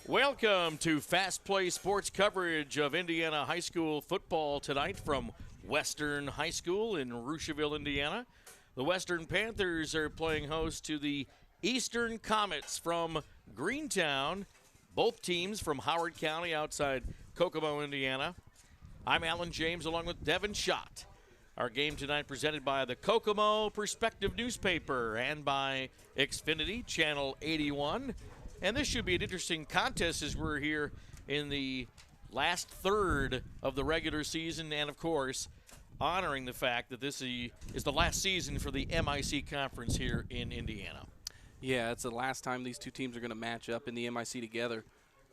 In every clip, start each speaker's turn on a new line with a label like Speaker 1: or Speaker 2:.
Speaker 1: Welcome to Fast Play Sports coverage of Indiana high school football tonight from Western High School in Rushville, Indiana. The Western Panthers are playing host to the Eastern Comets from Greentown, both teams from Howard County outside Kokomo, Indiana. I'm Alan James along with Devin Schott. Our game tonight presented by the Kokomo Perspective newspaper and by Xfinity Channel 81. And this should be an interesting contest as we're here in the last third of the regular season and, of course, honoring the fact that this is the last season for the MIC conference here in Indiana.
Speaker 2: Yeah, it's the last time these two teams are going to match up in the MIC together.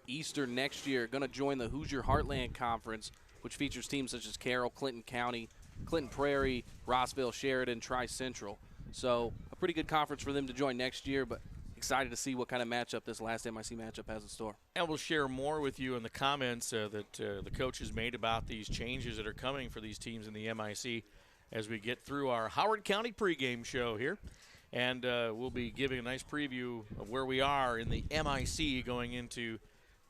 Speaker 2: Eastern next year going to join the Hoosier Heartland Conference, which features teams such as Carroll, Clinton County, Clinton Prairie, Rossville, Sheridan, Tri-Central. So a pretty good conference for them to join next year, but excited to see what kind of matchup this last MIC matchup has in store.
Speaker 1: And we'll share more with you in the comments that the coaches made about these changes that are coming for these teams in the MIC as we get through our Howard County pregame show here. And we'll be giving a nice preview of where we are in the MIC going into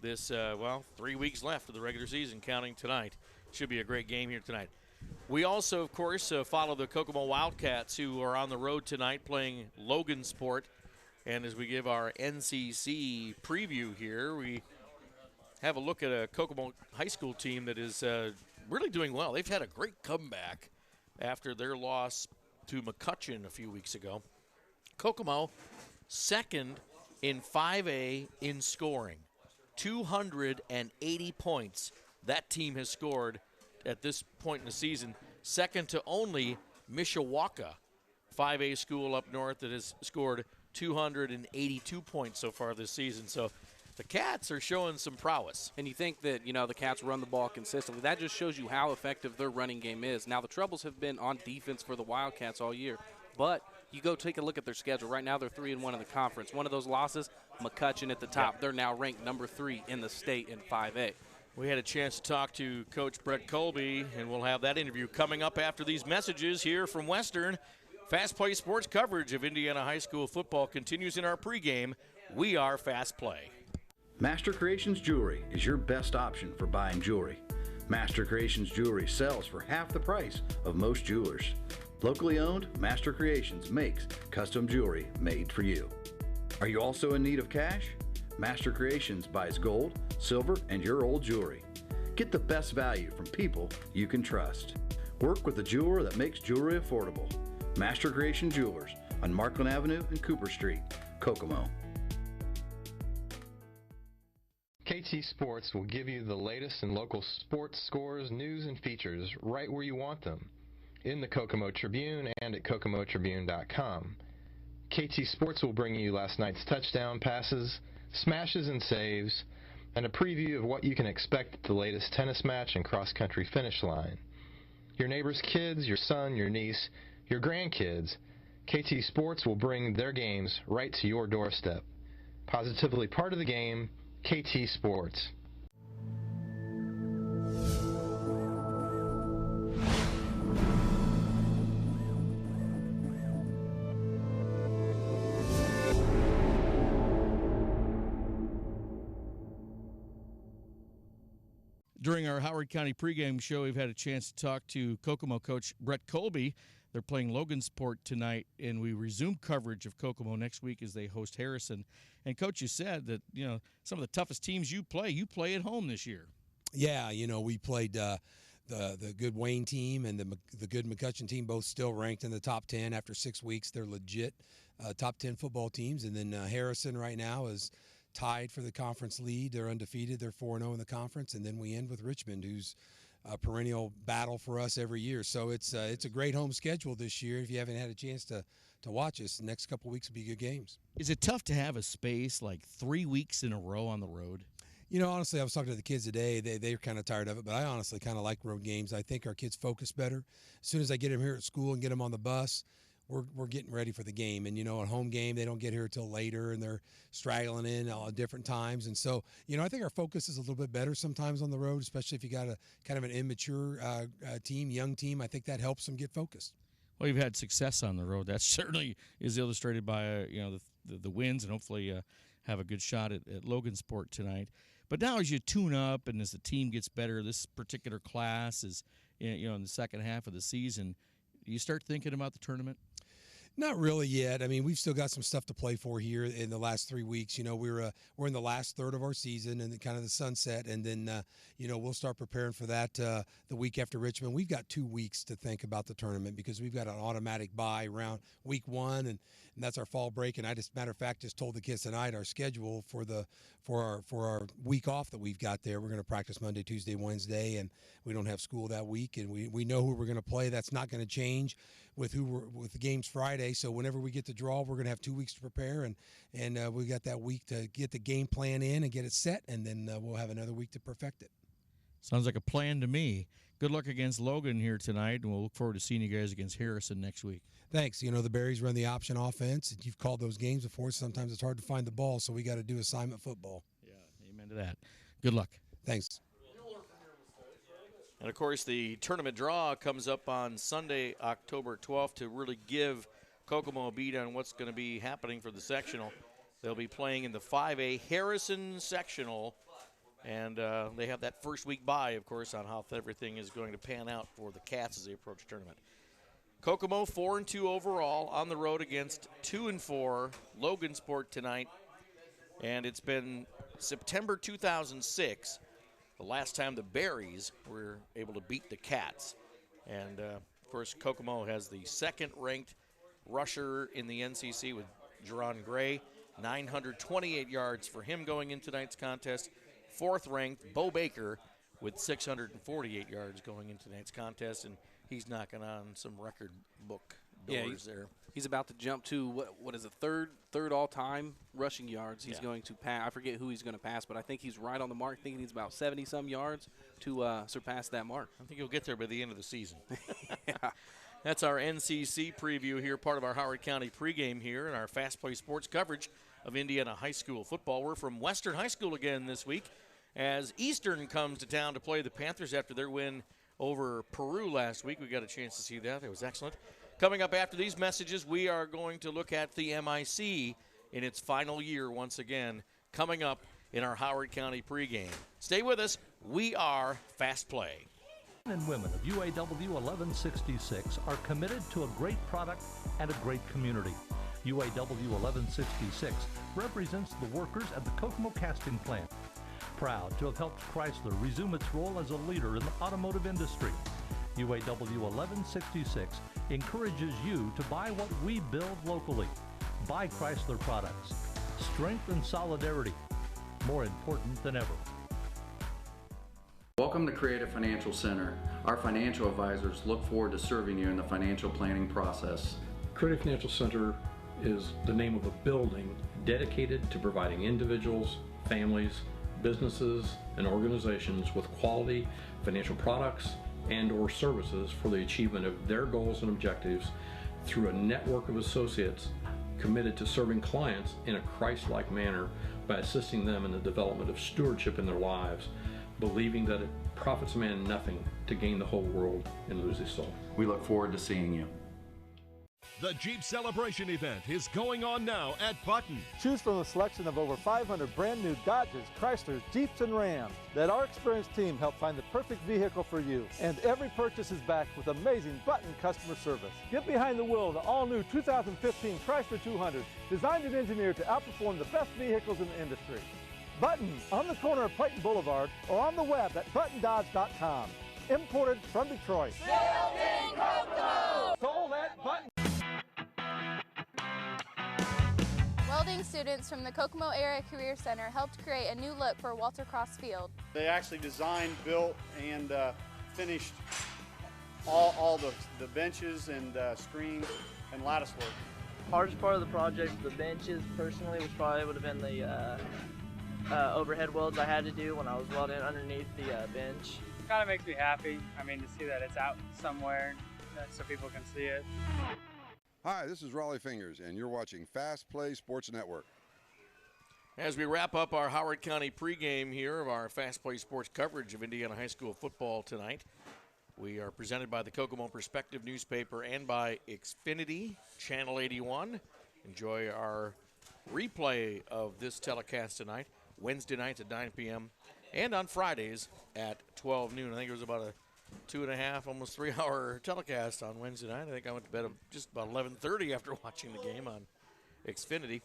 Speaker 1: this, 3 weeks left of the regular season, counting tonight. Should be a great game here tonight. We also, of course, follow the Kokomo Wildcats, who are on the road tonight playing Logansport. And as we give our NCC preview here, we have a look at a Kokomo high school team that is really doing well. They've had a great comeback after their loss to McCutcheon a few weeks ago. Kokomo, second in 5A in scoring, 280 points. That team has scored at this point in the season, second to only Mishawaka, 5A school up north that has scored 282 points so far this season. So the Cats are showing some prowess.
Speaker 2: And you think that, the Cats run the ball consistently. That just shows you how effective their running game is. Now, the troubles have been on defense for the Wildcats all year. But you go take a look at their schedule. Right now, they're 3-1 in the conference. One of those losses, McCutcheon at the top. Yep. They're now ranked number 3 in the state in 5A.
Speaker 1: We had a chance to talk to Coach Brett Colby, and we'll have that interview coming up after these messages here from Western. Fast Play Sports coverage of Indiana high school football continues in our pregame. We are Fast Play.
Speaker 3: Master Creations Jewelry is your best option for buying jewelry. Master Creations Jewelry sells for half the price of most jewelers. Locally owned, Master Creations makes custom jewelry made for you. Are you also in need of cash? Master Creations buys gold, silver, and your old jewelry. Get the best value from people you can trust. Work with a jeweler that makes jewelry affordable. Master Creation Jewelers on Markland Avenue and Cooper Street, Kokomo.
Speaker 4: KT Sports will give you the latest in local sports scores, news, and features right where you want them, in the Kokomo Tribune and at kokomotribune.com. KT Sports will bring you last night's touchdown passes, smashes and saves, and a preview of what you can expect at the latest tennis match and cross-country finish line. Your neighbor's kids, your son, your niece, your grandkids, KT Sports will bring their games right to your doorstep. Positively part of the game, KT Sports.
Speaker 1: During our Howard County pregame show, we've had a chance to talk to Kokomo coach Brett Colby. They're playing Logansport tonight, and we resume coverage of Kokomo next week as they host Harrison. And, Coach, you said that, some of the toughest teams you play at home this year.
Speaker 5: Yeah, we played the good Wayne team and the good McCutcheon team, both still ranked in the top 10 after 6 weeks. They're legit top 10 football teams. And then Harrison right now is tied for the conference lead. They're undefeated. They're 4-0 in the conference. And then we end with Richmond, who's a perennial battle for us every year. So it's a great home schedule this year. If you haven't had a chance to watch us, the next couple of weeks will be good games.
Speaker 1: Is it tough to have a space like 3 weeks in a row on the road?
Speaker 5: Honestly, I was talking to the kids today. They're kind of tired of it, but I honestly kind of like road games. I think our kids focus better. As soon as I get them here at school and get them on the bus, we're getting ready for the game. And, a home game, they don't get here until later, and they're straggling in at different times. And so, I think our focus is a little bit better sometimes on the road, especially if you got a kind of an immature team, young team. I think that helps them get focused.
Speaker 1: Well, you've had success on the road. That certainly is illustrated by, the wins and hopefully have a good shot at Logansport tonight. But now as you tune up and as the team gets better, this particular class is, in the second half of the season, you start thinking about the tournament?
Speaker 5: Not really yet. I mean, we've still got some stuff to play for here in the last 3 weeks. We're in the last third of our season and kind of the sunset, and then we'll start preparing for that the week after Richmond. We've got 2 weeks to think about the tournament because we've got an automatic bye around week 1, and that's our fall break. And I matter of fact, just told the kids tonight our schedule for our week off that we've got there. We're going to practice Monday, Tuesday, Wednesday, and we don't have school that week, and we know who we're going to play. That's not going to change with the games Friday. So whenever we get the draw, we're going to have 2 weeks to prepare, and we got that week to get the game plan in and get it set, and then we'll have another week to perfect it.
Speaker 1: Sounds like a plan to me. Good luck against Logan here tonight, and we'll look forward to seeing you guys against Harrison next week.
Speaker 5: Thanks. The Berries run the option offense. You've called those games before. Sometimes it's hard to find the ball, so we got to do assignment football.
Speaker 1: Yeah, amen to that. Good luck.
Speaker 5: Thanks.
Speaker 1: And, of course, the tournament draw comes up on Sunday, October 12th, to really give Kokomo a beat on what's going to be happening for the sectional. They'll be playing in the 5A Harrison sectional, and they have that first week bye, of course, on how everything is going to pan out for the Cats as they approach the tournament. Kokomo 4-2 overall on the road against 2-4 Logansport tonight, and it's been September 2006. The last time the Berries were able to beat the Cats. And, of course, Kokomo has the second-ranked rusher in the NCC with Jerron Gray, 928 yards for him going in tonight's contest. Fourth-ranked Bo Baker with 648 yards going into tonight's contest, and he's knocking on some record book doors there.
Speaker 2: He's about to jump to what is it, third all-time rushing yards. He's going to pass. I forget who he's going to pass, but I think he's right on the mark. I think he's about 70-some yards to surpass that mark.
Speaker 1: I think he'll get there by the end of the season.
Speaker 2: Yeah.
Speaker 1: That's our NCC preview here, part of our Howard County pregame here in our Fast Play Sports coverage of Indiana High School football. We're from Western High School again this week as Eastern comes to town to play the Panthers after their win over Peru last week. We got a chance to see that. It was excellent. Coming up after these messages, we are going to look at the MIC in its final year once again, coming up in our Howard County pregame. Stay with us. We are Fast Play.
Speaker 6: Men and women of UAW 1166 are committed to a great product and a great community. UAW 1166 represents the workers at the Kokomo casting plant. Proud to have helped Chrysler resume its role as a leader in the automotive industry. UAW 1166 encourages you to buy what we build locally. Buy Chrysler products. Strength and solidarity, more important than ever.
Speaker 3: Welcome to Creative Financial Center. Our financial advisors look forward to serving you in the financial planning process.
Speaker 7: Creative Financial Center is the name of a building dedicated to providing individuals, families, businesses, and organizations with quality financial products and/or services for the achievement of their goals and objectives through a network of associates committed to serving clients in a Christ-like manner by assisting them in the development of stewardship in their lives, believing that it profits a man nothing to gain the whole world and lose his soul.
Speaker 3: We look forward to seeing you.
Speaker 8: The Jeep Celebration event is going on now at Button.
Speaker 9: Choose from a selection of over 500 brand new Dodges, Chryslers, Jeeps, and Rams. Let our experienced team help find the perfect vehicle for you. And every purchase is backed with amazing Button customer service. Get behind the wheel of the all-new 2015 Chrysler 200, designed and engineered to outperform the best vehicles in the industry. Button, on the corner of Clayton Boulevard, or on the web at buttondodge.com. Imported from Detroit.
Speaker 10: Built in Kokomo!
Speaker 9: Sold at Button.
Speaker 11: Welding students from the Kokomo Area Career Center helped create a new look for Walter Cross Field.
Speaker 12: They actually designed, built, and finished all the benches and screens and lattice work.
Speaker 13: Hardest part of the project, the benches, personally, was probably would have been the overhead welds I had to do when I was welding underneath the bench.
Speaker 14: It kind of makes me happy. I mean, to see that it's out somewhere so people can see it.
Speaker 15: Hi, this is Raleigh Fingers, and you're watching Fast Play Sports Network.
Speaker 1: As we wrap up our Howard County pregame here of our Fast Play Sports coverage of Indiana High School football tonight, we are presented by the Kokomo Perspective newspaper and by Xfinity Channel 81. Enjoy our replay of this telecast tonight, Wednesday nights at 9 p.m. and on Fridays at 12 noon. I think it was about a 2.5, almost 3-hour telecast on Wednesday night. I think I went to bed just about 11:30 after watching the game on Xfinity.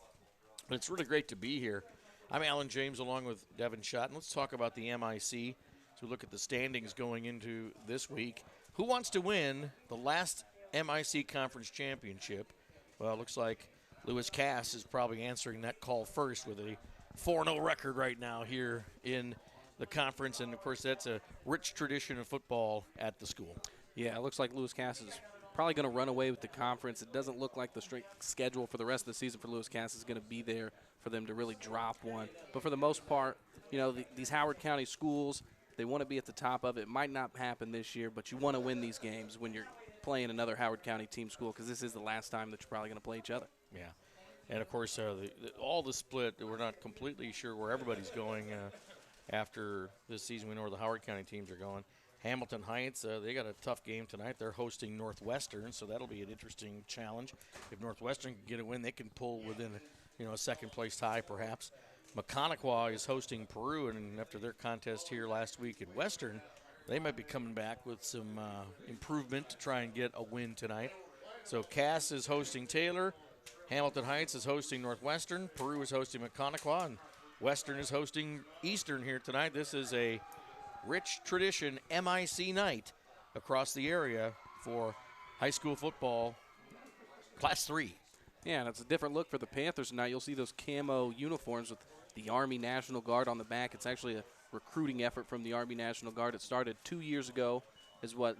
Speaker 1: But it's really great to be here. I'm Alan James along with Devin Schott. And let's talk about the MIC. So look at the standings going into this week. Who wants to win the last MIC Conference Championship? Well, it looks like Lewis Cass is probably answering that call first with a 4-0 record right now here in the conference. And, of course, that's a rich tradition of football at the school.
Speaker 2: Yeah, it looks like Lewis Cass is probably going to run away with the conference. It doesn't look like the strength schedule for the rest of the season for Lewis Cass is going to be there for them to really drop one. But for the most part, you know, these Howard County schools, they want to be at the top of it. It might not happen this year, but you want to win these games when you're playing another Howard County team school, because this is the last time that you're probably going to play each other.
Speaker 1: Yeah. And, of course, all the split, we're not completely sure where everybody's going after this season. We know where the Howard County teams are going. Hamilton Heights, they got a tough game tonight. They're hosting Northwestern, so that'll be an interesting challenge. If Northwestern can get a win, they can pull within a second-place tie perhaps. Mechaniqua is hosting Peru, and after their contest here last week at Western, they might be coming back with some improvement to try and get a win tonight. So Cass is hosting Taylor. Hamilton Heights is hosting Northwestern. Peru is hosting Mechaniqua, and Western is hosting Eastern here tonight. This is a rich tradition MIC night across the area for high school football, Class 3.
Speaker 2: Yeah, and it's a different look for the Panthers tonight. You'll see those camo uniforms with the Army National Guard on the back. It's actually a recruiting effort from the Army National Guard. It started 2 years ago, is what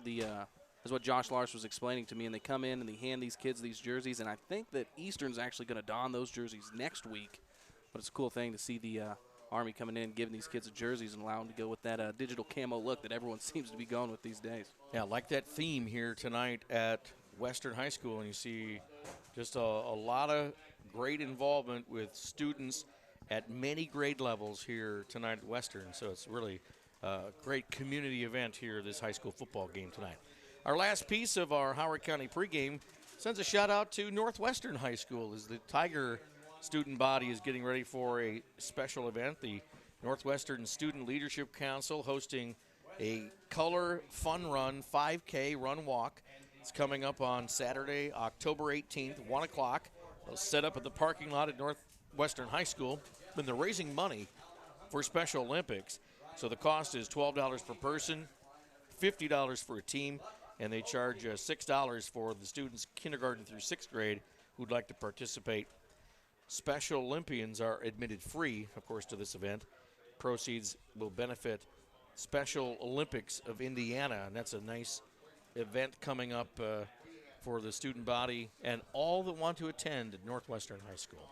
Speaker 2: Josh Lars was explaining to me. And they come in and they hand these kids these jerseys. And I think that Eastern's actually going to don those jerseys next week. But it's a cool thing to see the Army coming in, giving these kids the jerseys and allowing them to go with that digital camo look that everyone seems to be going with these days.
Speaker 1: Yeah, like that theme here tonight at Western High School, and you see just a lot of great involvement with students at many grade levels here tonight at Western. So it's really a great community event here, this high school football game tonight. Our last piece of our Howard County pregame sends a shout out to Northwestern High School as the Tiger student body is getting ready for a special event. The Northwestern Student Leadership Council hosting a color fun run, 5K run walk. It's coming up on Saturday, October 18th, 1 o'clock. They'll set up at the parking lot at Northwestern High School. And they're raising money for Special Olympics. So the cost is $12 per person, $50 for a team, and they charge $6 for the students kindergarten through 6th grade who'd like to participate. Special Olympians are admitted free, of course, to this event. Proceeds will benefit Special Olympics of Indiana, and that's a nice event coming up for the student body and all that want to attend at Northwestern High School.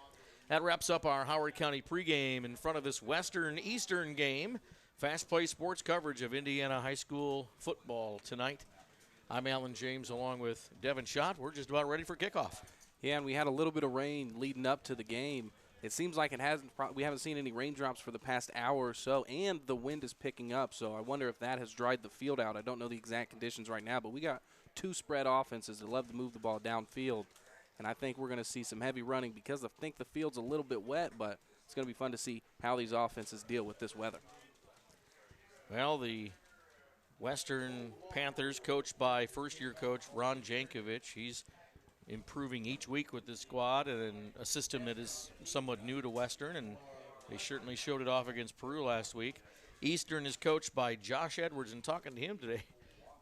Speaker 1: That wraps up our Howard County pregame in front of this Western-Eastern game. Fast Play Sports coverage of Indiana high school football tonight. I'm Alan James along with Devin Schott. We're just about ready for kickoff.
Speaker 2: Yeah, and we had a little bit of rain leading up to the game. It seems like we haven't seen any raindrops for the past hour or so, and the wind is picking up, so I wonder if that has dried the field out. I don't know the exact conditions right now, but we got two spread offenses that love to move the ball downfield, and I think we're going to see some heavy running because I think the field's a little bit wet, but it's going to be fun to see how these offenses deal with this weather.
Speaker 1: Well, the Western Panthers, coached by first-year coach Ron Jankovic, he's improving each week with this squad and a system that is somewhat new to Western, and they certainly showed it off against Peru last week. Eastern is coached by Josh Edwards, and talking to him today,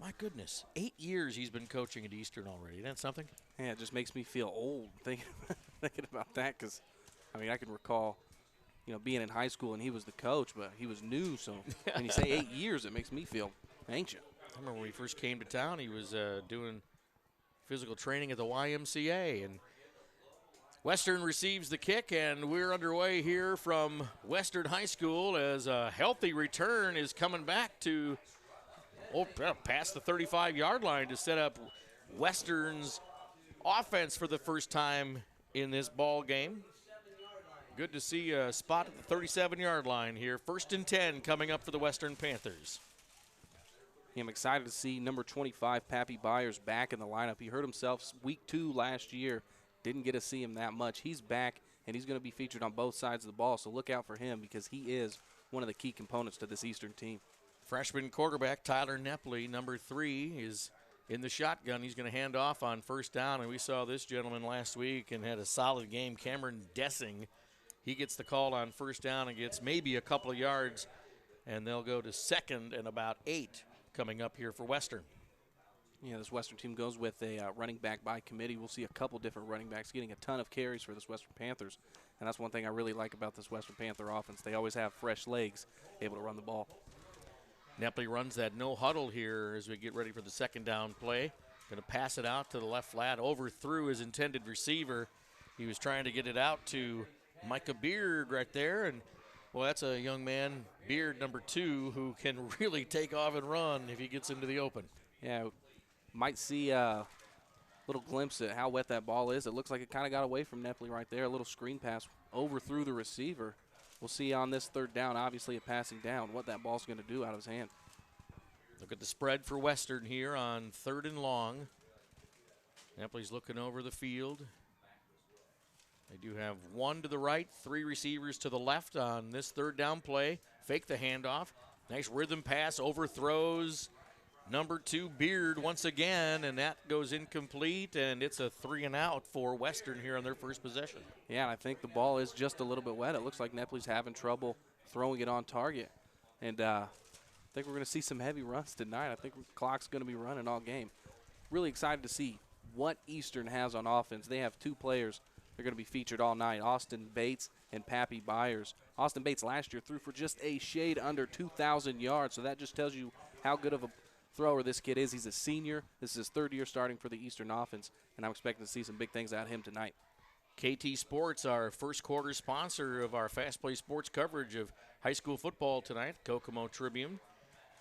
Speaker 1: my goodness, 8 years he's been coaching at Eastern already. Isn't that something?
Speaker 2: Yeah, it just makes me feel old thinking about that because, I mean, I can recall, being in high school and he was the coach, but he was new, so when you say 8 years, it makes me feel ancient.
Speaker 1: I remember when he first came to town, he was doing physical training at the YMCA, and Western receives the kick, and we're underway here from Western High School as a healthy return is coming back to past the 35-yard line to set up Western's offense for the first time in this ball game. Good to see a spot at the 37-yard line here. 1st and 10 coming up for the Western Panthers.
Speaker 2: I'm excited to see number 25, Pappy Byers, back in the lineup. He hurt himself week 2 last year. Didn't get to see him that much. He's back and he's going to be featured on both sides of the ball. So look out for him because he is one of the key components to this Eastern team.
Speaker 1: Freshman quarterback Tyler Nepley, number 3, is in the shotgun. He's going to hand off on first down, and we saw this gentleman last week and had a solid game. Cameron Dessing, he gets the call on first down and gets maybe a couple of yards, and they'll go to second and about 8 coming up here for Western.
Speaker 2: Yeah, this Western team goes with a running back by committee. We'll see a couple different running backs getting a ton of carries for this Western Panthers, and that's one thing I really like about this Western Panther offense. They always have fresh legs able to run the ball.
Speaker 1: Nepley runs that no huddle here as we get ready for the second down play. Going to pass it out to the left flat, overthrew his intended receiver. He was trying to get it out to Micah Beard right there, and well, that's a young man, Beard number 2, who can really take off and run if he gets into the open.
Speaker 2: Yeah, might see a little glimpse at how wet that ball is. It looks like it kind of got away from Nepley right there. A little screen pass overthrew the receiver. We'll see on this third down, obviously a passing down, what that ball's going to do out of his hand.
Speaker 1: Look at the spread for Western here on 3rd and long. Nepley's looking over the field. They do have 1 to the right, 3 receivers to the left on this third down play. Fake the handoff. Nice rhythm pass, overthrows number 2, Beard, once again, and that goes incomplete, and it's a 3 and out for Western here on their first possession.
Speaker 2: Yeah, and I think the ball is just a little bit wet. It looks like Nepley's having trouble throwing it on target. And I think we're going to see some heavy runs tonight. I think the clock's going to be running all game. Really excited to see what Eastern has on offense. They have 2 players that are going to be featured all night, Austin Bates and Pappy Byers. Austin Bates last year threw for just a shade under 2,000 yards, so that just tells you how good of a thrower this kid is. He's a senior. This is his 3rd year starting for the Eastern offense, and I'm expecting to see some big things out of him tonight.
Speaker 1: KT Sports, our first quarter sponsor of our Fast Play Sports coverage of high school football tonight, Kokomo Tribune.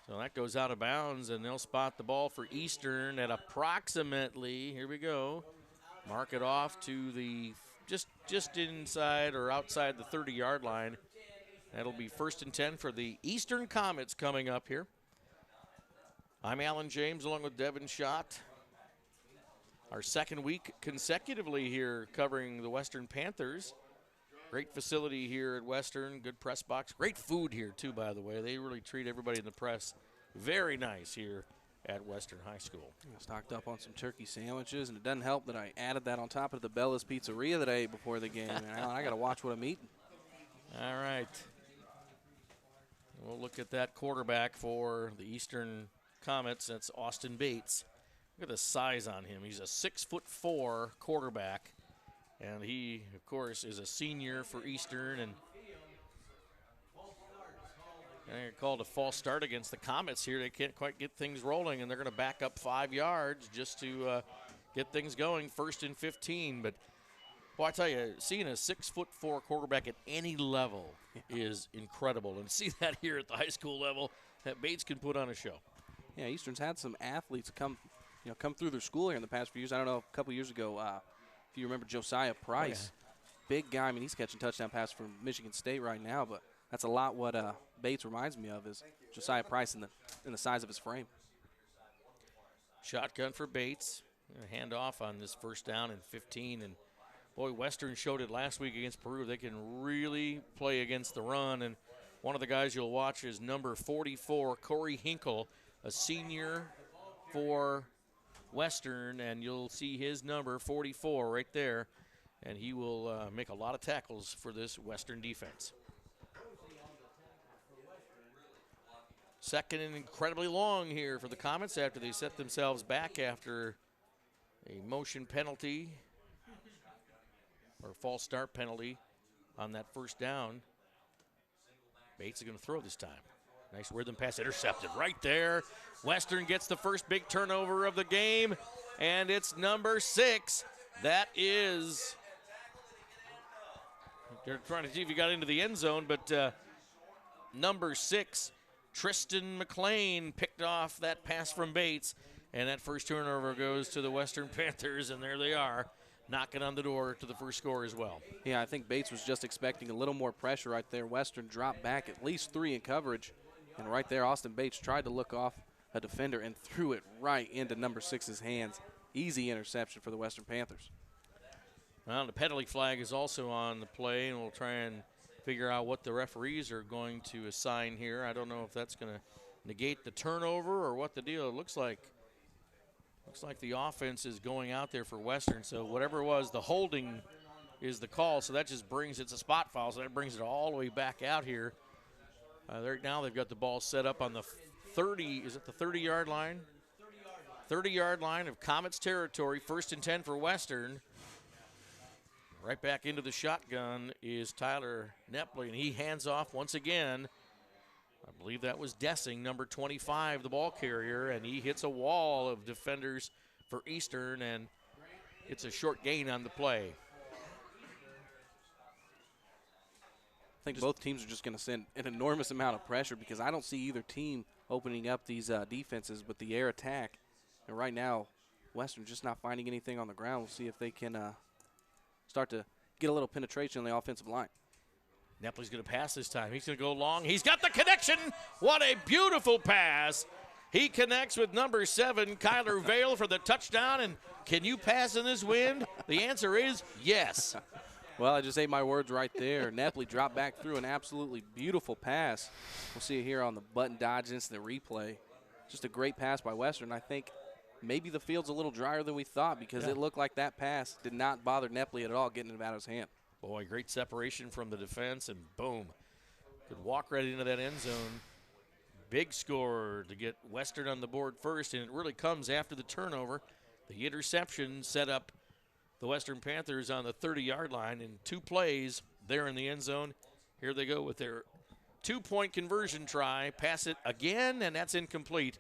Speaker 1: So that goes out of bounds, and they'll spot the ball for Eastern at approximately, here we go, mark it off to the just inside or outside the 30-yard line. That'll be 1st and 10 for the Eastern Comets coming up here. I'm Alan James along with Devin Schott. Our second week consecutively here covering the Western Panthers. Great facility here at Western, good press box. Great food here too, by the way. They really treat everybody in the press very nice here at Western High School.
Speaker 2: I stocked up on some turkey sandwiches, and it doesn't help that I added that on top of the Bella's Pizzeria that I ate before the game. And I got to watch what I'm eating.
Speaker 1: All right. We'll look at that quarterback for the Eastern Comets. That's Austin Bates. Look at the size on him. He's a 6'4" quarterback, and he, of course, is a senior for Eastern. And they're called a false start against the Comets here. They can't quite get things rolling, and they're going to back up 5 yards just to get things going. 1st and 15. But boy, I tell you, seeing a 6'4" quarterback at any level is incredible, and see that here at the high school level, that Bates can put on a show.
Speaker 2: Yeah, Eastern's had some athletes come through their school here in the past few years. I don't know, a couple years ago, if you remember Josiah Price, big guy. I mean, he's catching touchdown pass from Michigan State right now, but that's a lot what Bates reminds me of is Josiah Price in the size of his frame.
Speaker 1: Shotgun for Bates. Hand off on this first down and 15. And boy, Western showed it last week against Peru. They can really play against the run. And one of the guys you'll watch is number 44, Corey Hinkle, a senior for Western, and you'll see his number 44 right there, and he will make a lot of tackles for this Western defense. Second and incredibly long here for the Comets after they set themselves back after a motion penalty or false start penalty on that first down. Bates is going to throw this time. Nice rhythm pass intercepted right there. Western gets the first big turnover of the game, and it's number 6. That is, they're trying to see if he got into the end zone, but number 6, Tristan McLean, picked off that pass from Bates, and that first turnover goes to the Western Panthers, and there they are, knocking on the door to the first score as well.
Speaker 2: Yeah, I think Bates was just expecting a little more pressure right there. Western dropped back at least 3 in coverage. And right there, Austin Bates tried to look off a defender and threw it right into number 6's hands. Easy interception for the Western Panthers.
Speaker 1: Well, the penalty flag is also on the play, and we'll try and figure out what the referees are going to assign here. I don't know if that's going to negate the turnover or what the deal. It looks like the offense is going out there for Western. So whatever it was, the holding is the call. So that just brings it's a spot foul. So that brings it all the way back out here. Now they've got the ball set up on the 30. Is it the 30-yard line? 30-yard line of Comets territory. 1st and 10 for Western. Right back into the shotgun is Tyler Nepley, and he hands off once again. I believe that was Dessing, number 25, the ball carrier, and he hits a wall of defenders for Eastern, and it's a short gain on the play.
Speaker 2: I think both teams are just going to send an enormous amount of pressure because I don't see either team opening up these defenses with the air attack. And right now, Western just not finding anything on the ground. We'll see if they can start to get a little penetration on the offensive line.
Speaker 1: Nepley's going to pass this time. He's going to go long. He's got the connection. What a beautiful pass. He connects with number 7, Kyler Vale, for the touchdown. And can you pass in this wind? The answer is yes.
Speaker 2: Well, I just ate my words right there. Nepley dropped back through an absolutely beautiful pass. We'll see it here on the button dodge instant replay. Just a great pass by Western. I think maybe the field's a little drier than we thought because it looked like that pass did not bother Nepley at all getting it out of his hand.
Speaker 1: Boy, great separation from the defense, and boom. Could walk right into that end zone. Big score to get Western on the board first, and it really comes after the turnover. The interception set up the Western Panthers on the 30-yard line in 2 plays there in the end zone. Here they go with their 2-point conversion try. Pass it again, and that's incomplete.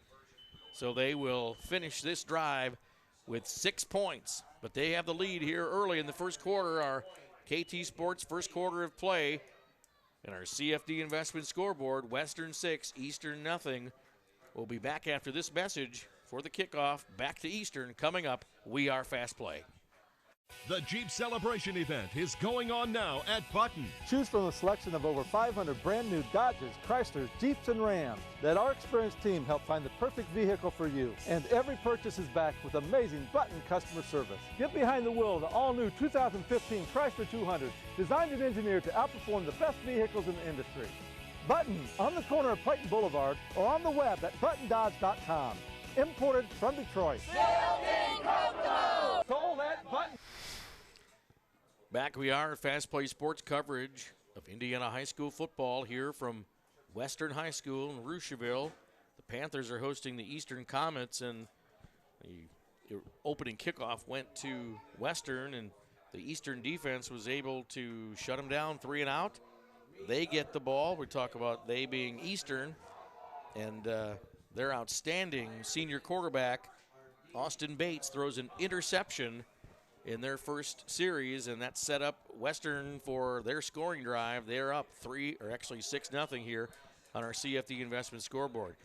Speaker 1: So they will finish this drive with 6 points. But they have the lead here early in the first quarter. Our KT Sports first quarter of play and our CFD investment scoreboard, Western 6, Eastern nothing. We'll be back after this message for the kickoff. Back to Eastern coming up. We are Fast Play.
Speaker 8: The Jeep Celebration event is going on now at Button.
Speaker 9: Choose from a selection of over 500 brand new Dodges, Chryslers, Jeeps, and Rams. Let our experienced team help find the perfect vehicle for you. And every purchase is backed with amazing Button customer service. Get behind the wheel of the all-new 2015 Chrysler 200, designed and engineered to outperform the best vehicles in the industry. Button, on the corner of Clayton Boulevard, or on the web at buttondodge.com. Imported from Detroit. Sold at Button.
Speaker 1: Back we are, Fast Play Sports coverage of Indiana high school football here from Western High School in Rocheville. The Panthers are hosting the Eastern Comets, and the opening kickoff went to Western, and the Eastern defense was able to shut them down 3 and out. They get the ball. We talk about they being Eastern, and their outstanding senior quarterback, Austin Bates, throws an interception in their first series, and that set up Western for their scoring drive. They're up 6-0 here on our CFD investment scoreboard.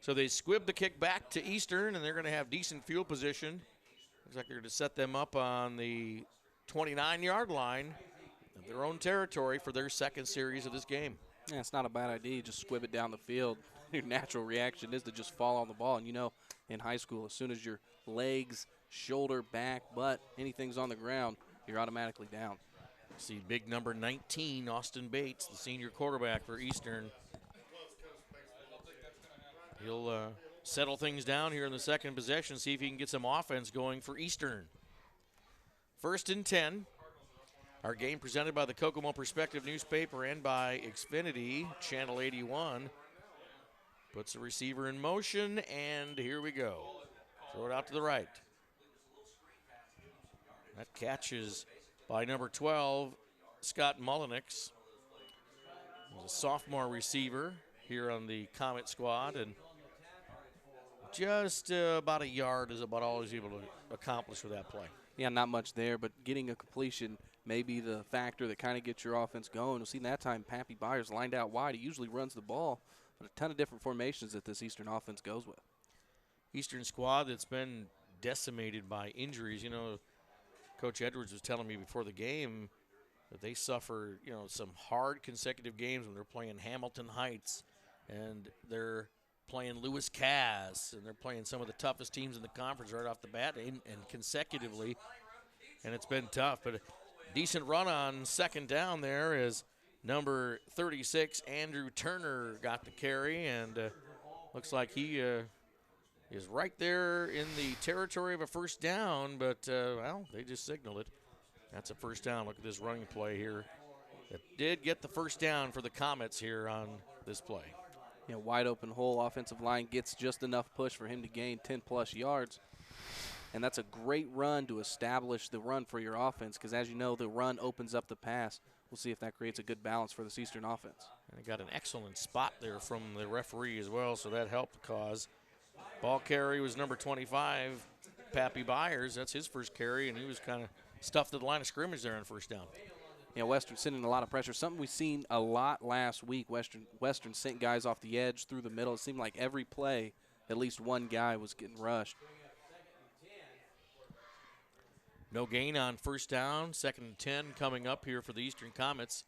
Speaker 1: So they squib the kick back to Eastern, and they're going to have decent field position. Looks like they're going to set them up on the 29-yard line of their own territory for their second series of this game.
Speaker 2: Yeah, it's not a bad idea. You just squib it down the field. Your natural reaction is to just fall on the ball. And, you know, in high school, as soon as your legs, shoulder, back, butt, anything's on the ground, you're automatically down.
Speaker 1: See big number 19, Austin Bates, the senior quarterback for Eastern. He'll settle things down here in the second possession, see if he can get some offense going for Eastern. 1st and 10. Our game presented by the Kokomo Perspective newspaper and by Xfinity, Channel 81. Puts the receiver in motion, and here we go. Throw it out to the right. That catch is by number 12, Scott Mullenix. He's a sophomore receiver here on the Comet squad, and just about a yard is about all he's able to accomplish with that play.
Speaker 2: Yeah, not much there, but getting a completion may be the factor that kind of gets your offense going. You'll see that time Pappy Byers lined out wide. He usually runs the ball, but a ton of different formations that this Eastern offense goes with.
Speaker 1: Eastern squad that's been decimated by injuries. You know, Coach Edwards was telling me before the game that they suffer, you know, some hard consecutive games when they're playing Hamilton Heights and they're playing Lewis Cass and they're playing some of the toughest teams in the conference right off the bat and consecutively, and it's been tough. But decent run on second down there as number 36, Andrew Turner, got the carry, and looks like he is right there in the territory of a first down, but, well, they just signaled it. That's a first down. Look at this running play here. That did get the first down for the Comets here on this play.
Speaker 2: Yeah, wide open hole. Offensive line gets just enough push for him to gain 10-plus yards. And that's a great run to establish the run for your offense because, as you know, the run opens up the pass. We'll see if that creates a good balance for this Eastern offense.
Speaker 1: And they got an excellent spot there from the referee as well, so that helped the cause. Ball carry was number 25, Pappy Byers. That's his first carry, and he was kind of stuffed at the line of scrimmage there on first down.
Speaker 2: Yeah, Western sending a lot of pressure. Something we've seen a lot last week. Western sent guys off the edge through the middle. It seemed like every play, at least one guy was getting rushed.
Speaker 1: No gain on first down. 2nd and 10 coming up here for the Eastern Comets.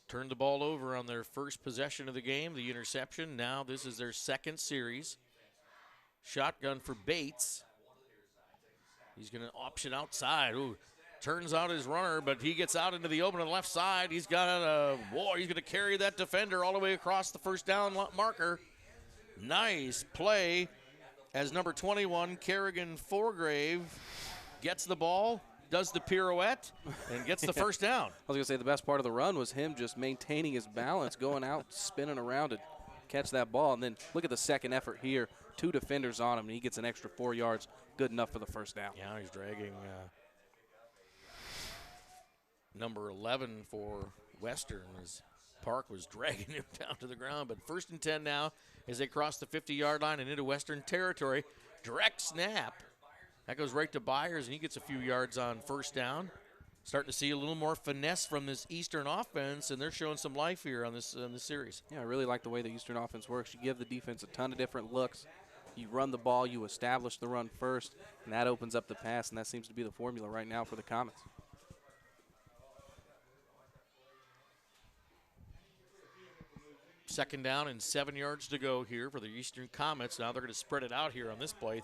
Speaker 1: Turned the ball over on their first possession of the game, the interception. Now this is their second series. Shotgun for Bates. He's going to option outside. Ooh, turns out his runner, but he gets out into the open on the left side. He's got a boy. He's going to carry that defender all the way across the first down marker. Nice play as number 21, Kerrigan Foregrave, gets the ball, does the pirouette, and gets the first down.
Speaker 2: I was going to say the best part of the run was him just maintaining his balance, going out, spinning around to catch that ball. And then look at the second effort here. 2 defenders on him, and he gets an extra 4 yards. Good enough for the first down.
Speaker 1: Yeah, he's dragging number 11 for Western as Park was dragging him down to the ground. But 1st and 10 now as they cross the 50-yard line and into Western territory. Direct snap. That goes right to Byers, and he gets a few yards on first down. Starting to see a little more finesse from this Eastern offense, and they're showing some life here on this series.
Speaker 2: Yeah, I really like the way the Eastern offense works. You give the defense a ton of different looks. You run the ball, you establish the run first, and that opens up the pass, and that seems to be the formula right now for the Comets.
Speaker 1: Second down and 7 yards to go here for the Eastern Comets. Now they're going to spread it out here on this play.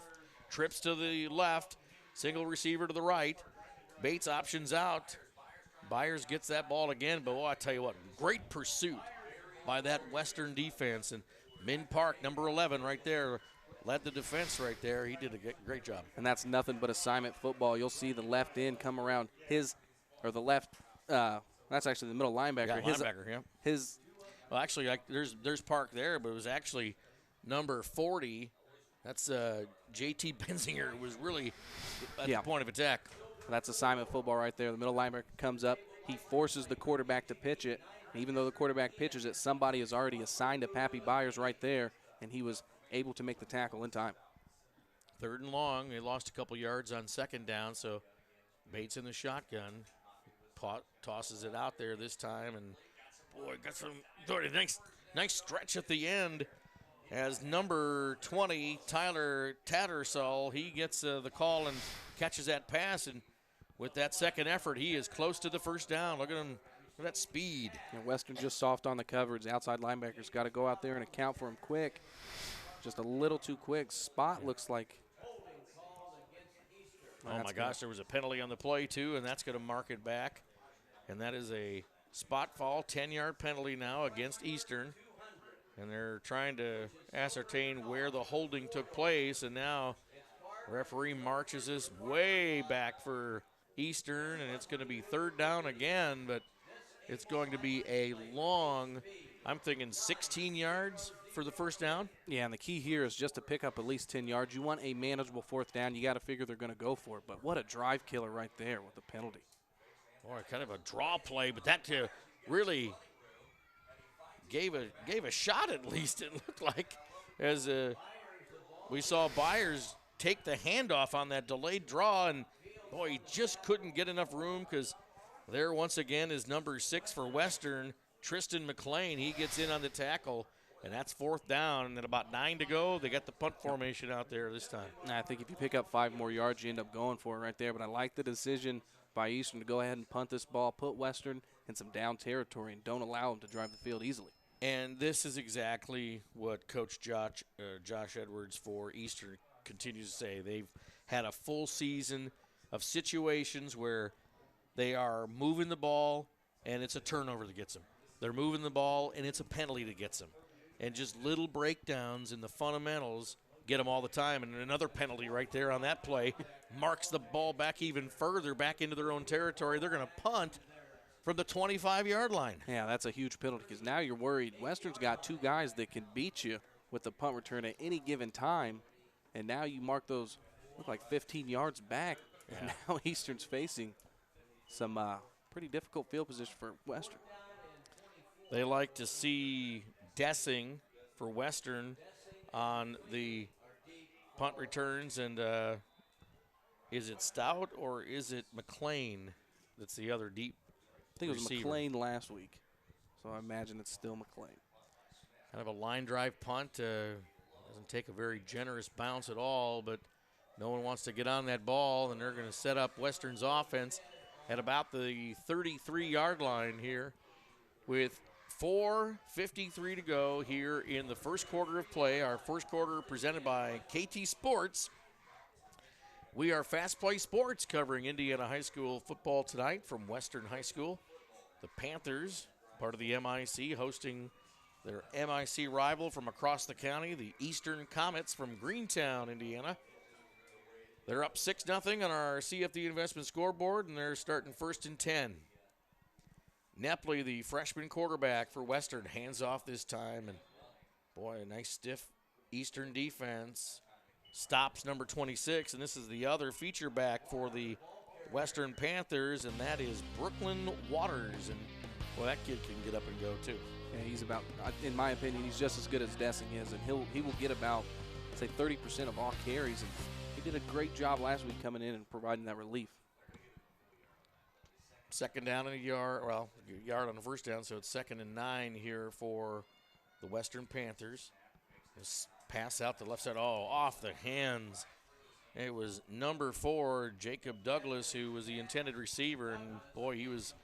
Speaker 1: Trips to the left, single receiver to the right. Bates options out. Byers gets that ball again, but I tell you what, great pursuit by that Western defense. And Min Park, number 11 right there, led the defense right there. He did a great job.
Speaker 2: And that's nothing but assignment football. You'll see the left end come around that's actually the middle linebacker.
Speaker 1: Yeah, well, actually, there's Park there, but it was actually number 40. That's J.T. Benzinger was really at the point of attack.
Speaker 2: That's assignment football right there. The middle linebacker comes up. He forces the quarterback to pitch it. And even though the quarterback pitches it, somebody has already assigned to Pappy Byers right there, and he was able to make the tackle in time.
Speaker 1: 3rd and long. They lost a couple yards on second down, so Bates in the shotgun. Tosses it out there this time, and boy, got some nice stretch at the end as number 20, Tyler Tattersall, he gets the call and catches that pass, and with that second effort, he is close to the first down. Look at him, look at that speed.
Speaker 2: And Western just soft on the coverage. The outside linebackers got to go out there and account for him quick. Just a little too quick. Spot looks like.
Speaker 1: Oh, my gosh, there was a penalty on the play, too, and that's going to mark it back. And that is a spot fall, 10-yard penalty now against Eastern. And they're trying to ascertain where the holding took place, and now referee marches this way back for Eastern, and it's going to be 3rd down again, but it's going to be a long, I'm thinking 16 yards for the first down.
Speaker 2: Yeah, and the key here is just to pick up at least 10 yards. You want a manageable 4th down. You got to figure they're going to go for it, but what a drive killer right there with the penalty.
Speaker 1: Boy, kind of a draw play, but that really gave a shot at least, it looked like, as we saw Byers take the handoff on that delayed draw, and boy, he just couldn't get enough room because there once again is number 6 for Western, Tristan McLean. He gets in on the tackle, and that's 4th down, and then about 9 to go. They got the punt formation out there this time.
Speaker 2: I think if you pick up 5 more yards, you end up going for it right there, but I like the decision by Eastern to go ahead and punt this ball, put Western in some down territory, and don't allow them to drive the field easily.
Speaker 1: And this is exactly what Coach Josh Edwards for Eastern continues to say. They've had a full season of situations where They are moving the ball, and it's a turnover that gets them. They're moving the ball, and it's a penalty that gets them. And just little breakdowns in the fundamentals get them all the time. And another penalty right there on that play marks the ball back even further back into their own territory. They're going to punt from the 25-yard line.
Speaker 2: Yeah, that's a huge penalty because now you're worried. Western's got two guys that can beat you with the punt return at any given time, and now you mark those, look like 15 yards back, and now Eastern's facing some pretty difficult field position for Western.
Speaker 1: They like to see Dessing for Western on the punt returns, and is it Stout or is it McLean that's the other deep
Speaker 2: I think it was
Speaker 1: receiver?
Speaker 2: McLean last week, so I imagine it's still McLean.
Speaker 1: Kind of a line drive punt. Doesn't take a very generous bounce at all, but no one wants to get on that ball, and they're going to set up Western's offense at about the 33-yard line here with 4:53 to go here in the first quarter of play. Our first quarter presented by KT Sports. We are Fast Play Sports covering Indiana High School football tonight from Western High School. The Panthers, part of the MIC, hosting their MIC rival from across the county, the Eastern Comets from Greentown, Indiana. They're up 6-0 on our CFD investment scoreboard, and they're starting 1st and 10. Nepley, the freshman quarterback for Western, hands off this time, and boy, a nice stiff Eastern defense. Stops number 26, and this is the other feature back for the Western Panthers, and that is Brooklyn Waters. And boy, that kid can get up and go too.
Speaker 2: Yeah, he's about, in my opinion, he's just as good as Dessing is, and he will get about, say, 30% of all carries. And he did a great job last week coming in and providing that relief.
Speaker 1: Second down and a yard, well, a yard on the first down, so it's 2nd and 9 here for the Western Panthers. This pass out the left side, off the hands. It was number 4, Jacob Douglas, who was the intended receiver, and boy, he was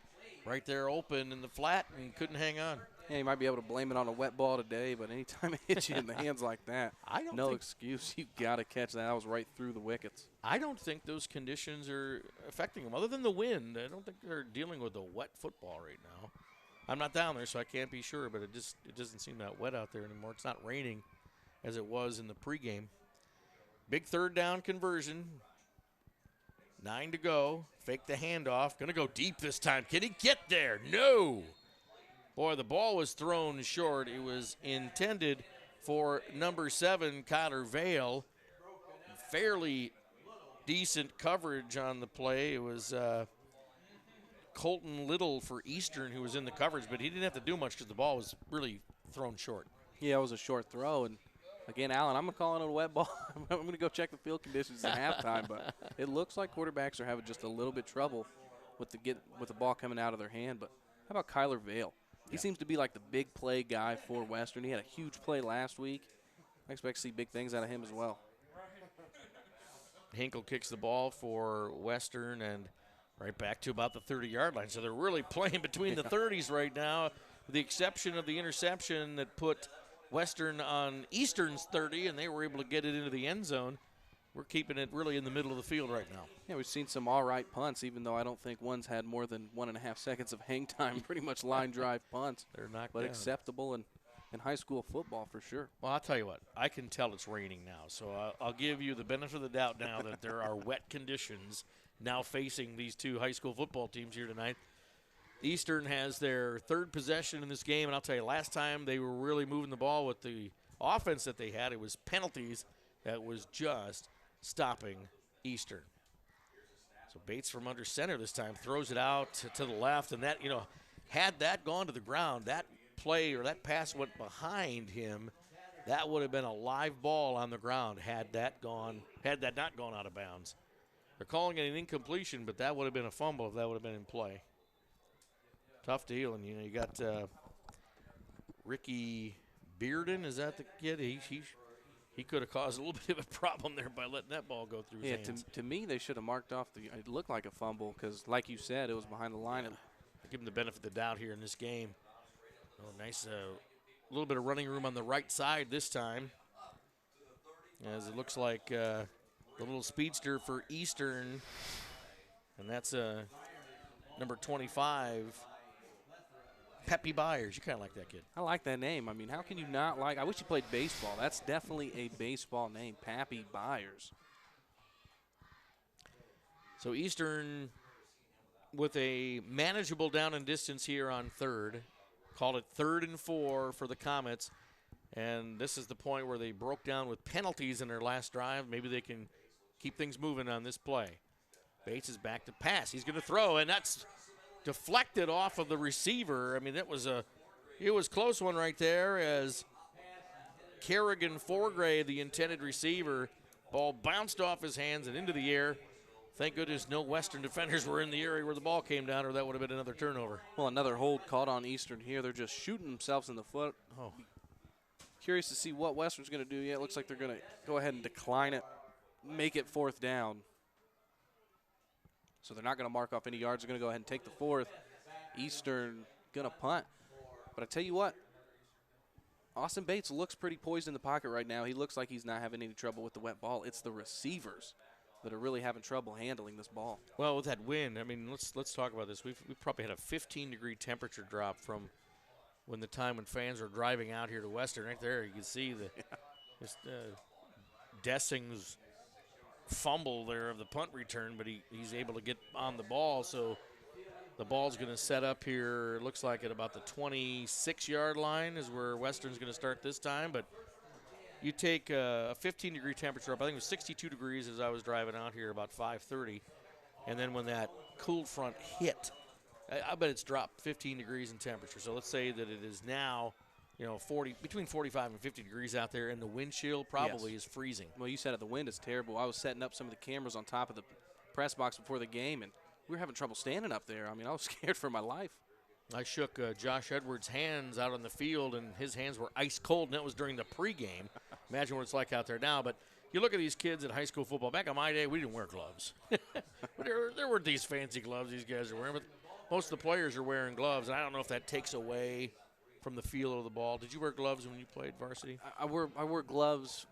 Speaker 1: right there open in the flat and couldn't hang on.
Speaker 2: Yeah, you might be able to blame it on a wet ball today, but anytime it hits you in the hands like that, no excuse. You got to catch that. That was right through the wickets.
Speaker 1: I don't think those conditions are affecting them. Other than the wind, I don't think they're dealing with a wet football right now. I'm not down there, so I can't be sure, but it doesn't seem that wet out there anymore. It's not raining as it was in the pregame. Big third down conversion. 9 to go. Fake the handoff. Going to go deep this time. Can he get there? No. Boy, the ball was thrown short. It was intended for number 7, Kyler Vale. Fairly decent coverage on the play. It was Colton Little for Eastern who was in the coverage, but he didn't have to do much because the ball was really thrown short.
Speaker 2: Yeah, it was a short throw. And, again, Alan, I'm calling it a wet ball. I'm going to go check the field conditions at halftime, but it looks like quarterbacks are having just a little bit trouble with the ball coming out of their hand. But how about Kyler Vale? He seems to be like the big play guy for Western. He had a huge play last week. I expect to see big things out of him as well.
Speaker 1: Hinkle kicks the ball for Western and right back to about the 30-yard line. So they're really playing between the 30s right now, with the exception of the interception that put Western on Eastern's 30, and they were able to get it into the end zone. We're keeping it really in the middle of the field right now.
Speaker 2: Yeah, we've seen some all right punts, even though I don't think one's had more than 1.5 seconds of hang time. Pretty much line drive punts.
Speaker 1: They're knocked
Speaker 2: but
Speaker 1: down.
Speaker 2: Acceptable in high school football for sure.
Speaker 1: Well, I'll tell you what. I can tell it's raining now, so I'll give you the benefit of the doubt now that there are wet conditions now facing these two high school football teams here tonight. Eastern has their third possession in this game, and I'll tell you, last time they were really moving the ball with the offense that they had, it was penalties that was just stopping Eastern. So Bates from under center this time throws it out to the left, and that, had that gone to the ground, that play or that pass went behind him, that would have been a live ball on the ground had that not gone out of bounds. They're calling it an incompletion, but that would have been a fumble if that would have been in play. Tough deal, and you got Ricky Bearden, is that the kid? He could have caused a little bit of a problem there by letting that ball go through his hands.
Speaker 2: To me, they should have marked off it looked like a fumble because, like you said, it was behind the line.
Speaker 1: Give him the benefit of the doubt here in this game. Oh, nice little bit of running room on the right side this time, as it looks like the little speedster for Eastern, and that's number 25, Peppy Byers. You kind of like that kid.
Speaker 2: I like that name. I mean, how can you not like? I wish he played baseball. That's definitely a baseball name, Pappy Byers.
Speaker 1: So Eastern with a manageable down and distance here on third. Called it 3rd and 4 for the Comets. And this is the point where they broke down with penalties in their last drive. Maybe they can keep things moving on this play. Bates is back to pass. He's going to throw, and that's deflected off of the receiver. I mean, it was a close one right there as Kerrigan Forgray, the intended receiver, ball bounced off his hands and into the air. Thank goodness no Western defenders were in the area where the ball came down, or that would have been another turnover.
Speaker 2: Well, another hold caught on Eastern here. They're just shooting themselves in the foot.
Speaker 1: Oh.
Speaker 2: Curious to see what Western's going to do. Yeah, it looks like they're going to go ahead and decline it, make it 4th down. So they're not going to mark off any yards. They're going to go ahead and take the 4th. Eastern going to punt. But I tell you what, Austin Bates looks pretty poised in the pocket right now. He looks like he's not having any trouble with the wet ball. It's the receivers that are really having trouble handling this ball.
Speaker 1: Well, with that wind, I mean, let's talk about this. We've probably had a 15-degree temperature drop from when the time when fans were driving out here to Western. Right there, you can see Dessing's fumble there of the punt return, but he's able to get on the ball. So the ball's going to set up here. It looks like at about the 26-yard line is where Western's going to start this time, but you take a 15-degree temperature up. I think it was 62 degrees as I was driving out here about 5:30. And then when that cold front hit, I bet it's dropped 15 degrees in temperature. So let's say that it is now, between 45 and 50 degrees out there, and the wind chill probably is freezing.
Speaker 2: Well, you said it, the wind is terrible. I was setting up some of the cameras on top of the press box before the game, and we were having trouble standing up there. I mean, I was scared for my life.
Speaker 1: I shook Josh Edwards' hands out on the field, and his hands were ice cold, and that was during the pregame. Imagine what it's like out there now. But you look at these kids in high school football. Back in my day, we didn't wear gloves. there weren't these fancy gloves these guys are wearing, but most of the players are wearing gloves, and I don't know if that takes away from the feel of the ball. Did you wear gloves when you played varsity?
Speaker 2: I wore gloves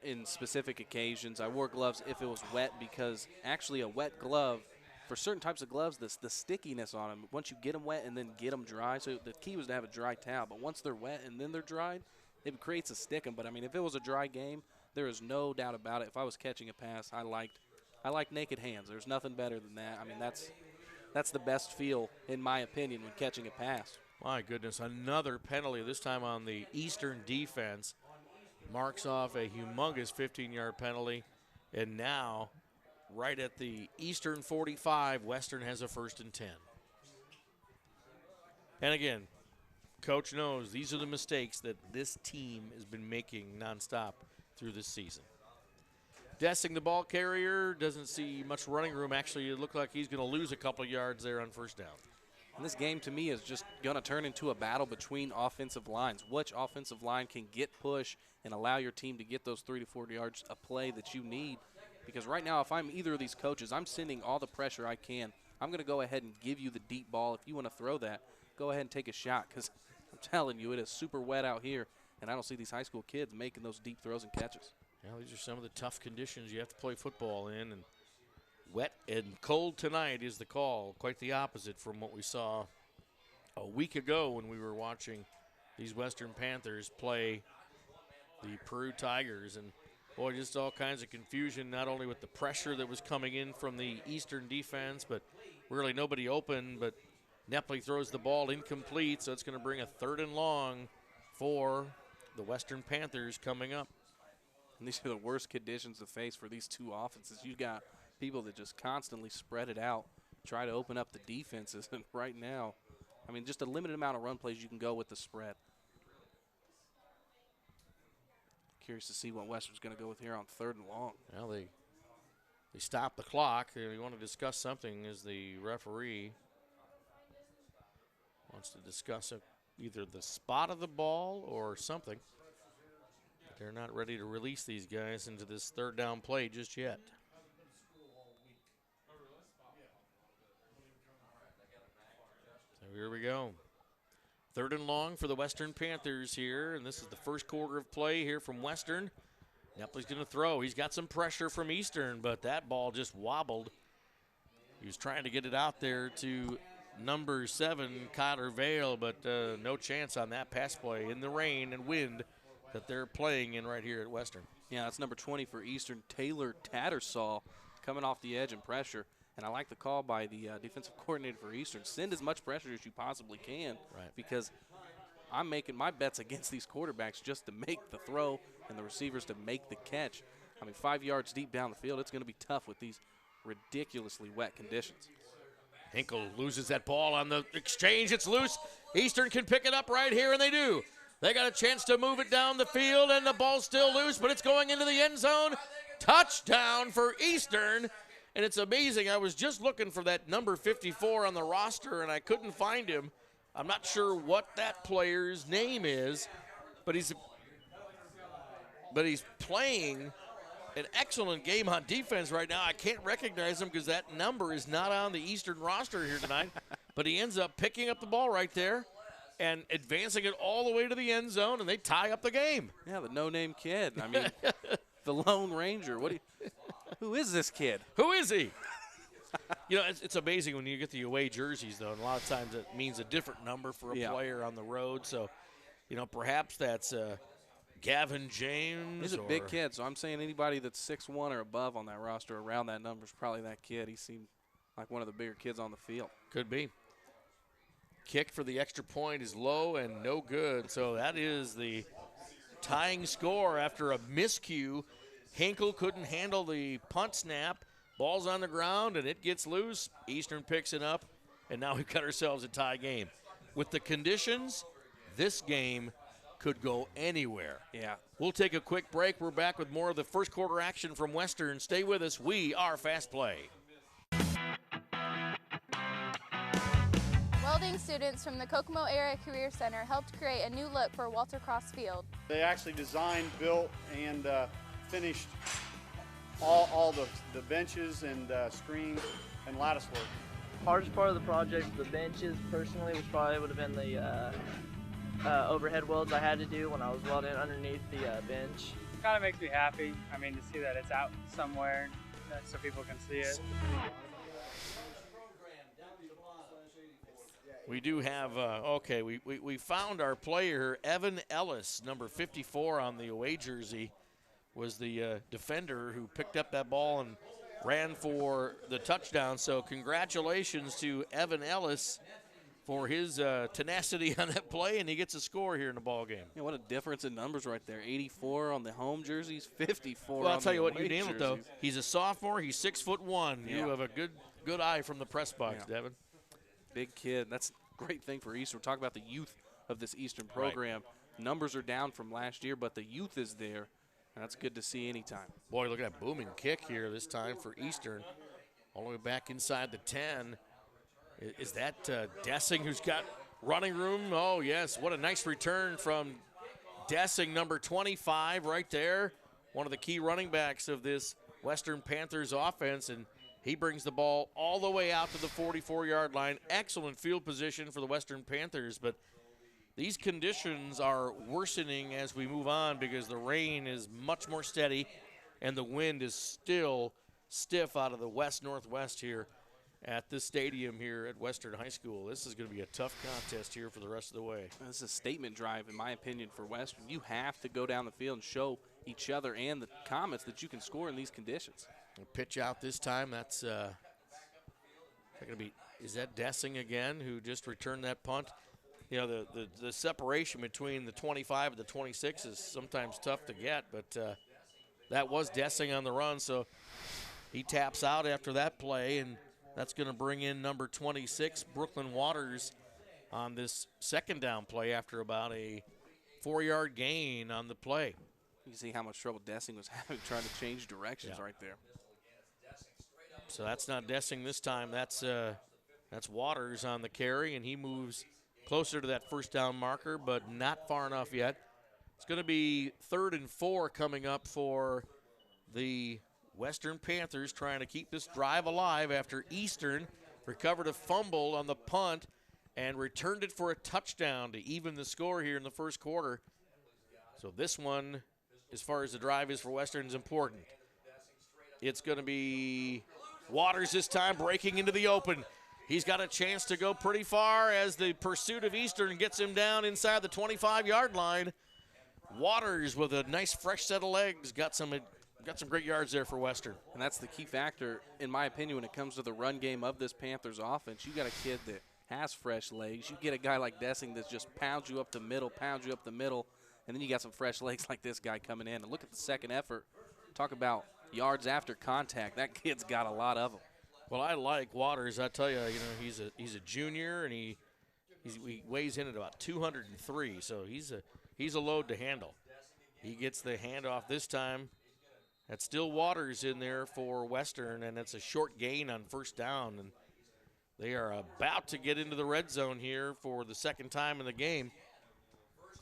Speaker 2: in specific occasions. I wore gloves if it was wet, because actually a wet glove, for certain types of gloves, the stickiness on them, once you get them wet and then get them dry, so the key was to have a dry towel, but once they're wet and then they're dried, it creates a sticking. But, I mean, if it was a dry game, there is no doubt about it. If I was catching a pass, I liked naked hands. There's nothing better than that. I mean, that's the best feel, in my opinion, when catching a pass.
Speaker 1: My goodness, another penalty, this time on the Eastern defense. Marks off a humongous 15-yard penalty, and now right at the Eastern 45, Western has a 1st and 10. And again, Coach knows these are the mistakes that this team has been making nonstop through this season. Dessing, the ball carrier, doesn't see much running room. Actually, it looked like he's going to lose a couple of yards there on 1st down.
Speaker 2: And this game, to me, is just going to turn into a battle between offensive lines. Which offensive line can get push and allow your team to get those 3 to 4 yards of play that you need? Because right now, if I'm either of these coaches, I'm sending all the pressure I can. I'm going to go ahead and give you the deep ball. If you want to throw that, go ahead and take a shot, because I'm telling you, it is super wet out here, and I don't see these high school kids making those deep throws and catches.
Speaker 1: Yeah, these are some of the tough conditions you have to play football in, and wet and cold tonight is the call. Quite the opposite from what we saw a week ago when we were watching these Western Panthers play the Peru Tigers. And, boy, just all kinds of confusion, not only with the pressure that was coming in from the Eastern defense, but really nobody open. But Nepley throws the ball incomplete, so it's going to bring a 3rd and long for the Western Panthers coming up.
Speaker 2: And these are the worst conditions to face for these two offenses. You've got people that just constantly spread it out, try to open up the defenses. And right now, I mean, just a limited amount of run plays you can go with the spread. Curious to see what Western's going to go with here on 3rd and long.
Speaker 1: Well, they stop the clock. They want to discuss something as the referee wants to discuss either the spot of the ball or something. But they're not ready to release these guys into this 3rd down play just yet. So here we go. 3rd and long for the Western Panthers here, and this is the 1st quarter of play here from Western. Nepley's going to throw. He's got some pressure from Eastern, but that ball just wobbled He was trying to get it out there to number 7, Kyler Vale, but no chance on that pass play in the rain and wind that they're playing in right here at Western.
Speaker 2: Yeah, that's number 20 for Eastern, Taylor Tattersall, coming off the edge and pressure. And I like the call by the defensive coordinator for Eastern. Send as much pressure as you possibly can,
Speaker 1: right?
Speaker 2: Because I'm making my bets against these quarterbacks just to make the throw and the receivers to make the catch. I mean, 5 yards deep down the field, it's going to be tough with these ridiculously wet conditions.
Speaker 1: Hinkle loses that ball on the exchange. It's loose. Eastern can pick it up right here, and they do. They got a chance to move it down the field, and the ball's still loose, but it's going into the end zone. Touchdown for Eastern, and it's amazing. I was just looking for that number 54 on the roster, and I couldn't find him. I'm not sure what that player's name is, but he's playing an excellent game on defense right now. I can't recognize him because that number is not on the Eastern roster here tonight, but he ends up picking up the ball right there and advancing it all the way to the end zone, and they tie up the game.
Speaker 2: Yeah, the no-name kid. I mean, the Lone Ranger. Who is this kid?
Speaker 1: Who is he? You know, it's amazing when you get the away jerseys, though, and a lot of times it means a different number for a player on the road. So, you know, perhaps that's Gavin James.
Speaker 2: He's a big kid, so I'm saying anybody that's 6'1" or above on that roster around that number is probably that kid. He seemed like one of the bigger kids on the field.
Speaker 1: Could be. Kick for the extra point is low and no good. So that is the tying score after a miscue. Hinkle couldn't handle the punt snap. Ball's on the ground, and it gets loose. Eastern picks it up, and now we've got ourselves a tie game. With the conditions, this game could go anywhere.
Speaker 2: Yeah.
Speaker 1: We'll take a quick break. We're back with more of the first quarter action from Western. Stay with us. We are Fast Play.
Speaker 11: Welding students from the Kokomo Area Career Center helped create a new look for Walter Cross Field.
Speaker 12: They actually designed, built, and finished all the benches and screens and lattice work.
Speaker 13: Hardest part of the project, the benches, personally, which probably would have been the overhead welds I had to do when I was welding underneath the bench.
Speaker 14: It kind of makes me happy. I mean, to see that it's out somewhere so people can see it.
Speaker 1: We do have, we found our player, Evan Ellis, number 54 on the away jersey, was the defender who picked up that ball and ran for the touchdown. So congratulations to Evan Ellis for his tenacity on that play, and he gets a score here in the ball game.
Speaker 2: Yeah, what a difference in numbers right there. 84 on the home jerseys, 54
Speaker 1: well,
Speaker 2: on
Speaker 1: I'll tell you what, you
Speaker 2: nailed
Speaker 1: it, though. He's a sophomore. He's 6'1".
Speaker 2: Yeah.
Speaker 1: You have a good eye from the press box, Devin.
Speaker 2: Big kid. That's a great thing for Eastern. We're talking about the youth of this Eastern program. Right. Numbers are down from last year, but the youth is there, and that's good to see anytime.
Speaker 1: Boy, look at that booming kick here this time for Eastern. All the way back inside the 10. Is that Dessing who's got running room? Oh, yes. What a nice return from Dessing, number 25 right there. One of the key running backs of this Western Panthers offense, and he brings the ball all the way out to the 44-yard line. Excellent field position for the Western Panthers, but these conditions are worsening as we move on because the rain is much more steady and the wind is still stiff out of the west-northwest here at this stadium here at Western High School. This is going to be a tough contest here for the rest of the way.
Speaker 2: This is a statement drive, in my opinion, for Western. You have to go down the field and show each other and the Comets that you can score in these conditions.
Speaker 1: Pitch out this time. That's going to be, is that Dessing again who just returned that punt? You know, the separation between the 25 and the 26 is sometimes tough to get, but that was Dessing on the run, so he taps out after that play, and that's going to bring in number 26, Brooklyn Waters, on this second down play after about a 4-yard gain on the play.
Speaker 2: You can see how much trouble Dessing was having trying to change directions right there.
Speaker 1: So that's not Dessing this time. That's Waters on the carry, and he moves closer to that first down marker, but not far enough yet. It's going to be 3rd and 4 coming up for the Western Panthers, trying to keep this drive alive after Eastern recovered a fumble on the punt and returned it for a touchdown to even the score here in the first quarter. So this one, as far as the drive is for Western, is important. It's going to be Waters this time breaking into the open. He's got a chance to go pretty far as the pursuit of Eastern gets him down inside the 25-yard line. Waters with a nice fresh set of legs got some great yards there for Western.
Speaker 2: And that's the key factor, in my opinion, when it comes to the run game of this Panthers offense. You got a kid that has fresh legs. You get a guy like Dessing that just pounds you up the middle, and then you got some fresh legs like this guy coming in. And look at the second effort. Talk about yards after contact. That kid's got a lot of them.
Speaker 1: Well, I like Waters. I tell you, he's a junior, and he weighs in at about 203, so he's a load to handle. He gets the handoff this time. That's still Waters in there for Western, and it's a short gain on first down. And they are about to get into the red zone here for the second time in the game.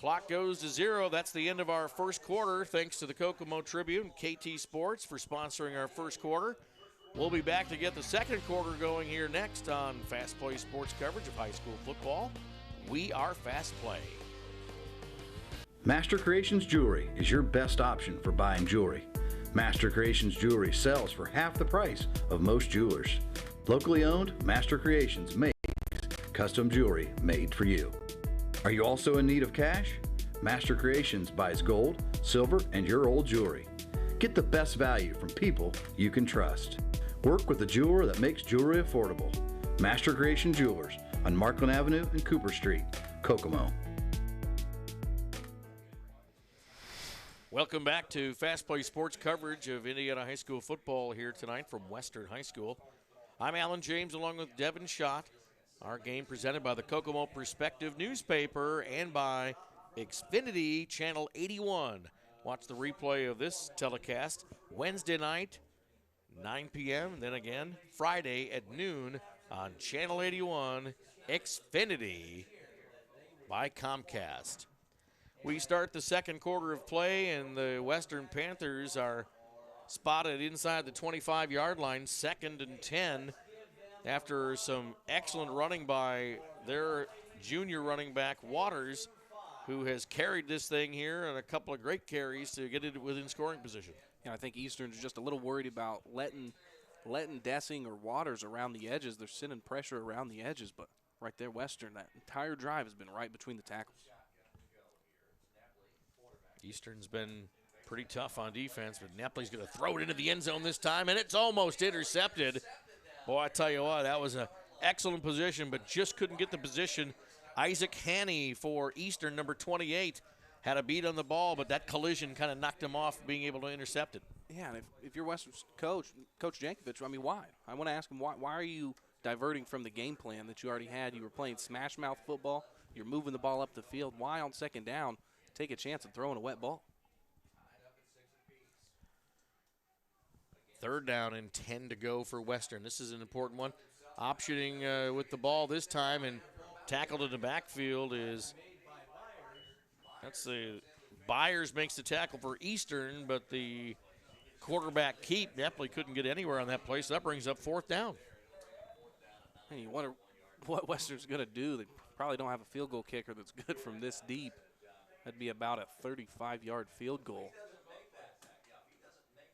Speaker 1: Clock goes to 0. That's the end of our first quarter. Thanks to the Kokomo Tribune, KT Sports for sponsoring our first quarter. We'll be back to get the second quarter going here next on Fast Play Sports coverage of high school football. We are Fast Play.
Speaker 3: Master Creations Jewelry is your best option for buying jewelry. Master Creations Jewelry sells for half the price of most jewelers. Locally owned, Master Creations makes custom jewelry made for you. Are you also in need of cash? Master Creations buys gold, silver, and your old jewelry. Get the best value from people you can trust. Work with a jeweler that makes jewelry affordable. Master Creation Jewelers on Markland Avenue and Cooper Street, Kokomo.
Speaker 1: Welcome back to Fast Play Sports coverage of Indiana high school football here tonight from Western High School. I'm Alan James along with Devin Schott. Our game presented by the Kokomo Perspective newspaper and by Xfinity Channel 81. Watch the replay of this telecast Wednesday night, 9 p.m., then again Friday at noon on Channel 81, Xfinity by Comcast. We start the second quarter of play, and the Western Panthers are spotted inside the 25-yard line, 2nd and 10, after some excellent running by their junior running back, Waters, who has carried this thing here and a couple of great carries to get it within scoring position.
Speaker 2: Yeah, I think Eastern's just a little worried about letting Dessing or Waters around the edges. They're sending pressure around the edges, but right there, Western, that entire drive has been right between the tackles.
Speaker 1: Eastern's been pretty tough on defense, but Nepley's going to throw it into the end zone this time, and it's almost intercepted. Boy, I tell you what, that was an excellent position, but just couldn't get the position. Isaac Haney for Eastern, number 28, had a beat on the ball, but that collision kind of knocked him off being able to intercept it.
Speaker 2: Yeah, and if you're Western's coach, Coach Jankovic, I mean, why? I want to ask him, why are you diverting from the game plan that you already had? You were playing smash mouth football. You're moving the ball up the field. Why on second down take a chance of throwing a wet ball?
Speaker 1: 3rd down and 10 to go for Western. This is an important one. Optioning with the ball this time, and tackled in the backfield is, that's the Byers makes the tackle for Eastern, but the quarterback keep definitely couldn't get anywhere on that play, so that brings up 4th down.
Speaker 2: And you wonder what Western's going to do. They probably don't have a field goal kicker that's good from this deep. That'd be about a 35-yard field goal.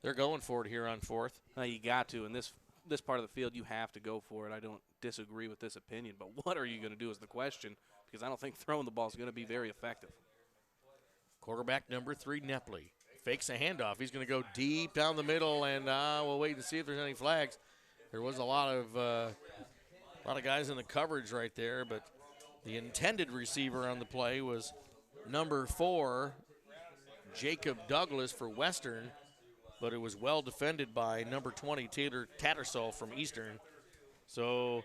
Speaker 1: They're going for it here on 4th.
Speaker 2: You got to. In this part of the field, you have to go for it. I don't disagree with this opinion, but what are you going to do is the question, because I don't think throwing the ball is going to be very effective.
Speaker 1: Quarterback number 3, Nepley, fakes a handoff. He's going to go deep down the middle, and we'll wait and see if there's any flags. There was a lot of guys in the coverage right there, but the intended receiver on the play was number 4, Jacob Douglas for Western, but it was well defended by number 20, Taylor Tattersall from Eastern. So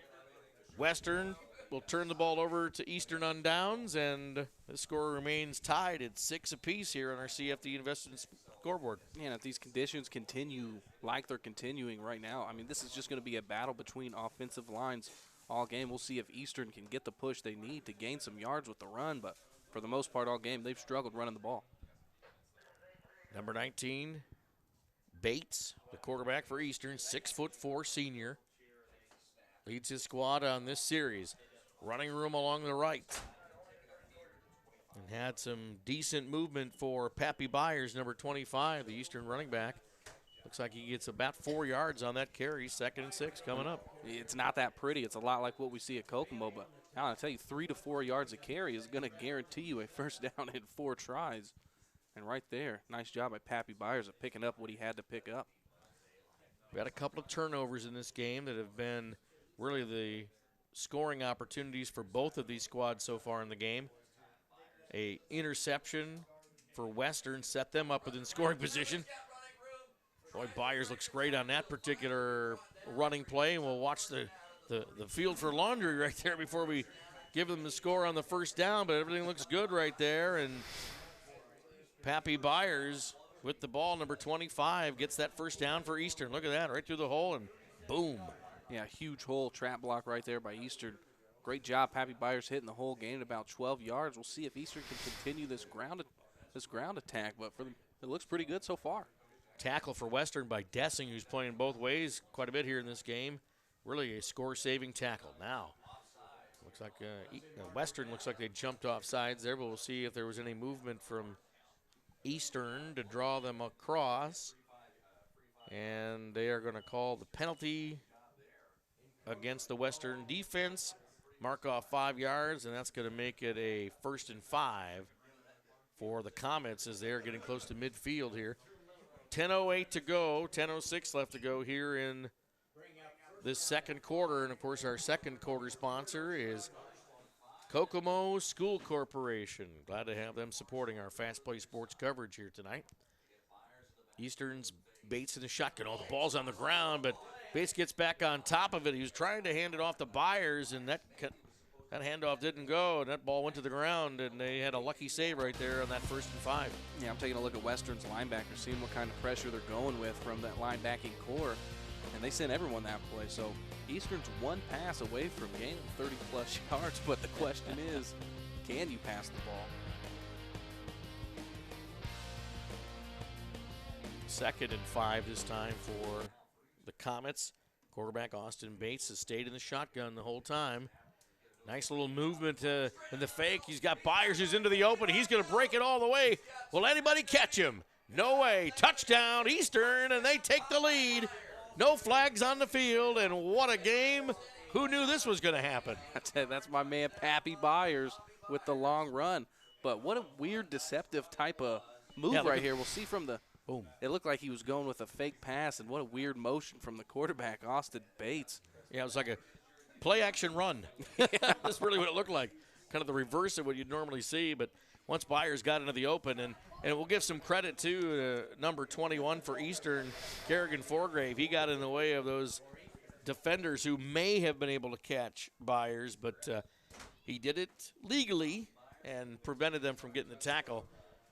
Speaker 1: Western will turn the ball over to Eastern on downs, and the score remains tied at 6 apiece here on our CFD Investment scoreboard.
Speaker 2: And if these conditions continue like they're continuing right now, I mean, this is just going to be a battle between offensive lines all game. We'll see if Eastern can get the push they need to gain some yards with the run, but for the most part all game, they've struggled running the ball.
Speaker 1: Number 19, Bates, the quarterback for Eastern, 6'4" senior. Leads his squad on this series. Running room along the right. And had some decent movement for Pappy Byers, number 25, the Eastern running back. Looks like he gets about 4 yards on that carry. 2nd and 6 coming up.
Speaker 2: It's not that pretty. It's a lot like what we see at Kokomo, but I'll tell you, 3 to 4 yards a carry is going to guarantee you a first down in 4 tries. And right there, nice job by Pappy Byers of picking up what he had to pick up.
Speaker 1: We had a couple of turnovers in this game that have been really the scoring opportunities for both of these squads so far in the game. A interception for Western set them up within scoring position. Boy, Byers looks great on that particular running play, and we'll watch the field for laundry right there before we give them the score on the first down, but everything looks good right there, and Pappy Byers with the ball, number 25, gets that first down for Eastern. Look at that, right through the hole, and boom.
Speaker 2: Yeah, huge hole, trap block right there by Eastern. Great job, Pappy Byers hitting the hole, gaining about 12 yards. We'll see if Eastern can continue this ground attack, but for them, it looks pretty good so far.
Speaker 1: Tackle for Western by Dessing, who's playing both ways quite a bit here in this game. Really a score-saving tackle. Now, looks like Western looks like they jumped off sides there, but we'll see if there was any movement from Eastern to draw them across. And they are going to call the penalty against the Western defense. Mark off 5 yards, and that's going to make it a 1st and 5 for the Comets as they're getting close to midfield here. 10:08 to go, 10:06 left to go here in this second quarter. And, of course, our second quarter sponsor is Kokomo School Corporation. Glad to have them supporting our Fast Play Sports coverage here tonight. Eastern's Bates in the shotgun. Oh, the ball's on the ground, but Bates gets back on top of it. He was trying to hand it off to Byers, and that handoff didn't go, and that ball went to the ground, and they had a lucky save right there on that 1st and 5.
Speaker 2: Yeah, I'm taking a look at Western's linebackers, seeing what kind of pressure they're going with from that linebacking core, and they sent everyone that play. So Eastern's one pass away from gaining 30-plus yards, but the question is, can you pass the ball?
Speaker 1: 2nd and 5 this time for the Comets. Quarterback Austin Bates has stayed in the shotgun the whole time. Nice little movement in the fake. He's got Byers who's into the open. He's going to break it all the way. Will anybody catch him? No way. Touchdown, Eastern, and they take the lead. No flags on the field, and what a game. Who knew this was going to happen?
Speaker 2: That's my man Pappy Byers with the long run. But what a weird, deceptive type of move right here. We'll see from the boom. It looked like he was going with a fake pass, and what a weird motion from the quarterback, Austin Bates.
Speaker 1: Yeah, it was like a play-action run. That's really what it looked like. Kind of the reverse of what you'd normally see, but once Byers got into the open, and we'll give some credit to number 21 for Eastern, Kerrigan Forgrave. He got in the way of those defenders who may have been able to catch Byers, but he did it legally and prevented them from getting the tackle.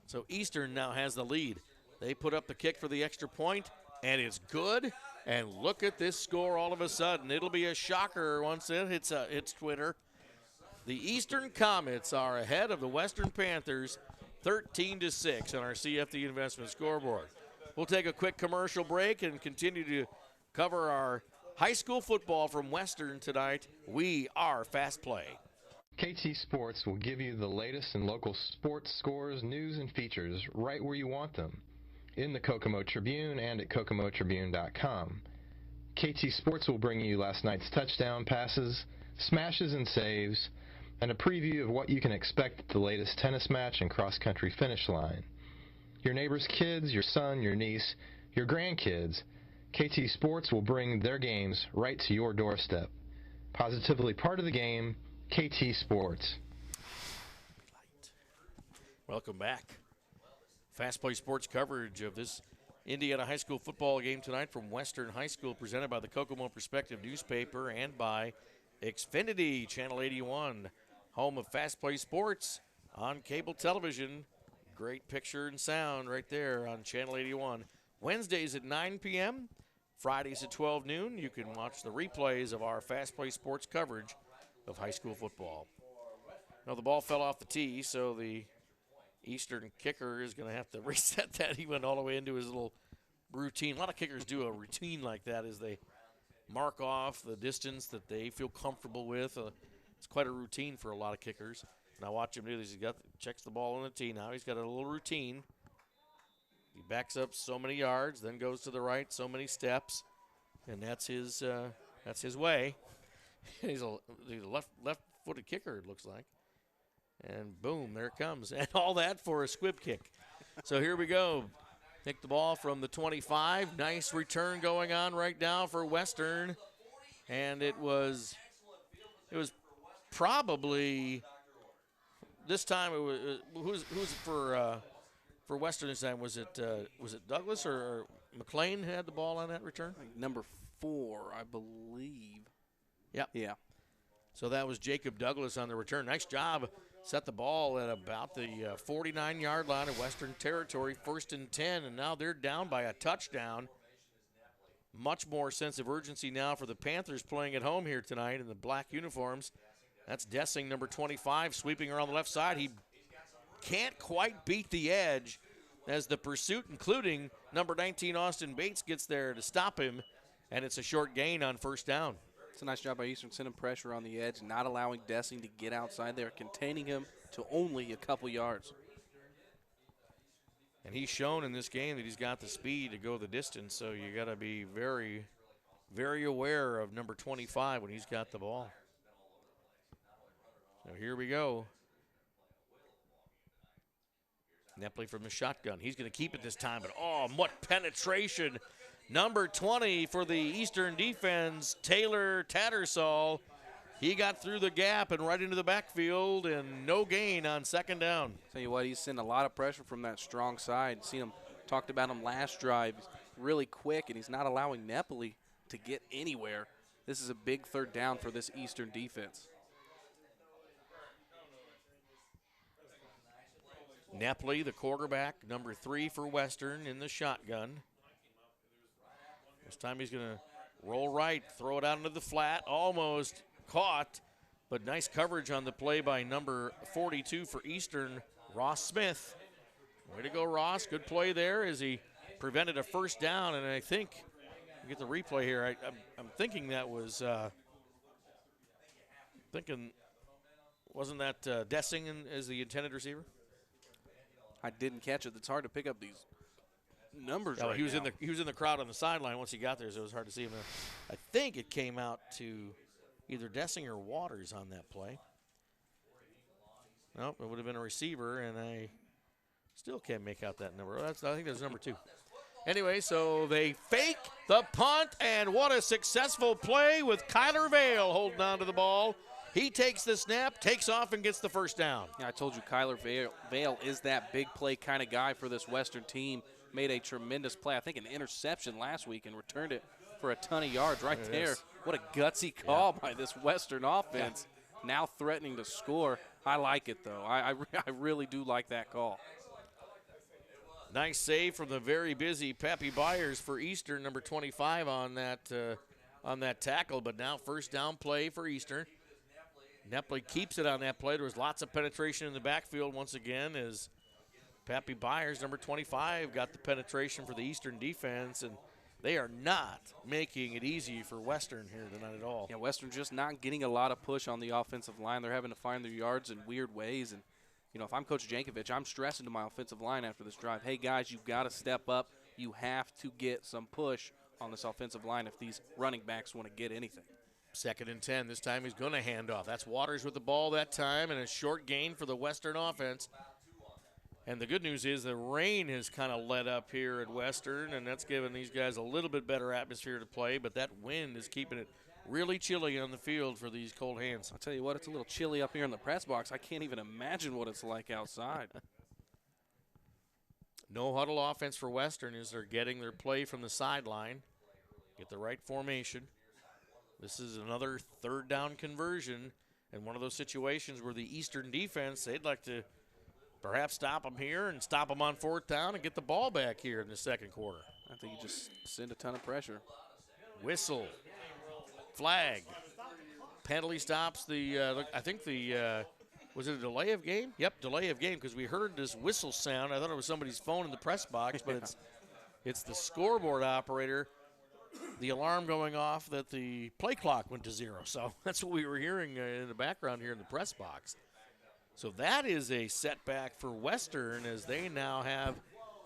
Speaker 1: So Eastern now has the lead. They put up the kick for the extra point, and it's good. And look at this score all of a sudden. It'll be a shocker once it hits Twitter. The Eastern Comets are ahead of the Western Panthers 13-6 on our CFD Investment scoreboard. We'll take a quick commercial break and continue to cover our high school football from Western tonight. We are Fast Play.
Speaker 4: KT Sports will give you the latest in local sports scores, news, and features right where you want them, in the Kokomo Tribune and at kokomotribune.com. KT Sports will bring you last night's touchdown passes, smashes and saves, and a preview of what you can expect at the latest tennis match and cross-country finish line. Your neighbor's kids, your son, your niece, your grandkids, KT Sports will bring their games right to your doorstep. Positively part of the game, KT Sports.
Speaker 1: Welcome back. Fast Play Sports coverage of this Indiana high school football game tonight from Western High School, presented by the Kokomo Perspective newspaper and by Xfinity, Channel 81, home of Fast Play Sports on cable television. Great picture and sound right there on Channel 81. Wednesdays at 9 p.m., Fridays at 12 noon. You can watch the replays of our Fast Play Sports coverage of high school football. Now the ball fell off the tee, so the Eastern kicker is going to have to reset that. He went all the way into his little routine. A lot of kickers do a routine like that as they mark off the distance that they feel comfortable with. It's quite a routine for a lot of kickers. Now watch him do this. Checks the ball on the tee. Now he's got a little routine. He backs up so many yards, then goes to the right so many steps, and that's his way. He's a left-footed kicker, it looks like. And boom, there it comes. And all that for a squib kick. So here we go. Take the ball from the 25. Nice return going on right now for Western. And it was probably this time it was who's for Western this time? Was it Douglas or McLean had the ball on that return?
Speaker 2: Number 4, I believe.
Speaker 1: Yep.
Speaker 2: Yeah.
Speaker 1: So that was Jacob Douglas on the return. Nice job. Set the ball at about the 49-yard line of Western territory, 1st and 10, and now they're down by a touchdown. Much more sense of urgency now for the Panthers playing at home here tonight in the black uniforms. That's Dessing, number 25, sweeping around the left side. He can't quite beat the edge as the pursuit, including number 19, Austin Bates, gets there to stop him, and it's a short gain on 1st down.
Speaker 2: It's a nice job by Eastern, sending pressure on the edge, not allowing Dessing to get outside there, containing him to only a couple yards.
Speaker 1: And he's shown in this game that he's got the speed to go the distance, so you got to be very, very aware of number 25 when he's got the ball. So here we go. Nepley from the shotgun. He's going to keep it this time, but oh, what penetration. Number 20 for the Eastern defense, Taylor Tattersall. He got through the gap and right into the backfield, and no gain on 2nd down.
Speaker 2: Tell you what, he's sending a lot of pressure from that strong side. Seen him, talked about him last drive. He's really quick, and he's not allowing Nepley to get anywhere. This is a big 3rd down for this Eastern defense.
Speaker 1: Nepley, the quarterback, number 3 for Western in the shotgun. This time he's going to roll right, throw it out into the flat, almost caught, but nice coverage on the play by number 42 for Eastern, Ross Smith. Way to go, Ross. Good play there as he prevented a 1st down, and I think, get the replay here, I'm thinking that was, wasn't that Dessing as the intended receiver?
Speaker 2: I didn't catch it. It's hard to pick up these numbers
Speaker 1: right
Speaker 2: right
Speaker 1: he was
Speaker 2: now.
Speaker 1: in the crowd on the sideline once he got there, so it was hard to see him. I think it came out to either Dessing or Waters on that play. Nope, it would have been a receiver, and I still can't make out that number. I think that's number 2. Anyway, so they fake the punt, and what a successful play with Kyler Vale holding on to the ball. He takes the snap, takes off, and gets the 1st down.
Speaker 2: Yeah, I told you Kyler Vale is that big play kind of guy for this Western team. Made a tremendous play. I think an interception last week and returned it for a ton of yards right there. What a gutsy call by this Western offense. Yeah. Now threatening to score. I like it, though. I really do like that call.
Speaker 1: Nice save from the very busy Pappy Byers for Eastern, number 25 on that tackle, but now 1st down play for Eastern. Nepley keeps it on that play. There was lots of penetration in the backfield once again as Pappy Byers, number 25, got the penetration for the Eastern defense, and they are not making it easy for Western here tonight at all.
Speaker 2: Yeah, Western just not getting a lot of push on the offensive line. They're having to find their yards in weird ways, and you know, if I'm Coach Jankovic, I'm stressing to my offensive line after this drive. Hey, guys, you've got to step up. You have to get some push on this offensive line if these running backs want to get anything.
Speaker 1: 2nd and 10. This time he's going to hand off. That's Waters with the ball that time, and a short gain for the Western offense. And the good news is the rain has kind of let up here at Western, and that's given these guys a little bit better atmosphere to play, but that wind is keeping it really chilly on the field for these cold hands.
Speaker 2: I'll tell you what, it's a little chilly up here in the press box. I can't even imagine what it's like outside.
Speaker 1: No huddle offense for Western as they're getting their play from the sideline. Get the right formation. This is another 3rd down conversion, and one of those situations where the Eastern defense, they'd like to perhaps stop them here and stop them on 4th down and get the ball back here in the 2nd quarter.
Speaker 2: I think you just send a ton of pressure.
Speaker 1: Whistle. Flag. Penalty stops the, I think the, was it a delay of game? Yep, delay of game, because we heard this whistle sound. I thought it was somebody's phone in the press box, but it's the scoreboard operator, the alarm going off that the play clock went to 0. So that's what we were hearing in the background here in the press box. So that is a setback for Western as they now have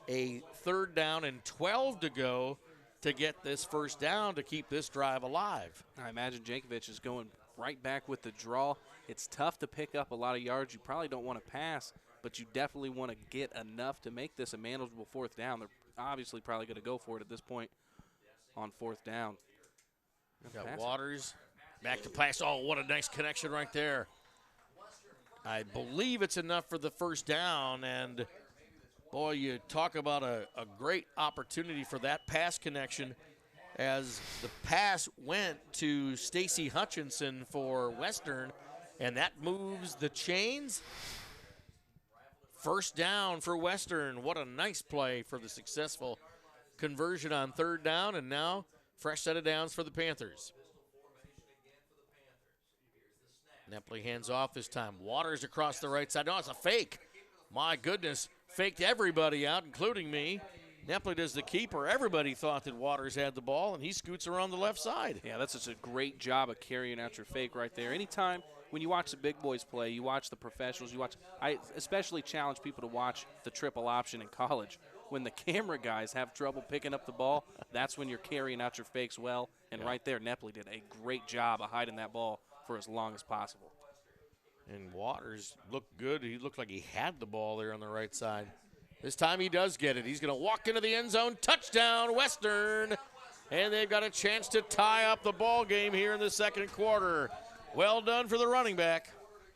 Speaker 1: a 3rd down and 12 to go to get this first down to keep this drive alive.
Speaker 2: I imagine Jankovic is going right back with the draw. It's tough to pick up a lot of yards. You probably don't want to pass, but you definitely want to get enough to make this a manageable 4th down. They're obviously probably going to go for it at this point on 4th down.
Speaker 1: Got Waters back to pass. Oh, what a nice connection right there. I believe it's enough for the first down, and boy, you talk about a great opportunity for that pass connection as the pass went to Stacy Hutchinson for Western, and that moves the chains. First down for Western. What a nice play for the successful conversion on 3rd down, and now fresh set of downs for the Panthers. Nepley hands off this time. Waters across the right side. No, it's a fake. My goodness, faked everybody out, including me. Nepley does the keeper. Everybody thought that Waters had the ball, and he scoots around the left side.
Speaker 2: Yeah, that's just a great job of carrying out your fake right there. Anytime when you watch the big boys play, you watch the professionals, I especially challenge people to watch the triple option in college. When the camera guys have trouble picking up the ball, that's when you're carrying out your fakes well. And right there, Nepley did a great job of hiding that ball for as long as possible.
Speaker 1: And Waters looked good. He looked like he had the ball there on the right side. This time he does get it. He's going to walk into the end zone. Touchdown, Western. And they've got a chance to tie up the ball game here in the 2nd quarter. Well done for the running back.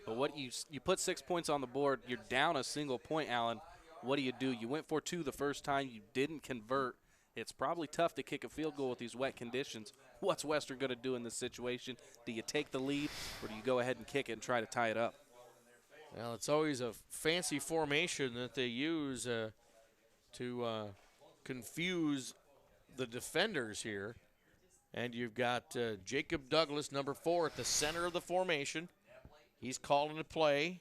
Speaker 2: But what you put 6 points on the board. You're down a single point, Allen. What do? You went for 2 the first time. You didn't convert. It's probably tough to kick a field goal with these wet conditions. What's Western going to do in this situation? Do you take the lead, or do you go ahead and kick it and try to tie it up?
Speaker 1: Well, it's always a fancy formation that they use to confuse the defenders here. And you've got Jacob Douglas, number 4, at the center of the formation. He's calling a play.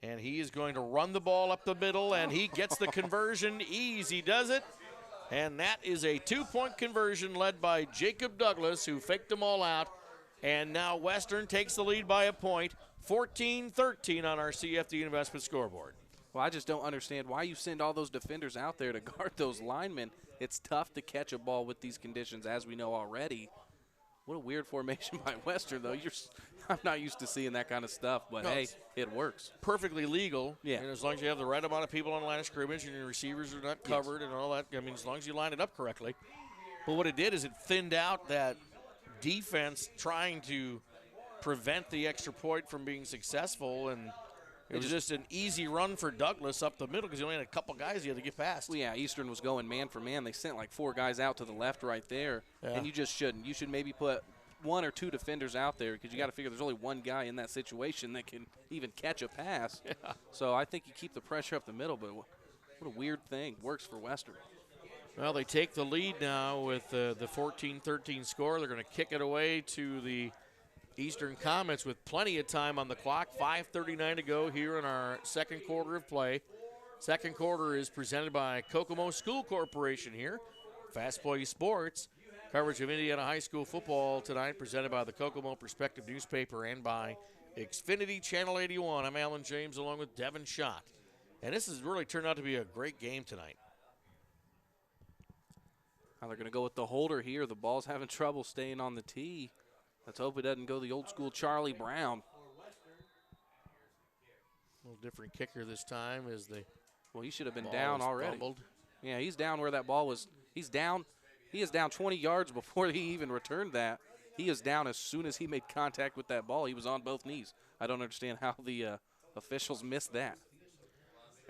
Speaker 1: And he is going to run the ball up the middle, and he gets the conversion. Easy does it. And that is a 2-point conversion led by Jacob Douglas, who faked them all out. And now Western takes the lead by a point, 14-13 on our CFD Investment scoreboard.
Speaker 2: Well, I just don't understand why you send all those defenders out there to guard those linemen. It's tough to catch a ball with these conditions, as we know already. What a weird formation by Western, though. I'm not used to seeing that kind of stuff, but no, hey, it works.
Speaker 1: Perfectly legal.
Speaker 2: Yeah.
Speaker 1: And as long as you have the right amount of people on the line of scrimmage and your receivers are not covered and all that, I mean, as long as you line it up correctly. But what it did is it thinned out that defense trying to prevent the extra point from being successful, and it was just an easy run for Douglas up the middle because he only had a couple guys he had to get past.
Speaker 2: Well, yeah, Eastern was going man for man. They sent like 4 guys out to the left right there, and you just shouldn't. You should maybe put 1 or 2 defenders out there because you got to figure there's only one guy in that situation that can even catch a pass.
Speaker 1: Yeah.
Speaker 2: So I think you keep the pressure up the middle, but what a weird thing. Works for Western.
Speaker 1: Well, they take the lead now with the 14-13 score. They're going to kick it away to the Eastern Comets with plenty of time on the clock. 5:39 to go here in our 2nd quarter of play. 2nd quarter is presented by Kokomo School Corporation here. FastPlaySports. Coverage of Indiana high school football tonight presented by the Kokomo Perspective newspaper and by Xfinity Channel 81. I'm Alan James along with Devin Schott. And this has really turned out to be a great game tonight.
Speaker 2: Now they're going to go with the holder here. The ball's having trouble staying on the tee. Let's hope it doesn't go the old school Charlie Brown.
Speaker 1: A little different kicker this time as the
Speaker 2: Well, he should have been down already.
Speaker 1: Fumbled.
Speaker 2: Yeah, he's down where that ball was. He's down. He is down 20 yards before he even returned that. He is down as soon as he made contact with that ball. He was on both knees. I don't understand how the officials missed that.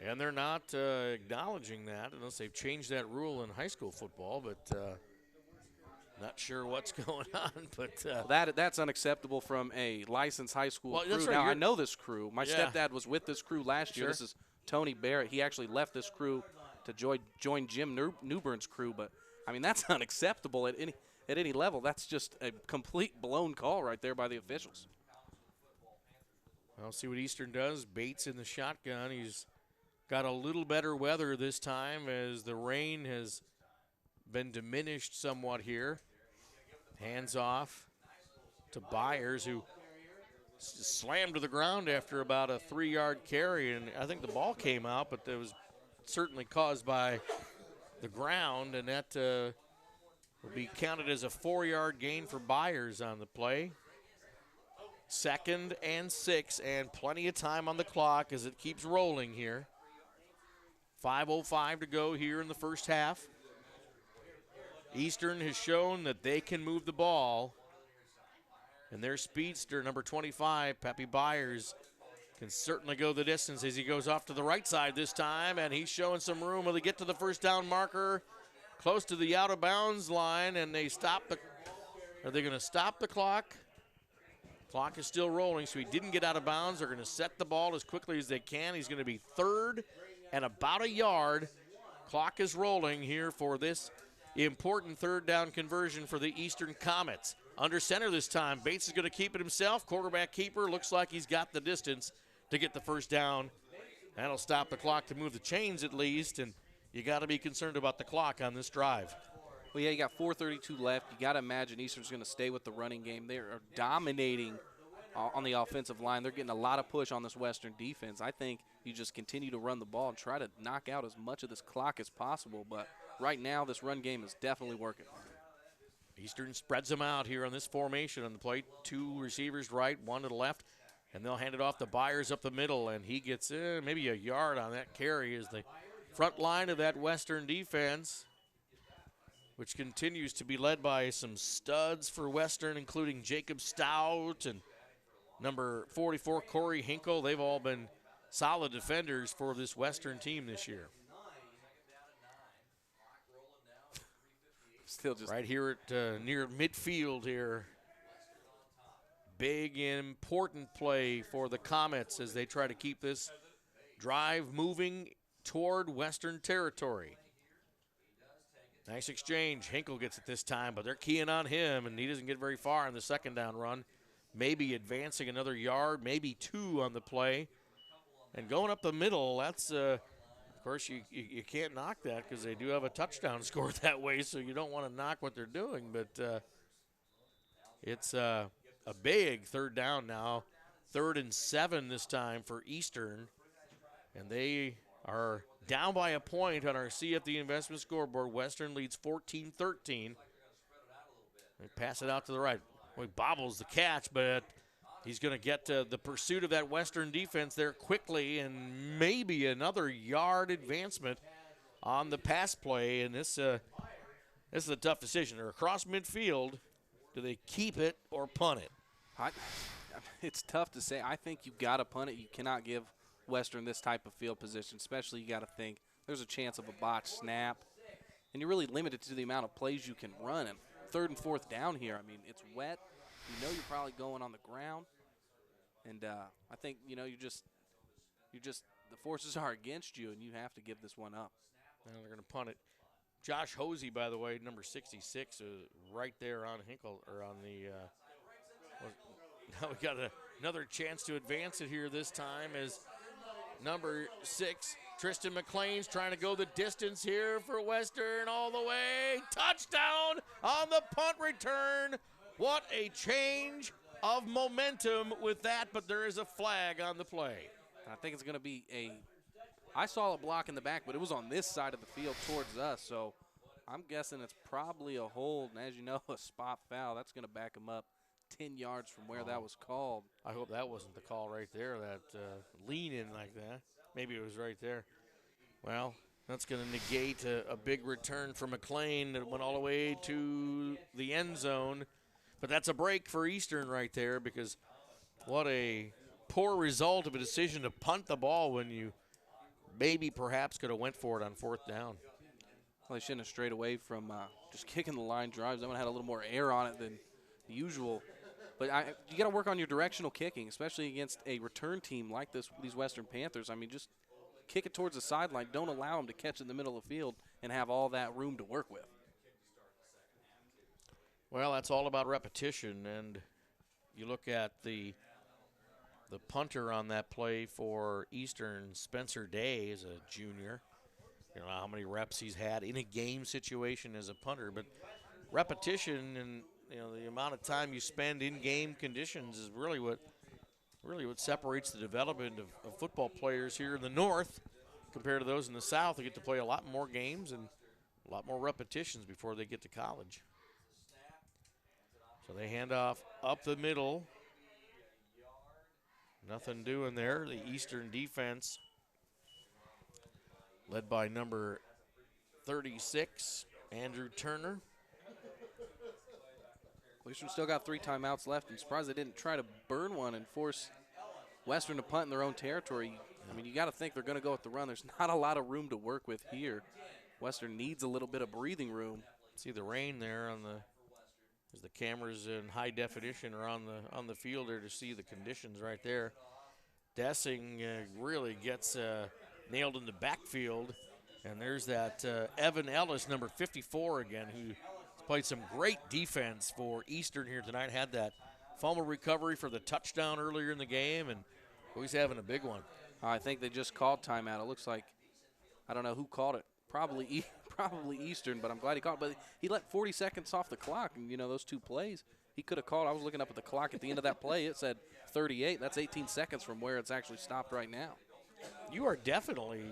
Speaker 1: And they're not acknowledging that unless they've changed that rule in high school football, but not sure what's going on. But
Speaker 2: that's unacceptable from a licensed high school crew.
Speaker 1: That's right.
Speaker 2: Now, I know this crew. My stepdad was with this crew last year. This is Tony Barrett. He actually left this crew to join Jim Newburn's crew, but I mean, that's unacceptable at any level. That's just a complete blown call right there by the officials.
Speaker 1: I'll see what Eastern does. Bates in the shotgun. He's got a little better weather this time as the rain has been diminished somewhat here. Hands off to Byers, who slammed to the ground after about a 3-yard carry, and I think the ball came out, but there was certainly caused by the ground, and that will be counted as a 4-yard gain for Byers on the play. 2nd and 6, and plenty of time on the clock as it keeps rolling here. 5:05 to go here in the first half. Eastern has shown that they can move the ball, and their speedster, number 25, Pepe Byers, can certainly go the distance as he goes off to the right side this time, and he's showing some room. Will he get to the first down marker close to the out-of-bounds line, and they stop the – are they going to stop the clock? Clock is still rolling, so he didn't get out of bounds. They're going to set the ball as quickly as they can. He's going to be 3rd and about a yard. Clock is rolling here for this important 3rd down conversion for the Eastern Comets. Under center this time. Bates is going to keep it himself. Quarterback keeper looks like he's got the distance to get the first down. That'll stop the clock to move the chains at least, and you got to be concerned about the clock on this drive.
Speaker 2: Well, yeah, you got 4:32 left. You got to imagine Eastern's going to stay with the running game. They are dominating on the offensive line. They're getting a lot of push on this Western defense. I think you just continue to run the ball and try to knock out as much of this clock as possible. But right now, this run game is definitely working.
Speaker 1: Eastern spreads them out here on this formation on the play. 2 receivers right, 1 to the left, and they'll hand it off to Byers up the middle, and he gets maybe a yard on that carry as the front line of that Western defense, which continues to be led by some studs for Western, including Jacob Stout and number 44, Corey Hinkle. They've all been solid defenders for this Western team this year.
Speaker 2: Still just
Speaker 1: right here at near midfield here. Big, important play for the Comets as they try to keep this drive moving toward Western territory. Nice exchange. Hinkle gets it this time, but they're keying on him, and he doesn't get very far in the 2nd down run. Maybe advancing another yard, maybe 2 on the play. And going up the middle, that's, of course, you can't knock that because they do have a touchdown score that way, so you don't want to knock what they're doing. But it's a big 3rd down now. 3rd and 7 this time for Eastern, and they are down by a point on our CFD investment scoreboard. Western leads 14-13. They pass it out to the right. Well, he bobbles the catch, but he's going to get the pursuit of that Western defense there quickly, and maybe another yard advancement on the pass play. And this is a tough decision. They're across midfield. Do they keep it or punt it?
Speaker 2: It's tough to say. I think you've got to punt it. You cannot give Western this type of field position, especially you got to think there's a chance of a botched snap, and you're really limited to the amount of plays you can run. And 3rd and 4th down here, I mean, it's wet. You know you're probably going on the ground, and I think you're just the forces are against you, and you have to give this one up.
Speaker 1: Well, they're going to punt it. Josh Hosey, by the way, number 66, right there on Hinkle or on the. Now we got another chance to advance it here this time as number 6, Tristan McLean's trying to go the distance here for Western all the way. Touchdown on the punt return. What a change of momentum with that, but there is a flag on the play.
Speaker 2: I think it's going to be I saw a block in the back, but it was on this side of the field towards us, so I'm guessing it's probably a hold, and as you know, a spot foul. That's going to back him up 10 yards from where that was called.
Speaker 1: I hope that wasn't the call right there, that lean in like that. Maybe it was right there. Well, that's going to negate a big return for McLean that went all the way to the end zone. But that's a break for Eastern right there, because what a poor result of a decision to punt the ball when you maybe perhaps could have went for it on 4th down.
Speaker 2: Well, they shouldn't have strayed away from just kicking the line drives. That one had a little more air on it than usual. But you got to work on your directional kicking, especially against a return team like these Western Panthers. I mean, just kick it towards the sideline. Don't allow them to catch it in the middle of the field and have all that room to work with.
Speaker 1: Well, that's all about repetition, and you look at the punter on that play for Eastern, Spencer Day, is a junior. You know how many reps he's had in a game situation as a punter, but repetition and the amount of time you spend in game conditions is really what separates the development of football players here in the North compared to those in the South, they get to play a lot more games and a lot more repetitions before they get to college. So they hand off up the middle. Nothing doing there. The Eastern defense, led by number 36, Andrew Turner.
Speaker 2: Eastern still got 3 timeouts left. I'm surprised they didn't try to burn one and force Western to punt in their own territory. I mean, you got to think they're going to go with the run. There's not a lot of room to work with here. Western needs a little bit of breathing room.
Speaker 1: See the rain there on the, as the cameras in high definition are on the field there to see the conditions right there. Dessing really gets nailed in the backfield, and there's that Evan Ellis, number 54 again, who played some great defense for Eastern here tonight. Had that fumble recovery for the touchdown earlier in the game, and he's having a big one.
Speaker 2: I think they just called timeout. It looks like, I don't know who called it. Probably Eastern, but I'm glad he called it. But he let 40 seconds off the clock, and, you know, those 2 plays, he could have called. I was looking up at the clock at the end of that play. It said 38. That's 18 seconds from where it's actually stopped right now.
Speaker 1: You are definitely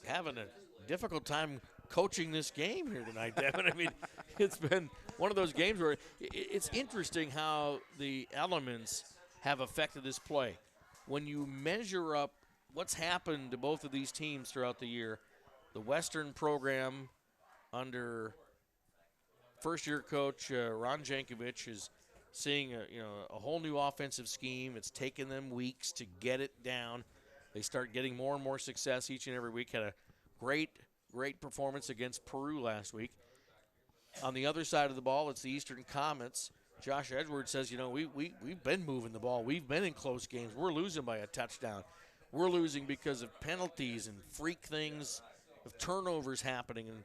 Speaker 1: having a difficult time coaching this game here tonight, Devin. I mean, it's been one of those games where it's interesting how the elements have affected this play. When you measure up what's happened to both of these teams throughout the year, the Western program under first-year coach Ron Jankovic is seeing a whole new offensive scheme. It's taken them weeks to get it down. They start getting more and more success each and every week. Had a great performance against Peru last week. On the other side of the ball, it's the Eastern Comets. Josh Edwards says, we've been moving the ball. We've been in close games. We're losing by a touchdown. We're losing because of penalties and freak things, of turnovers happening. And,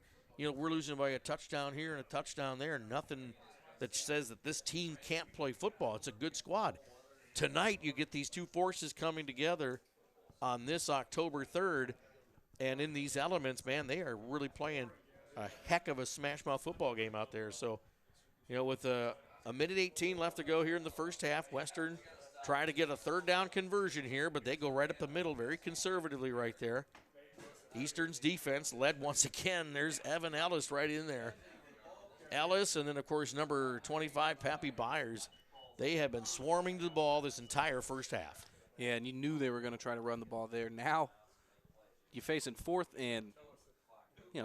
Speaker 1: we're losing by a touchdown here and a touchdown there. Nothing that says that this team can't play football. It's a good squad. Tonight, you get these two forces coming together on this October 3rd. And in these elements, man, they are really playing a heck of a smash-mouth football game out there. So, with a minute 18 left to go here in the first half, Western trying to get a third down conversion here, but they go right up the middle very conservatively right there. Eastern's defense led once again. There's Evan Ellis right in there. Ellis, and then, of course, number 25, Pappy Byers. They have been swarming to the ball this entire first half.
Speaker 2: Yeah, and you knew they were going to try to run the ball there. Now you're facing 4th and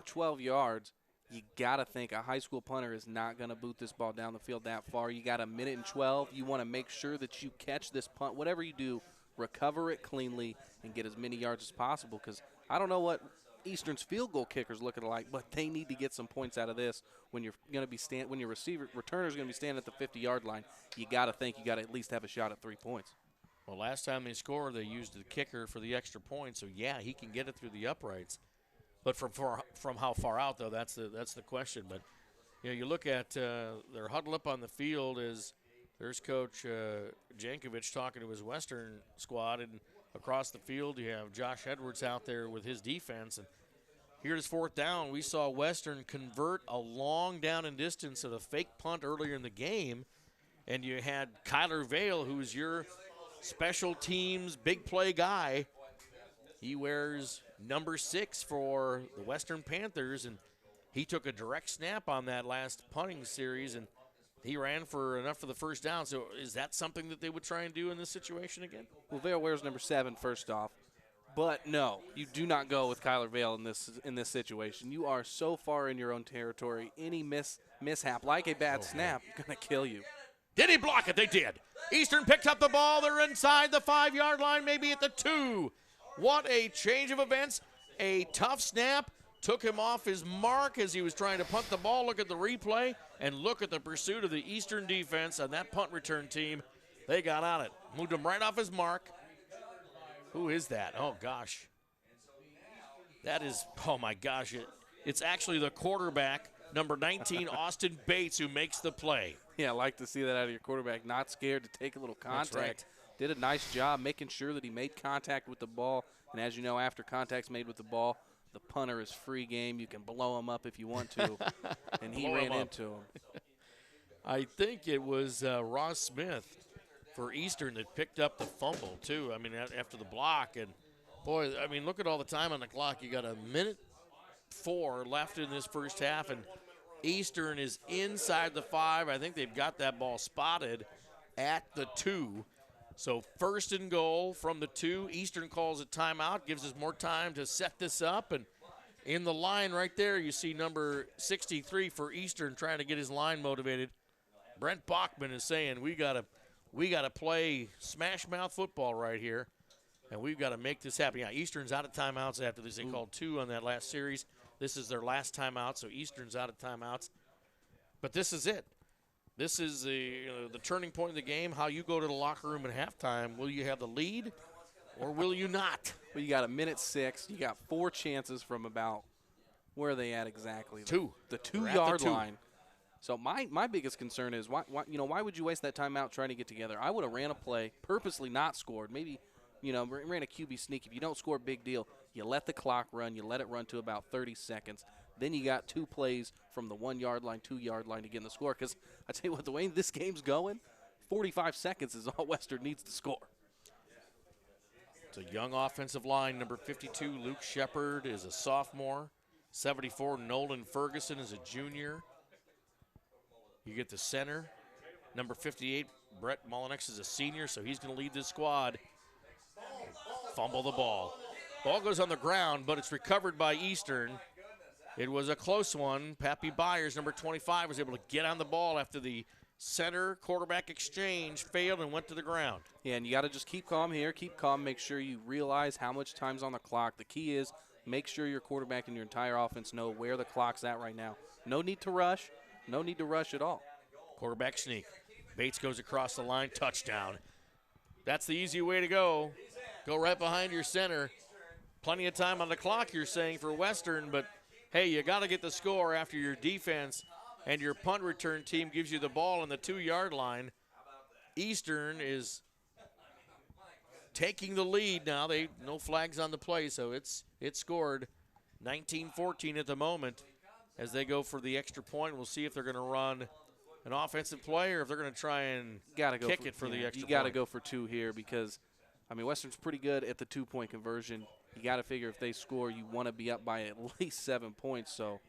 Speaker 2: 12 yards. You got to think a high school punter is not going to boot this ball down the field that far. You got a minute and 12. You want to make sure that you catch this punt. Whatever you do, recover it cleanly and get as many yards as possible, because I don't know what Eastern's field goal kicker's looking like, but they need to get some points out of this. When you're going to be when your returner's going to be standing at the 50-yard line, you got to think you got to at least have a shot at 3 points.
Speaker 1: Well, last time they scored, they used the kicker for the extra point, so yeah, he can get it through the uprights. But from how far out, though, that's the question. But you look at they're huddled up on the field as there's Coach Jankovic talking to his Western squad, and across the field you have Josh Edwards out there with his defense. And here's 4th down. We saw Western convert a long down and distance of a fake punt earlier in the game, and you had Kyler Vale, who's your special teams big play guy. He wears number 6 for the Western Panthers, and he took a direct snap on that last punting series, and he ran for enough for the first down. So is that something that they would try and do in this situation again?
Speaker 2: Well, Vale wears number 7 first off. But no, you do not go with Kyler Vale in this situation. You are so far in your own territory. Any mishap, like a bad snap, going to kill you.
Speaker 1: Did he block it? They did. Eastern picked up the ball. They're inside the 5-yard line, maybe at the 2. What a change of events. A tough snap. Took him off his mark as he was trying to punt the ball. Look at the replay, and look at the pursuit of the Eastern defense on that punt return team. They got on it. Moved him right off his mark. Who is that? Oh, gosh. That is, oh, my gosh. It's actually the quarterback, number 19, Austin Bates, who makes the play.
Speaker 2: Yeah, I like to see that out of your quarterback. Not scared to take a little contact.
Speaker 1: That's right.
Speaker 2: Did a nice job making sure that he made contact with the ball. And as you know, after contact's made with the ball, the punter is free game. You can blow him up if you want to. And he ran into him.
Speaker 1: I think it was Ross Smith for Eastern that picked up the fumble, too. I mean, after the block. And Boy, I mean, look at all the time on the clock. You got a minute 4 left in this first half, and Eastern is inside the 5. I think they've got that ball spotted at the 2. So first and goal from the 2. Eastern calls a timeout, gives us more time to set this up. And in the line right there, you see number 63 for Eastern trying to get his line motivated. Brent Bachman is saying, we gotta play smash mouth football right here, and we've got to make this happen. Yeah, Eastern's out of timeouts after this. They called 2 on that last series. This is their last timeout, so Eastern's out of timeouts. But this is it. This is the turning point of the game, how you go to the locker room at halftime. Will you have the lead or will you not?
Speaker 2: Well, you got a minute 6. You got 4 chances from about, where are they at exactly?
Speaker 1: 2.
Speaker 2: The 2-yard line. So my biggest concern is why would you waste that timeout trying to get together? I would have ran a play, purposely not scored. Maybe, ran a QB sneak. If you don't score, big deal. You let the clock run. You let it run to about 30 seconds. Then you got 2 plays from the 1-yard line, 2-yard line to get in the score. Because I tell you what, the way this game's going, 45 seconds is all Western needs to score.
Speaker 1: It's a young offensive line. Number 52, Luke Shepard, is a sophomore. 74, Nolan Ferguson, is a junior. You get the center. Number 58, Brett Mullinex, is a senior, so he's going to lead this squad. Fumble the ball. Ball goes on the ground, but it's recovered by Eastern. It was a close one. Pappy Byers, number 25, was able to get on the ball after the center quarterback exchange failed and went to the ground.
Speaker 2: Yeah, and you got to just keep calm here. Keep calm. Make sure you realize how much time's on the clock. The key is make sure your quarterback and your entire offense know where the clock's at right now. No need to rush. No need to rush at all.
Speaker 1: Quarterback sneak. Bates goes across the line. Touchdown. That's the easy way to go. Go right behind your center. Plenty of time on the clock, you're saying, for Western, but hey, you got to get the score after your defense and your punt return team gives you the ball on the 2-yard line. Eastern is taking the lead now. No flags on the play, so it's scored 19-14 at the moment as they go for the extra point. We'll see if they're going to run an offensive play or if they're going to try and kick it for the extra point.
Speaker 2: You got to go for 2 here because, Western's pretty good at the 2-point conversion. You got to figure if they score, you want to be up by at least 7 points. So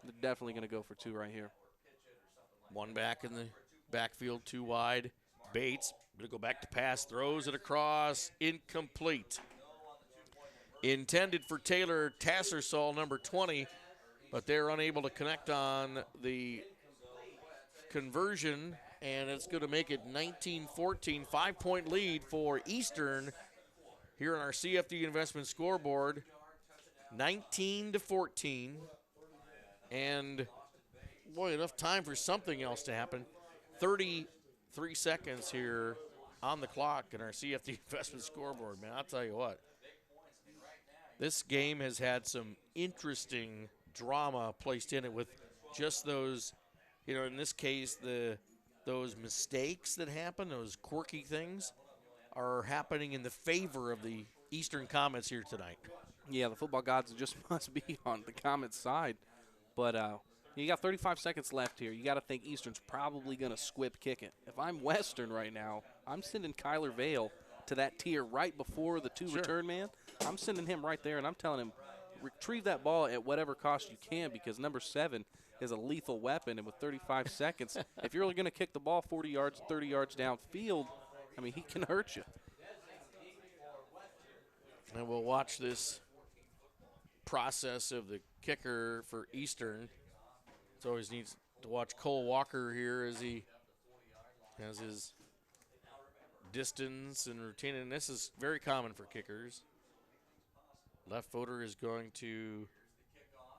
Speaker 2: they're definitely going to go for 2 right here.
Speaker 1: 1 back in the backfield, 2 wide. Bates going to go back to pass, throws it across, incomplete. Intended for Taylor Tassersall, number 20, but they're unable to connect on the conversion, and it's going to make it 19-14, 5-point lead for Eastern. Here on our CFD Investment scoreboard, 19-14, and boy, enough time for something else to happen. 33 seconds here on the clock in our CFD Investment scoreboard, man. I'll tell you what, this game has had some interesting drama placed in it with just those, in this case, those mistakes that happen, those quirky things, are happening in the favor of the Eastern Comets here tonight.
Speaker 2: Yeah, the football gods just must be on the Comets' side. But you got 35 seconds left here. You got to think Eastern's probably going to squib kick it. If I'm Western right now, I'm sending Kyler Vale to that tier right before the 2 return man. I'm sending him right there, and I'm telling him, retrieve that ball at whatever cost you can because number 7 is a lethal weapon. And with 35 seconds, if you're going to kick the ball 40 yards, 30 yards downfield, he can hurt you.
Speaker 1: And we'll watch this process of the kicker for Eastern. It's always needs to watch Cole Walker here as he has his distance and routine. And this is very common for kickers. Left footer is going to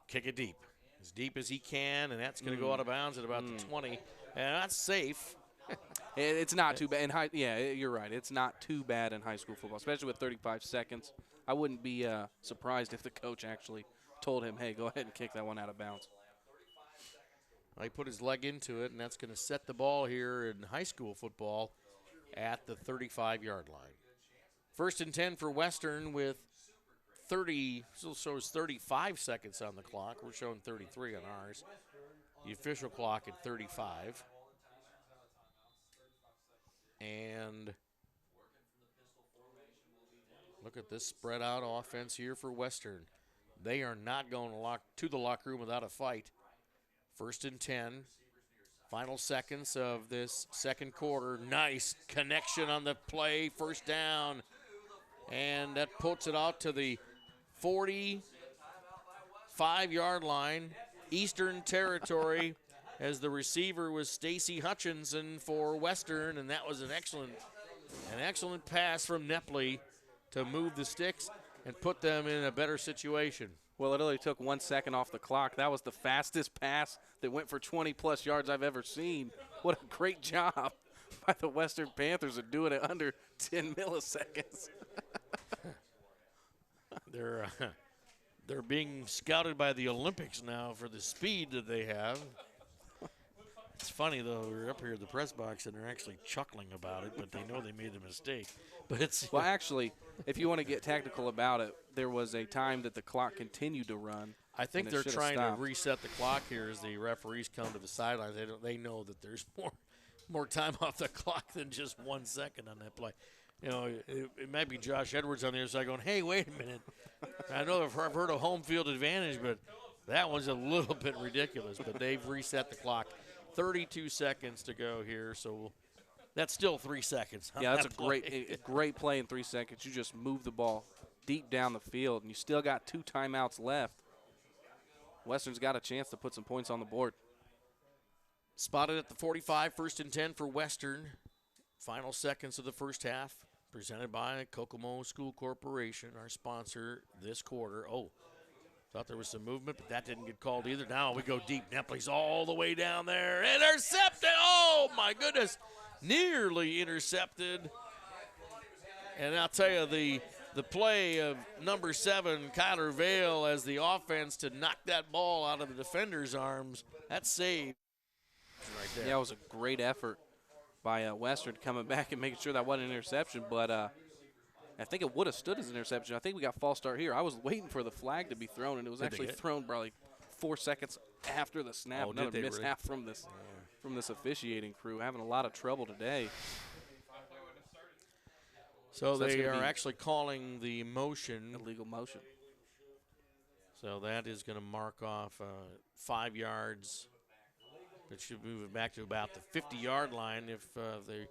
Speaker 1: kick it deep as he can, and that's going to go out of bounds at about the 20. And that's safe.
Speaker 2: It's not too bad. You're right. It's not too bad in high school football, especially with 35 seconds. I wouldn't be surprised if the coach actually told him, hey, go ahead and kick that one out of bounds.
Speaker 1: Well, he put his leg into it, and that's going to set the ball here in high school football at the 35-yard line. 1st and 10 for Western with 35 seconds on the clock. We're showing 33 on ours. The official clock at 35. And Look at this spread out offense here for Western. They are not going to the locker room without a fight. 1st and 10. Final seconds of this second quarter. Nice connection on the play. 1st down. And that puts it out to the 45-yard line. Eastern Territory, as the receiver was Stacy Hutchinson for Western, and that was an excellent pass from Nepley to move the sticks and put them in a better situation.
Speaker 2: Well, it only took 1 second off the clock. That was the fastest pass that went for 20-plus yards I've ever seen. What a great job by the Western Panthers of doing it under 10 milliseconds.
Speaker 1: They're being scouted by the Olympics now for the speed that they have. It's funny, though, we're up here at the press box, and they're actually chuckling about it, but they know they made a mistake. But it's
Speaker 2: well, actually, if you want to get technical about it, there was a time that the clock continued to run.
Speaker 1: I think they're trying to reset the clock here as the referees come to the sidelines. They know that there's more time off the clock than just 1 second on that play. You know, it might be Josh Edwards on the other side going, hey, wait a minute. I know I've heard of home field advantage, but that one's a little bit ridiculous. But they've reset the clock. 32 seconds to go here, so that's still 3 seconds.
Speaker 2: Yeah, that's a great play in 3 seconds. You just move the ball deep down the field, and you still got 2 timeouts left. Western's got a chance to put some points on the board.
Speaker 1: Spotted at the 45, 1st and 10 for Western. Final seconds of the first half, presented by Kokomo School Corporation, our sponsor this quarter. Oh, thought there was some movement, but that didn't get called either. Now we go deep. Nepley's all the way down there. Intercepted. Oh, my goodness. Nearly intercepted. And I'll tell you, the play of number 7, Kyler Vale, as the offense to knock that ball out of the defender's arms, that saved right there.
Speaker 2: Yeah, it was a great effort by Western coming back and making sure that wasn't an interception, but I think it would have stood as an interception. I think we got false start here. I was waiting for the flag to be thrown, and it was actually thrown probably 4 seconds after the snap. Another mishap from this officiating crew, having a lot of trouble today.
Speaker 1: So they are actually calling the motion.
Speaker 2: Illegal motion.
Speaker 1: So that is going to mark off 5 yards. It should move it back to about the 50-yard line if they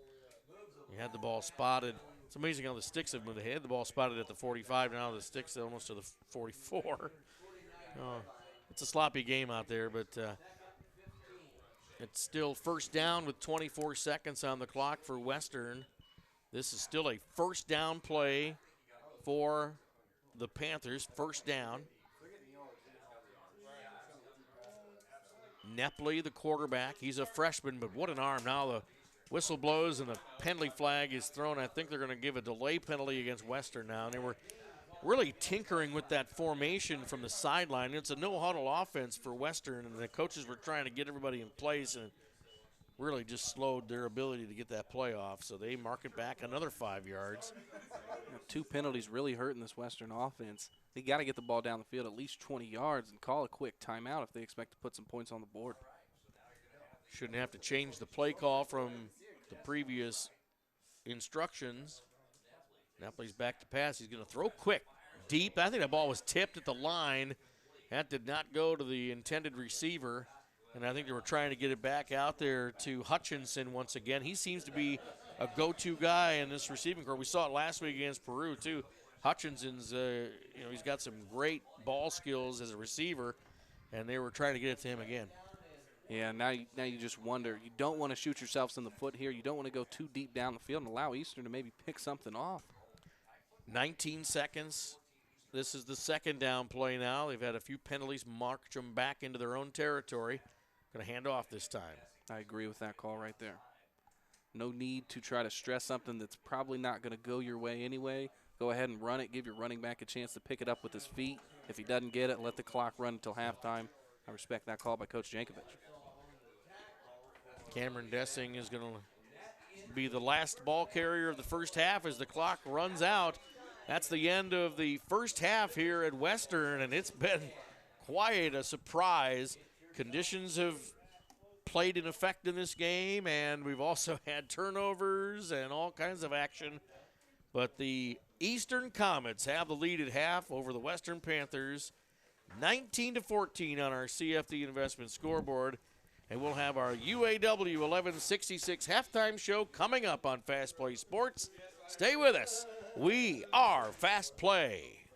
Speaker 1: had the ball spotted. It's amazing how the sticks have moved. They had the ball spotted at the 45. Now the sticks almost to the 44. It's a sloppy game out there, but it's still 1st down with 24 seconds on the clock for Western. This is still a 1st down play for the Panthers. 1st down. Nepley, the quarterback, he's a freshman, but what an arm. Now the whistle blows and the penalty flag is thrown. I think they're going to give a delay penalty against Western now. And they were really tinkering with that formation from the sideline. It's a no-huddle offense for Western, and the coaches were trying to get everybody in place and really just slowed their ability to get that play off. So they mark it back another 5 yards.
Speaker 2: 2 penalties really hurting this Western offense. They got to get the ball down the field at least 20 yards and call a quick timeout if they expect to put some points on the board.
Speaker 1: Shouldn't have to change the play call from the previous instructions. Nepley's back to pass. He's going to throw quick, deep. I think that ball was tipped at the line. That did not go to the intended receiver. And I think they were trying to get it back out there to Hutchinson once again. He seems to be a go-to guy in this receiving corps. We saw it last week against Peru, too. Hutchinson's, he's got some great ball skills as a receiver, and they were trying to get it to him again.
Speaker 2: Yeah, now you just wonder. You don't want to shoot yourselves in the foot here. You don't want to go too deep down the field and allow Eastern to maybe pick something off.
Speaker 1: 19 seconds. This is the 2nd down play now. They've had a few penalties, march them back into their own territory. Going to hand off this time.
Speaker 2: I agree with that call right there. No need to try to stress something that's probably not going to go your way anyway. Go ahead and run it. Give your running back a chance to pick it up with his feet. If he doesn't get it, let the clock run until halftime. I respect that call by Coach Jankovic.
Speaker 1: Cameron Dessing is going to be the last ball carrier of the first half as the clock runs out. That's the end of the first half here at Western, and it's been quite a surprise. Conditions have played in effect in this game, and we've also had turnovers and all kinds of action. But the Eastern Comets have the lead at half over the Western Panthers, 19-14 on our CFD Investment scoreboard. And we'll have our UAW 1166 halftime show coming up on Fast Play Sports. Stay with us. We are Fast Play.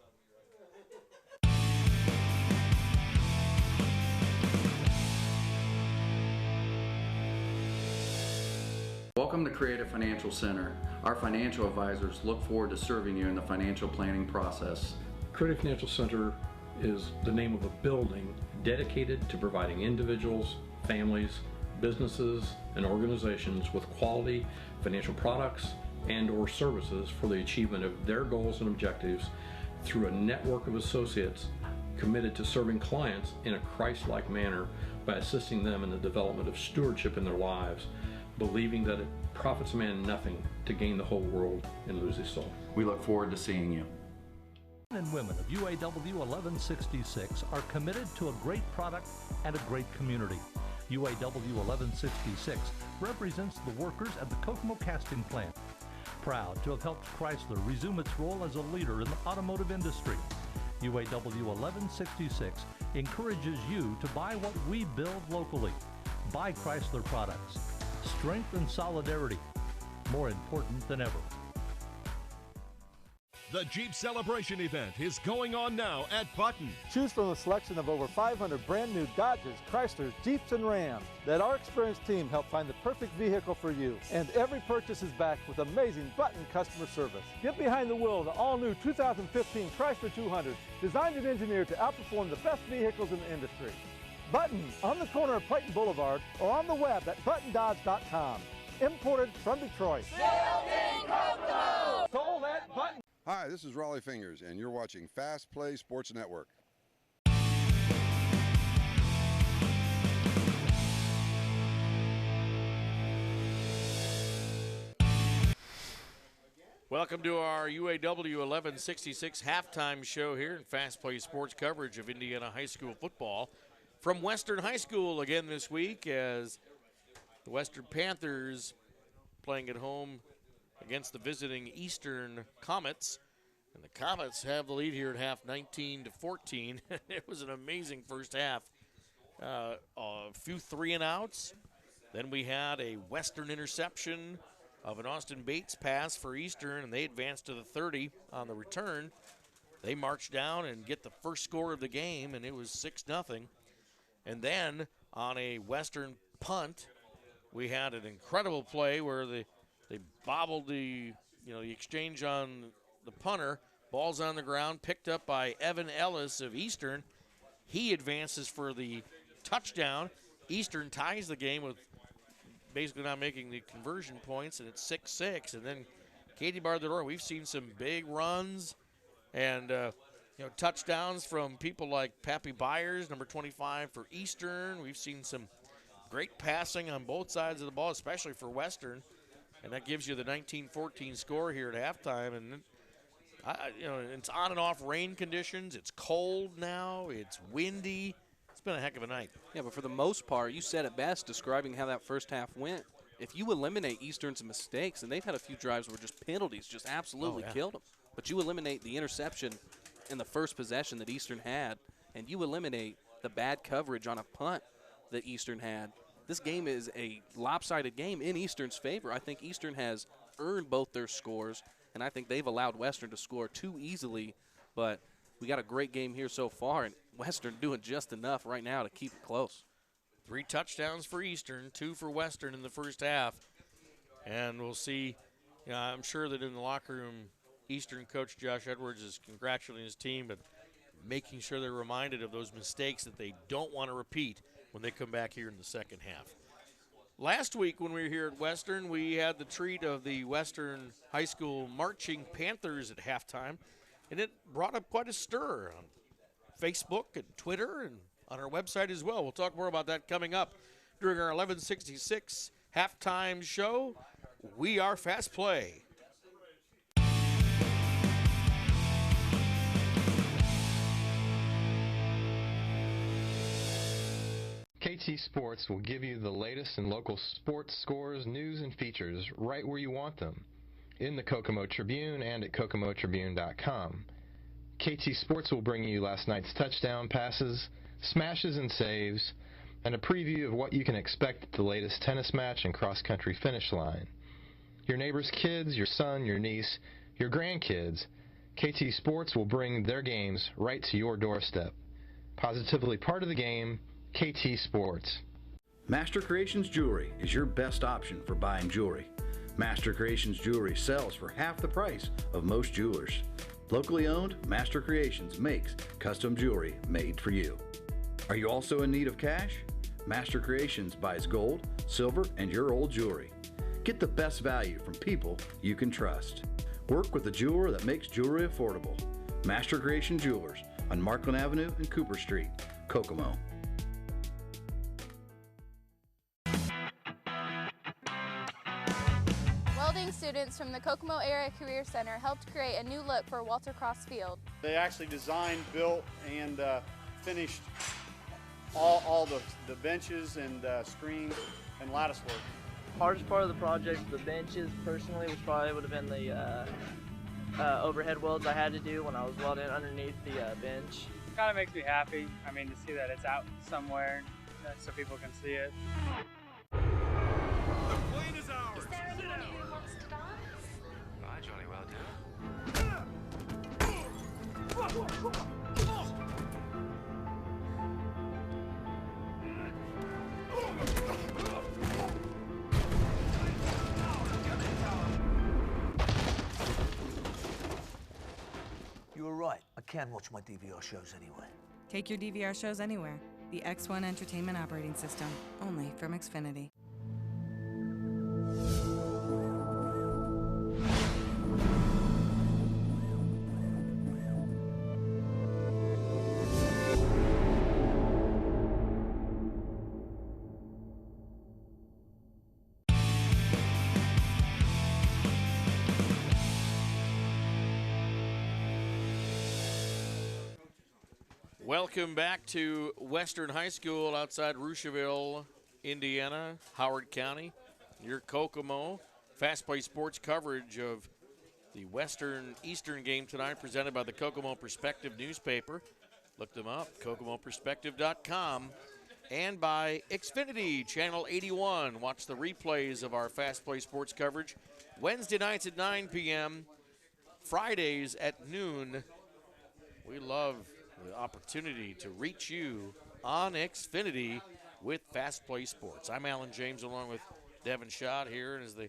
Speaker 16: Welcome to Creative Financial Center. Our financial advisors look forward to serving you in the financial planning process.
Speaker 7: Creative Financial Center is the name of a building dedicated to providing individuals, families, businesses, and organizations with quality financial products and or services for the achievement of their goals and objectives through a network of associates committed to serving clients in a Christ-like manner by assisting them in the development of stewardship in their lives, believing that it profits a man nothing to gain the whole world and lose his soul.
Speaker 16: We look forward to seeing you.
Speaker 6: Men and women of UAW 1166 are committed to a great product and a great community. UAW 1166 represents the workers at the Kokomo casting plant. Proud to have helped Chrysler resume its role as a leader in the automotive industry. UAW 1166 encourages you to buy what we build locally. Buy Chrysler products. Strength and solidarity, more important than ever.
Speaker 8: The Jeep Celebration event is going on now at Button.
Speaker 9: Choose from a selection of over 500 brand new Dodges, Chrysler, Jeeps, and Rams. Let our experienced team help find the perfect vehicle for you. And every purchase is backed with amazing Button customer service. Get behind the wheel of the all-new 2015 Chrysler 200, designed and engineered to outperform the best vehicles in the industry. Button, on the corner of Clayton Boulevard, or on the web at buttondodge.com. Imported from Detroit. Sold at Button.
Speaker 15: Hi, this is Raleigh Fingers, and you're watching Fast Play Sports Network.
Speaker 1: Welcome to our UAW 1166 halftime show here in Fast Play Sports coverage of Indiana high school football from Western High School again this week, as the Western Panthers playing at home against the visiting Eastern Comets. And the Comets have the lead here at half, 19-14. It was an amazing first half. A few 3-and-outs. Then we had a Western interception of an Austin Bates pass for Eastern, and they advanced to the 30 on the return. They marched down and get the first score of the game, and it was 6-0. And then on a Western punt, we had an incredible play where they bobbled the exchange on the punter. Ball's on the ground, picked up by Evan Ellis of Eastern. He advances for the touchdown. Eastern ties the game with basically not making the conversion points, and it's 6-6. And then Katie barred the door. We've seen some big runs and touchdowns from people like Pappy Byers, number 25 for Eastern. We've seen some great passing on both sides of the ball, especially for Western. And that gives you the 19-14 score here at halftime. And it's on and off rain conditions. It's cold now. It's windy. It's been a heck of a night.
Speaker 2: Yeah, but for the most part, you said it best describing how that first half went. If you eliminate Eastern's mistakes, and they've had a few drives where just penalties just absolutely killed them, but you eliminate the interception in the first possession that Eastern had, and you eliminate the bad coverage on a punt that Eastern had, this game is a lopsided game in Eastern's favor. I think Eastern has earned both their scores, and I think they've allowed Western to score too easily. But we got a great game here so far, and Western doing just enough right now to keep it close.
Speaker 1: 3 touchdowns for Eastern, 2 for Western in the first half. And we'll see, I'm sure that in the locker room, Eastern coach Josh Edwards is congratulating his team, but making sure they're reminded of those mistakes that they don't want to repeat when they come back here in the second half. Last week when we were here at Western, we had the treat of the Western High School Marching Panthers at halftime, and it brought up quite a stir on Facebook and Twitter and on our website as well. We'll talk more about that coming up during our 1166 halftime show. We are Fast Play.
Speaker 4: KT Sports will give you the latest in local sports scores, news, and features right where you want them. in the Kokomo Tribune and at kokomotribune.com. KT Sports will bring you last night's touchdown passes, smashes and saves, and a preview of what you can expect at the latest tennis match and cross-country finish line. Your neighbor's kids, your son, your niece, your grandkids, KT Sports will bring their games right to your doorstep. Positively part of the game, KT Sports.
Speaker 3: Master Creations Jewelry is your best option for buying jewelry. Master Creations Jewelry sells for half the price of most jewelers. Locally owned, Master Creations makes custom jewelry made for you. Are you also in need of cash? Master Creations buys gold, silver, and your old jewelry. Get the best value from people you can trust. Work with a jeweler that makes jewelry affordable. Master Creation Jewelers on Markland Avenue and Cooper Street, Kokomo.
Speaker 11: Welding students from the Kokomo Area Career Center helped create a new look for Walter Cross Field.
Speaker 12: They actually designed, built, and finished all the benches and screens and lattice work.
Speaker 13: Hardest part of the project, the benches, personally, which probably would have been the overhead welds I had to do when I was welding underneath the bench.
Speaker 14: Kind of makes me happy. I mean, to see that it's out somewhere so people can see it.
Speaker 10: Is there anyone who wants to dance?
Speaker 17: I jolly well do.
Speaker 18: You were right. I can watch my DVR shows anywhere.
Speaker 19: Take your DVR shows anywhere. The X1 Entertainment Operating System, only from Xfinity.
Speaker 1: Welcome back to Western High School outside Rushville, Indiana, Howard County, near Kokomo. Fast Play Sports coverage of the Western Eastern game tonight presented by the Kokomo Perspective newspaper. Look them up, kokomoperspective.com. And by Xfinity, Channel 81. Watch the replays of our Fast Play Sports coverage Wednesday nights at 9 p.m., Fridays at noon. We love the opportunity to reach you on Xfinity with Fast Play Sports. I'm Alan James along with Devin Schott here, and as they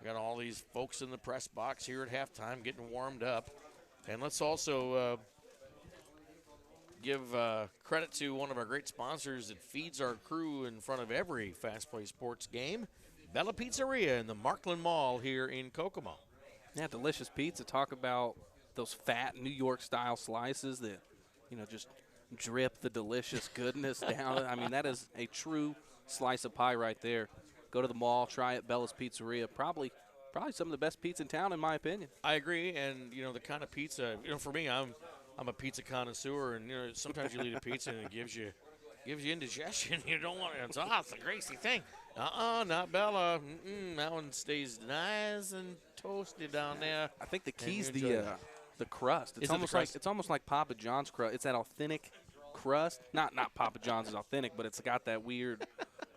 Speaker 1: got all these folks in the press box here at halftime getting warmed up. And let's also give credit to one of our great sponsors that feeds our crew in front of every Fast Play Sports game, Bella Pizzeria in the Markland Mall here in Kokomo.
Speaker 2: Yeah, delicious pizza. Talk about those fat New York style slices that, you know, just drip the delicious goodness down. I mean, that is a true slice of pie right there. Go to the mall, try it, Bella's Pizzeria. Probably some of the best pizza in town, in my opinion.
Speaker 1: I agree, and you know the kind of pizza. You know, for me, I'm a pizza connoisseur, and you know sometimes you eat a pizza and it gives you indigestion. You don't want it. It's a greasy thing. Not Bella. That one stays nice and toasty down there.
Speaker 2: I think the key's the crust. It's almost like Papa John's crust. It's that authentic crust. Not Papa John's is authentic, but it's got that weird,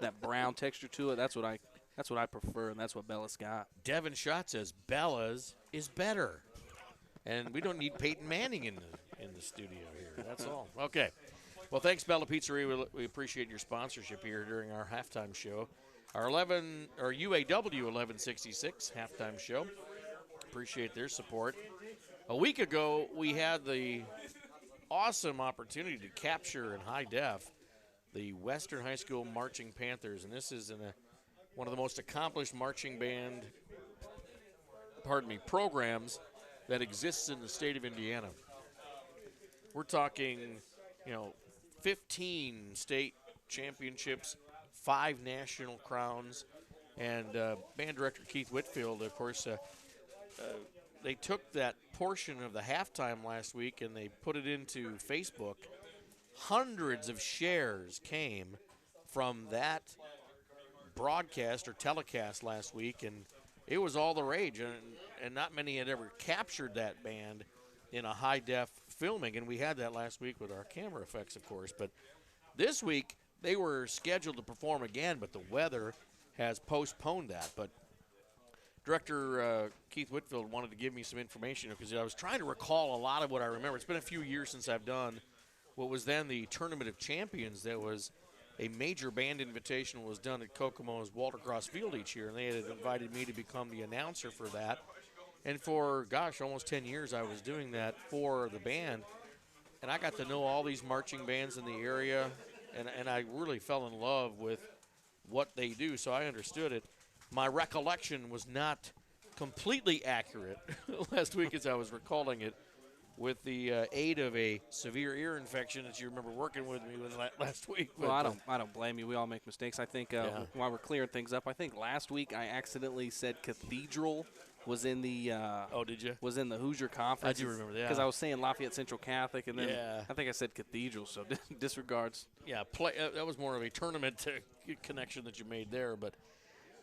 Speaker 2: that brown texture to it. That's what I prefer, and that's what Bella's got.
Speaker 1: Devin Schott says Bella's is better, and we don't need Peyton Manning in the studio here. That's all. Okay. Well, thanks, Bella Pizzeria. We appreciate your sponsorship here during our halftime show, our UAW 1166 halftime show. Appreciate their support. A week ago, we had the awesome opportunity to capture in high def the Western High School Marching Panthers, and this is one of the most accomplished marching band programs that exists in the state of Indiana. We're talking, 15 state championships, 5 national crowns, and band director Keith Whitfield, of course, they took that portion of the halftime last week and they put it into Facebook. Hundreds of shares came from that broadcast or telecast last week, and it was all the rage, and not many had ever captured that band in a high-def filming, and we had that last week with our camera effects, of course. But this week, they were scheduled to perform again, but the weather has postponed that. But Director Keith Whitfield wanted to give me some information because I was trying to recall a lot of what I remember. It's been a few years since I've done what was then the Tournament of Champions. That was a major band invitational was done at Kokomo's Walter Cross Field each year, and they had invited me to become the announcer for that. And for, gosh, almost 10 years I was doing that for the band. And I got to know all these marching bands in the area, and I really fell in love with what they do, so I understood it. My recollection was not completely accurate last week as I was recalling it, with the aid of a severe ear infection that you remember working with me with last week.
Speaker 2: Well, I don't blame you. We all make mistakes. I think while we're clearing things up, I think last week I accidentally said Cathedral was in the
Speaker 1: did you?
Speaker 2: Was in the Hoosier Conference.
Speaker 1: I do remember that.
Speaker 2: Because I was saying Lafayette Central Catholic, and then I think I said Cathedral, so disregards.
Speaker 1: Yeah, that was more of a tournament connection that you made there. But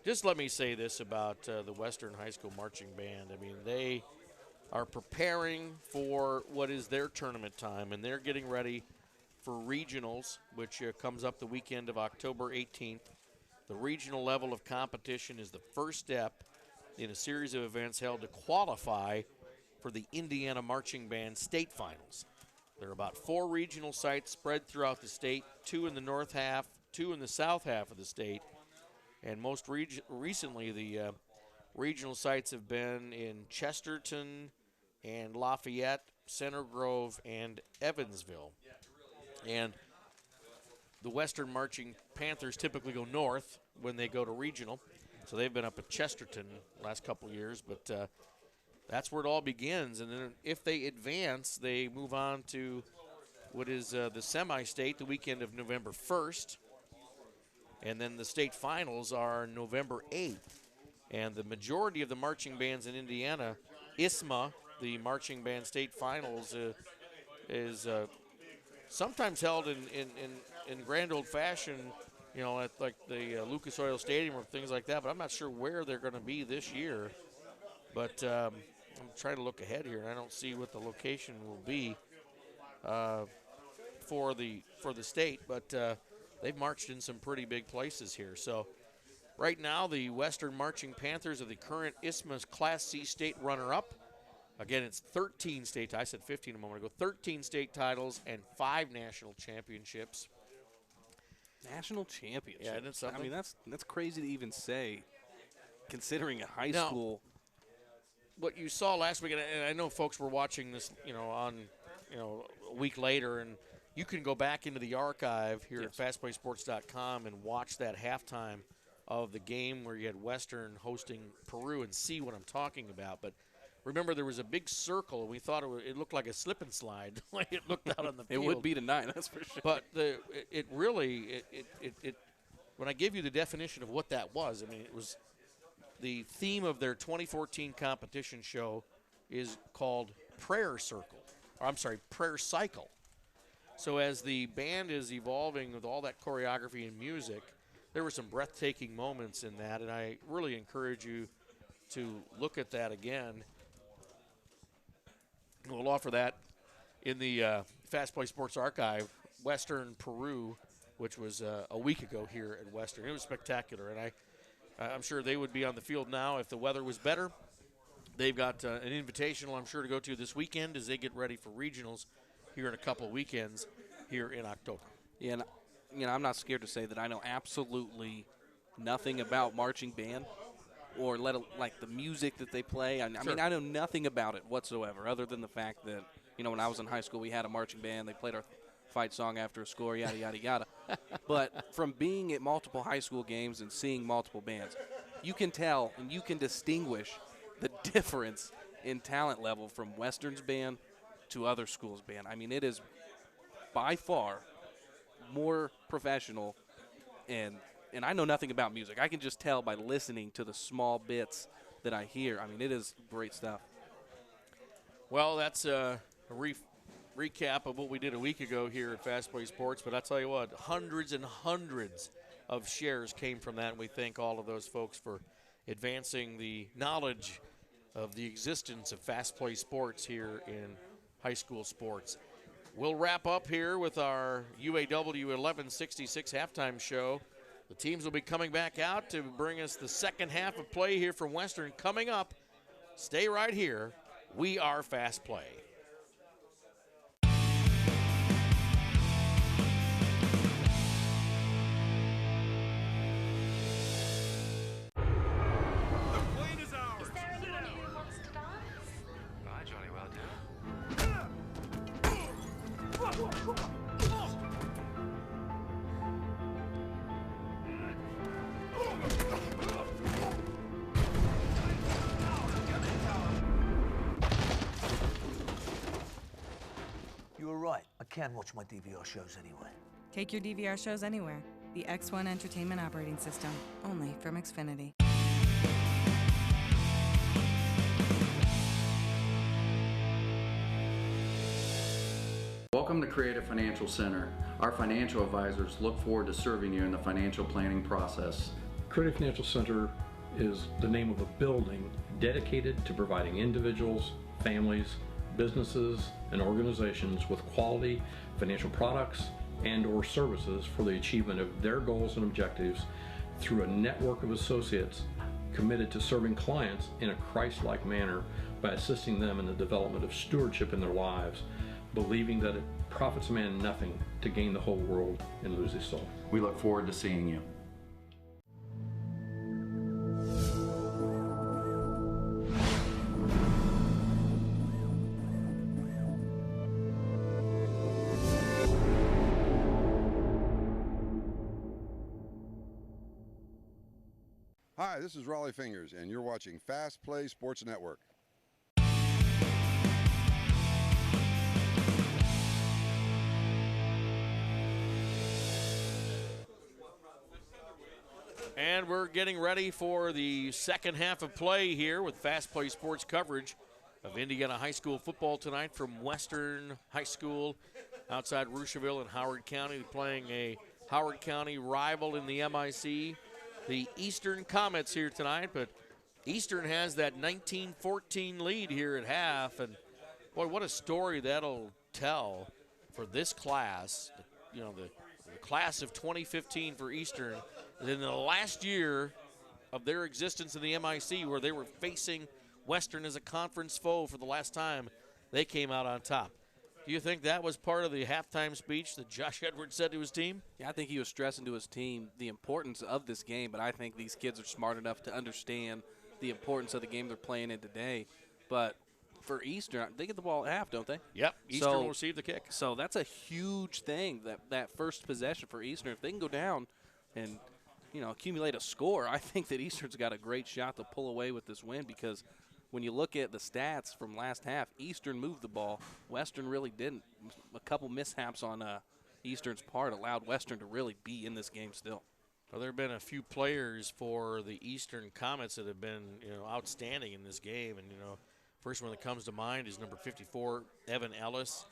Speaker 1: just let me say this about the Western High School Marching Band. I mean, they are preparing for what is their tournament time, and they're getting ready for regionals, which comes up the weekend of October 18th. The regional level of competition is the first step in a series of events held to qualify for the Indiana Marching Band State Finals. There are about 4 regional sites spread throughout the state, 2 in the north half, 2 in the south half of the state, and most recently the regional sites have been in Chesterton and Lafayette, Center Grove, and Evansville. And the Western Marching Panthers typically go north when they go to regional. So they've been up at Chesterton the last couple of years, but that's where it all begins. And then if they advance, they move on to what is the semi-state the weekend of November 1st. And then the state finals are November 8th. And the majority of the marching bands in Indiana, ISMA, the Marching Band State Finals, is sometimes held in grand old fashion, you know, at like the Lucas Oil Stadium or things like that. But I'm not sure where they're going to be this year. But I'm trying to look ahead here, and I don't see what the location will be for the state. But they've marched in some pretty big places here. So right now, the Western Marching Panthers are the current ISMA's Class C state runner-up. Again, it's 13 state, I said 15 a moment ago, 13 state titles and 5 national championships.
Speaker 2: National championship?
Speaker 1: Yeah, isn't it something?
Speaker 2: I mean, that's crazy to even say, considering a high school.
Speaker 1: What you saw last week, and I know folks were watching this, on, a week later, and you can go back into the archive here at FastPlaySports.com and watch that halftime of the game where you had Western hosting Peru and see what I'm talking about. But remember, there was a big circle, and we thought it looked like a slip and slide like it looked out on the field.
Speaker 2: It would be tonight, that's for sure.
Speaker 1: But it really, when I give you the definition of what that was, I mean, it was the theme of their 2014 competition show is called Prayer Circle. Or I'm sorry, Prayer Cycle. So as the band is evolving with all that choreography and music, there were some breathtaking moments in that, and I really encourage you to look at that again. We'll offer that in the Fast Play Sports Archive, Western Peru, which was a week ago here at Western. It was spectacular, and I'm sure they would be on the field now if the weather was better. They've got an invitational, I'm sure, to go to this weekend as they get ready for regionals here in a couple of weekends here in October.
Speaker 2: Yeah, and I'm not scared to say that I know absolutely nothing about marching band or like the music that they play. I mean, I know nothing about it whatsoever other than the fact that, when I was in high school, we had a marching band. They played our fight song after a score, yada, yada, yada. But from being at multiple high school games and seeing multiple bands, you can tell and you can distinguish the difference in talent level from Western's band to other schools' band. I mean, it is by far more professional, and I know nothing about music. I can just tell by listening to the small bits that I hear. I mean, it is great stuff.
Speaker 1: Well, that's a recap of what we did a week ago here at Fast Play Sports, but I'll tell you what, hundreds and hundreds of shares came from that, and we thank all of those folks for advancing the knowledge of the existence of Fast Play Sports here in high school sports. We'll wrap up here with our UAW 1166 halftime show. The teams will be coming back out to bring us the second half of play here from Western coming up. Stay right here. We are Fast Play.
Speaker 18: You were right. I can watch my DVR shows anyway.
Speaker 19: Take your DVR shows anywhere. The X1 Entertainment Operating System, only from Xfinity.
Speaker 16: Welcome to Creative Financial Center. Our financial advisors look forward to serving you in the financial planning process.
Speaker 7: Creative Financial Center is the name of a building dedicated to providing individuals, families, businesses, and organizations with quality financial products and/or services for the achievement of their goals and objectives through a network of associates committed to serving clients in a Christ-like manner by assisting them in the development of stewardship in their lives, believing that it profits a man nothing to gain the whole world and lose his soul.
Speaker 16: We look forward to seeing you.
Speaker 15: Hi, this is Raleigh Fingers, and you're watching Fast Play Sports Network.
Speaker 1: And we're getting ready for the second half of play here with Fast Play Sports coverage of Indiana High School football tonight from Western High School outside Rushville in Howard County, playing a Howard County rival in the MIC, the Eastern Comets here tonight. But Eastern has that 19-14 lead here at half, and boy, what a story that'll tell for this class. You know, the class of 2015 for Eastern. And in the last year of their existence in the MIC, where they were facing Western as a conference foe for the last time, they came out on top. Do you think that was part of the halftime speech that Josh Edwards said to his team?
Speaker 2: Yeah, I think he was stressing to his team the importance of this game, but I think these kids are smart enough to understand the importance of the game they're playing in today. But for Eastern, they get the ball at half, don't they?
Speaker 1: Yep, Eastern will receive the kick.
Speaker 2: So that's a huge thing, that first possession for Eastern. If they can go down and, you know, accumulate a score, I think that Eastern's got a great shot to pull away with this win, because when you look at the stats from last half, Eastern moved the ball. Western really didn't. A couple mishaps on Eastern's part allowed Western to really be in this game still.
Speaker 1: Well, there have been a few players for the Eastern Comets that have been, you know, outstanding in this game. And, you know, first one that comes to mind is number 54, Evan Ellis.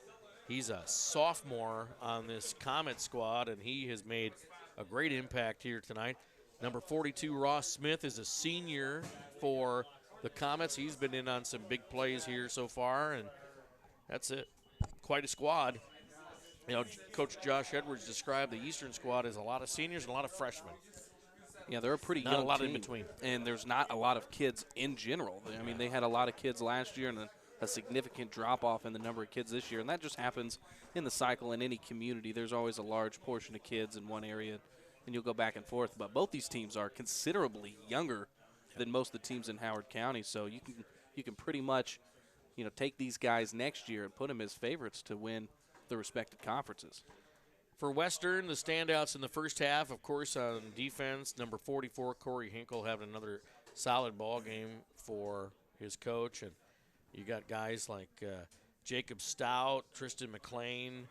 Speaker 1: He's a sophomore on this Comet squad, and he has made a great impact here tonight. Number 42, Ross Smith, is a senior for the Comets. He's been in on some big plays here so far, and that's it. Quite a squad. You know, Coach Josh Edwards described the Eastern squad as a lot of seniors and a lot of freshmen.
Speaker 2: Yeah, they're a pretty
Speaker 1: not
Speaker 2: young
Speaker 1: a lot
Speaker 2: team,
Speaker 1: in between.
Speaker 2: And there's not a lot of kids in general. I mean, they had a lot of kids last year and a significant drop-off in the number of kids this year, and that just happens in the cycle in any community. There's always a large portion of kids in one area, and you'll go back and forth. But both these teams are considerably younger than most of the teams in Howard County, so you can pretty much, you know, take these guys next year and put them as favorites to win the respective conferences.
Speaker 1: For Western, the standouts in the first half, of course, on defense, number 44, Corey Hinkle, having another solid ball game for his coach. And you got guys like Jacob Stout, Tristan McLean,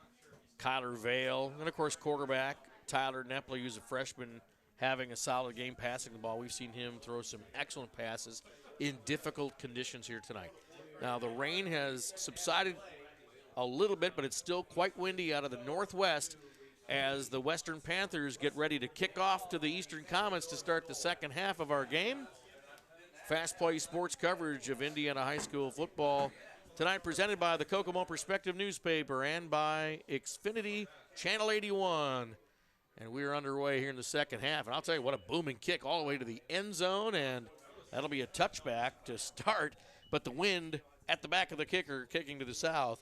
Speaker 1: Kyler Vale, and, of course, quarterback Tyler Nepley, who's a freshman, having a solid game passing the ball. We've seen him throw some excellent passes in difficult conditions here tonight. Now, the rain has subsided a little bit, but it's still quite windy out of the northwest as the Western Panthers get ready to kick off to the Eastern Comets to start the second half of our game. Fast Play Sports coverage of Indiana high school football. Tonight presented by the Kokomo Perspective newspaper and by Xfinity Channel 81. And we are underway here in the second half. And I'll tell you what, a booming kick all the way to the end zone. And that'll be a touchback to start. But the wind at the back of the kicker kicking to the south.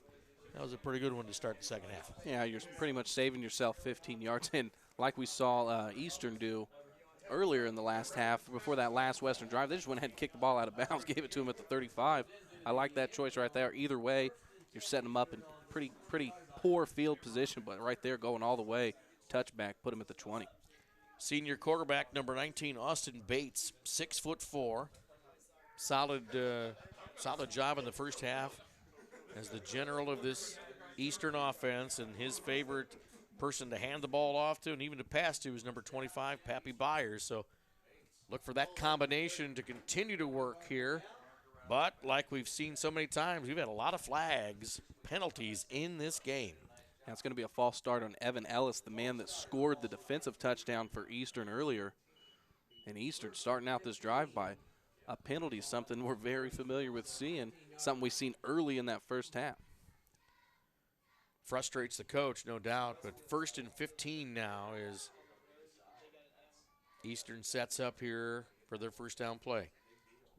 Speaker 1: That was a pretty good one to start the second half.
Speaker 2: Yeah, you're pretty much saving yourself 15 yards. And like we saw Eastern do earlier in the last half, before that last Western drive, they just went ahead and kicked the ball out of bounds, gave it to him at the 35. I like that choice right there. Either way, you're setting them up in pretty poor field position, but right there going all the way, touchback, put him at the 20.
Speaker 1: Senior quarterback number 19, Austin Bates, 6'4". Solid job in the first half as the general of this Eastern offense, and his favorite person to hand the ball off to and even to pass to is number 25, Pappy Byers. So look for that combination to continue to work here. But like we've seen so many times, we've had a lot of flags, penalties in this game.
Speaker 2: Now it's going to be a false start on Evan Ellis, the man that scored the defensive touchdown for Eastern earlier. And Eastern starting out this drive by a penalty, something we're very familiar with seeing, something we've seen early in that first half.
Speaker 1: Frustrates the coach, no doubt, but 1st and 15 now is Eastern sets up here for their first down play.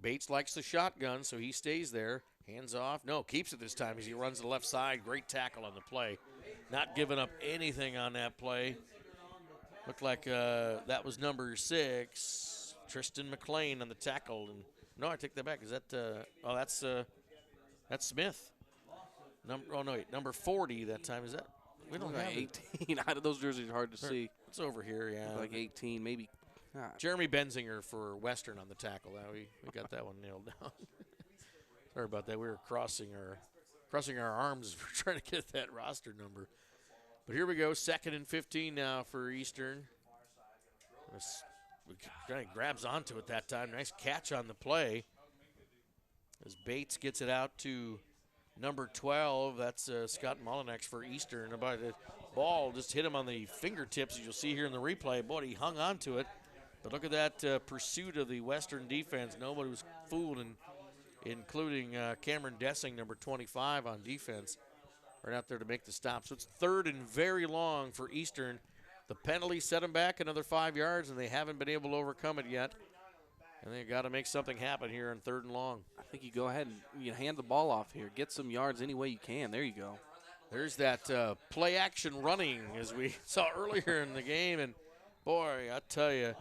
Speaker 1: Bates likes the shotgun, so he stays there. Hands off. No, keeps it this time as he runs the left side. Great tackle on the play. Not giving up anything on that play. Looked like that was number 6, Tristan McLean on the tackle. And no, I take that back. Is that that's Smith. Number 40 that time. Is that? We don't have
Speaker 2: 18. Those jerseys are hard to see.
Speaker 1: It's over here, yeah.
Speaker 2: Like 18, maybe.
Speaker 1: Jeremy Benzinger for Western on the tackle. We got that one nailed down. Sorry about that. We were crossing our arms as we're trying to get that roster number. But here we go, 2nd and 15 now for Eastern. Kind of grabs onto it that time. Nice catch on the play. As Bates gets it out to number 12, that's Scott Mullinex for Eastern. About the ball just hit him on the fingertips, as you'll see here in the replay. Boy, he hung on to it. But look at that pursuit of the Western defense. Nobody was fooled, including Cameron Dessing, number 25 on defense, right out there to make the stop. So it's 3rd and very long for Eastern. The penalty set them back another 5 yards, and they haven't been able to overcome it yet. And they've got to make something happen here on 3rd and long.
Speaker 2: I think you go ahead and you hand the ball off here. Get some yards any way you can. There you go.
Speaker 1: There's that play action running as we saw earlier in the game. And, boy, I tell you,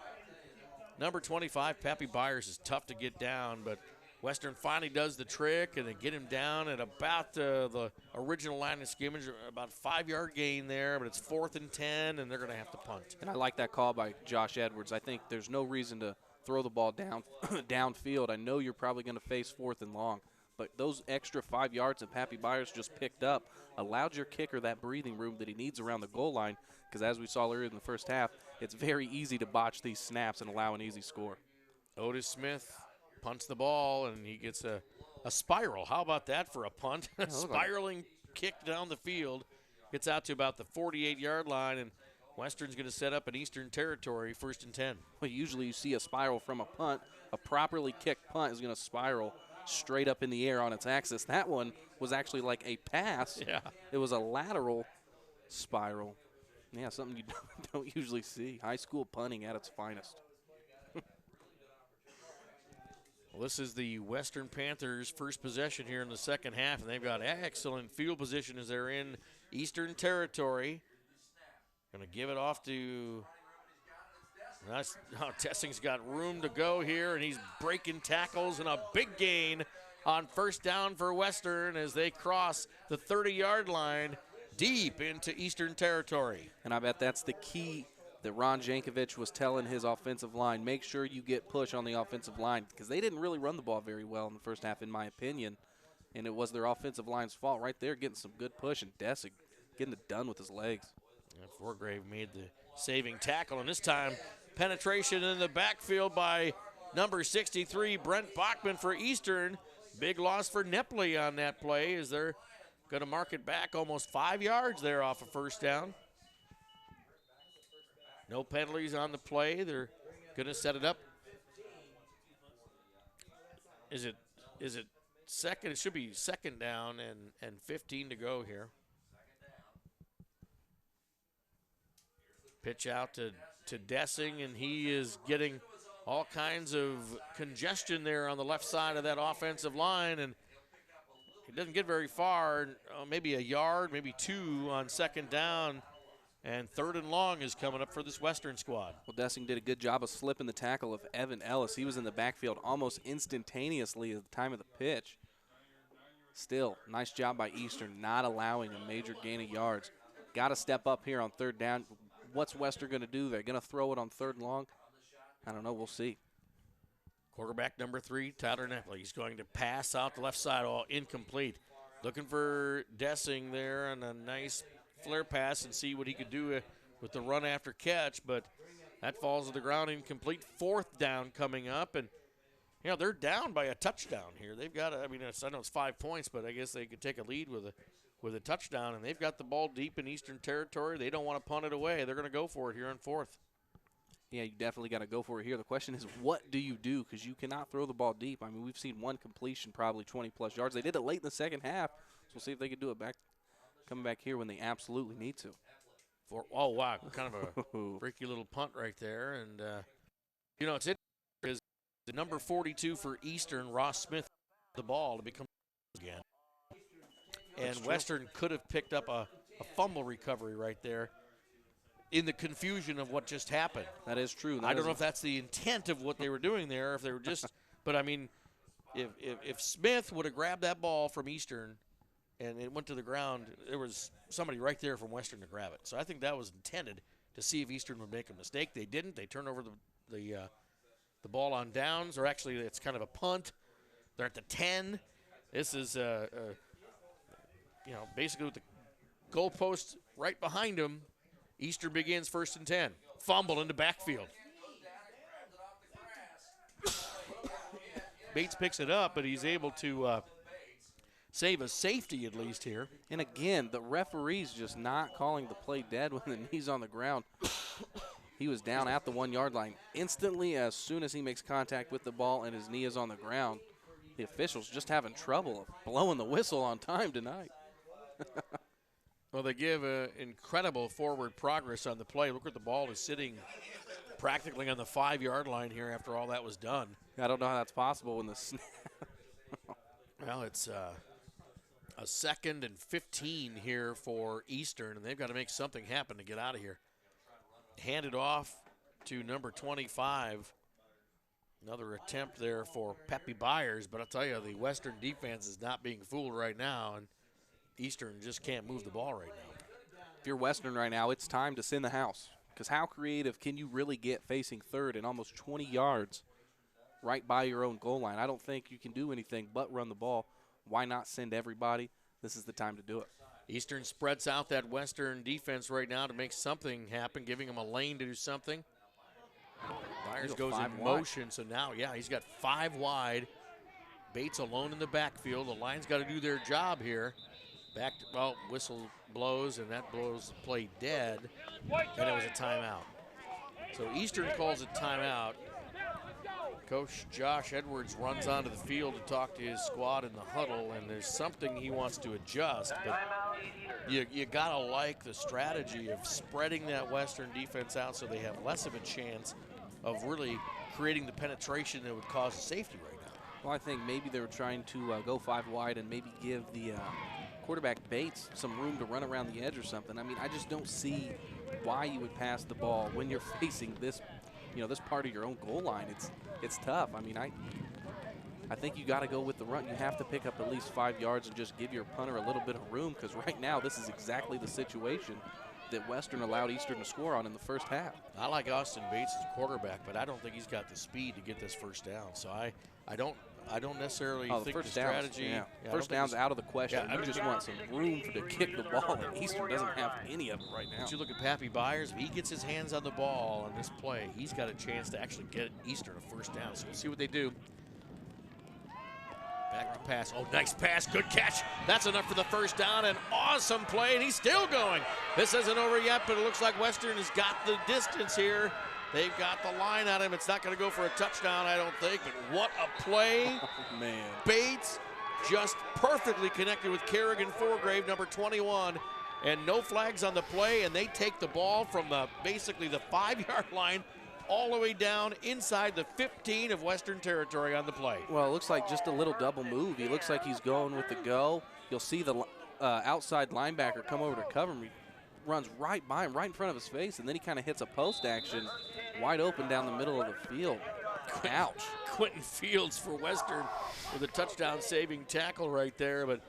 Speaker 1: number 25, Pappy Byers, is tough to get down. But Western finally does the trick, and they get him down at about the original line of scrimmage, about a 5-yard gain there. But it's 4th and 10, and they're going to have to punt.
Speaker 2: And I like that call by Josh Edwards. I think there's no reason to throw the ball downfield. I know you're probably going to face 4th and long, but those extra 5 yards that Pappy Byers just picked up allowed your kicker that breathing room that he needs around the goal line, because as we saw earlier in the first half, it's very easy to botch these snaps and allow an easy score.
Speaker 1: Otis Smith punts the ball, and he gets a spiral. How about that for a punt? Spiraling kick down the field. Gets out to about the 48-yard line, and Western's going to set up an Eastern territory, 1st and 10.
Speaker 2: Well, usually you see a spiral from a punt. A properly kicked punt is going to spiral straight up in the air on its axis. That one was actually like a pass.
Speaker 1: Yeah.
Speaker 2: It was a lateral spiral. Yeah, something you don't usually see. High school punting at its finest.
Speaker 1: Well, this is the Western Panthers' first possession here in the second half, and they've got excellent field position as they're in Eastern territory. Going to give it off to Tessing's got room to go here, and he's breaking tackles, and a big gain on 1st down for Western as they cross the 30-yard line deep into Eastern territory.
Speaker 2: And I bet that's the key that Ron Jankovic was telling his offensive line. Make sure you get push on the offensive line, because they didn't really run the ball very well in the first half, in my opinion, and it was their offensive line's fault right there, getting some good push, and Dessing getting it done with his legs.
Speaker 1: Forgrave made the saving tackle, and this time penetration in the backfield by number 63, Brent Bachman for Eastern. Big loss for Nepley on that play as they're going to mark it back almost 5 yards there off a 1st down. No penalties on the play. They're going to set it up Is it second? It should be second down and 15 to go here. Pitch out to Dessing, and he is getting all kinds of congestion there on the left side of that offensive line, and he doesn't get very far, maybe a yard, maybe 2 on second down, and 3rd and long is coming up for this Western squad.
Speaker 2: Well, Dessing did a good job of slipping the tackle of Evan Ellis. He was in the backfield almost instantaneously at the time of the pitch. Still, nice job by Eastern not allowing a major gain of yards. Got to step up here on 3rd down. What's Western going to do? They're going to throw it on 3rd and long? I don't know. We'll see.
Speaker 1: Quarterback number 3, Tyler Nepley. He's going to pass out the left side, all incomplete. Looking for Dessing there on a nice flare pass and see what he could do with the run after catch, but that falls to the ground, incomplete. 4th down coming up, and you know they're down by a touchdown here. They've got, I know it's 5 points, but I guess they could take a lead with a touchdown, and they've got the ball deep in Eastern territory. They don't want to punt it away. They're going to go for it here on 4th.
Speaker 2: Yeah, you definitely got to go for it here. The question is, what do you do? Because you cannot throw the ball deep. I mean, we've seen one completion, probably 20-plus yards. They did it late in the second half, so we'll see if they can do it coming back here when they absolutely need to.
Speaker 1: Oh, wow, kind of a freaky little punt right there. And, it's interesting is the number 42 for Eastern, Ross Smith, the ball to become again. And Western could have picked up a fumble recovery right there in the confusion of what just happened.
Speaker 2: That is true.
Speaker 1: I don't know if that's the intent of what they were doing there, if they were just – but, I mean, if Smith would have grabbed that ball from Eastern and it went to the ground, there was somebody right there from Western to grab it. So I think that was intended to see if Eastern would make a mistake. They didn't. They turned over the ball on downs, or actually it's kind of a punt. They're at the 10. This is basically with the goalpost right behind them. Eastern begins 1st and 10. Fumble in the backfield. Bates picks it up, but he's able to save a safety at least here.
Speaker 2: And again, the referee's just not calling the play dead when the knee's on the ground. He was down at the 1-yard line. Instantly, as soon as he makes contact with the ball and his knee is on the ground, the officials just having trouble blowing the whistle on time tonight.
Speaker 1: Well, they give incredible forward progress on the play. Look at the ball is sitting practically on the 5-yard line here after all that was done.
Speaker 2: I don't know how that's possible when the snap.
Speaker 1: Well, it's a 2nd and 15 here for Eastern, and they've got to make something happen to get out of here. Handed off to number 25. Another attempt there for Peppy Byers, but I'll tell you, the Western defense is not being fooled right now, and Eastern just can't move the ball right now.
Speaker 2: If you're Western right now, it's time to send the house, because how creative can you really get facing 3rd and almost 20 yards right by your own goal line? I don't think you can do anything but run the ball. Why not send everybody? This is the time to do it.
Speaker 1: Eastern spreads out that Western defense right now to make something happen, giving them a lane to do something. Byers goes in motion, so now, he's got 5 wide. Bates alone in the backfield. The line's got to do their job here. Whistle blows, and that blows the play dead, and it was a timeout. So Eastern calls a timeout. Coach Josh Edwards runs onto the field to talk to his squad in the huddle, and there's something he wants to adjust. But you got to like the strategy of spreading that Western defense out so they have less of a chance of really creating the penetration that would cause a safety right now.
Speaker 2: Well, I think maybe they were trying to go 5 wide and maybe give the quarterback Bates some room to run around the edge or something. I mean, I just don't see why you would pass the ball when you're facing this, this part of your own goal line. It's tough. I mean, I think you got to go with the run. You have to pick up at least 5 yards and just give your punter a little bit of room, because right now this is exactly the situation that Western allowed Eastern to score on in the first half.
Speaker 1: I like Austin Bates as a quarterback, but I don't think he's got the speed to get this first down. So I don't necessarily think the strategy.
Speaker 2: First down's out of the question. You just want some room to kick the ball, and Eastern doesn't have any of it right now.
Speaker 1: But you look at Pappy Byers, if he gets his hands on the ball on this play, he's got a chance to actually get Eastern a first down. So we'll see what they do. Back to pass. Oh, nice pass. Good catch. That's enough for the first down. An awesome play, and he's still going. This isn't over yet, but it looks like Western has got the distance here. They've got the line on him. It's not going to go for a touchdown, I don't think, but what a play.
Speaker 2: Oh, man.
Speaker 1: Bates just perfectly connected with Kerrigan Foregrave, number 21, and no flags on the play, and they take the ball from basically the 5-yard line all the way down inside the 15 of Western Territory on the play.
Speaker 2: Well, it looks like just a little double move. He looks like he's going with the go. You'll see the outside linebacker come over to cover him. He runs right by him, right in front of his face, and then he kind of hits a post action wide open down the middle of the field. Ouch.
Speaker 1: Quentin Fields for Western with a touchdown saving tackle right there, but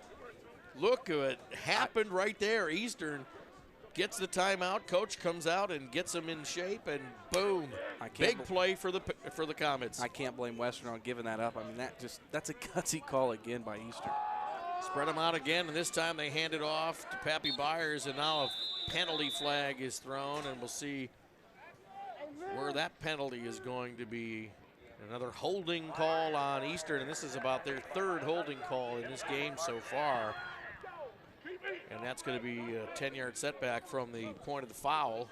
Speaker 1: look at what happened right there. Eastern gets the timeout. Coach comes out and gets him in shape, and boom, big play for the Comets.
Speaker 2: I can't blame Western on giving that up. I mean, that's a gutsy call again by Eastern.
Speaker 1: Spread them out again, and this time they hand it off to Pappy Byers, and now a penalty flag is thrown, and we'll see where that penalty is going to be. Another holding call on Eastern, and this is about their third holding call in this game so far. And that's going to be a 10-yard setback from the point of the foul.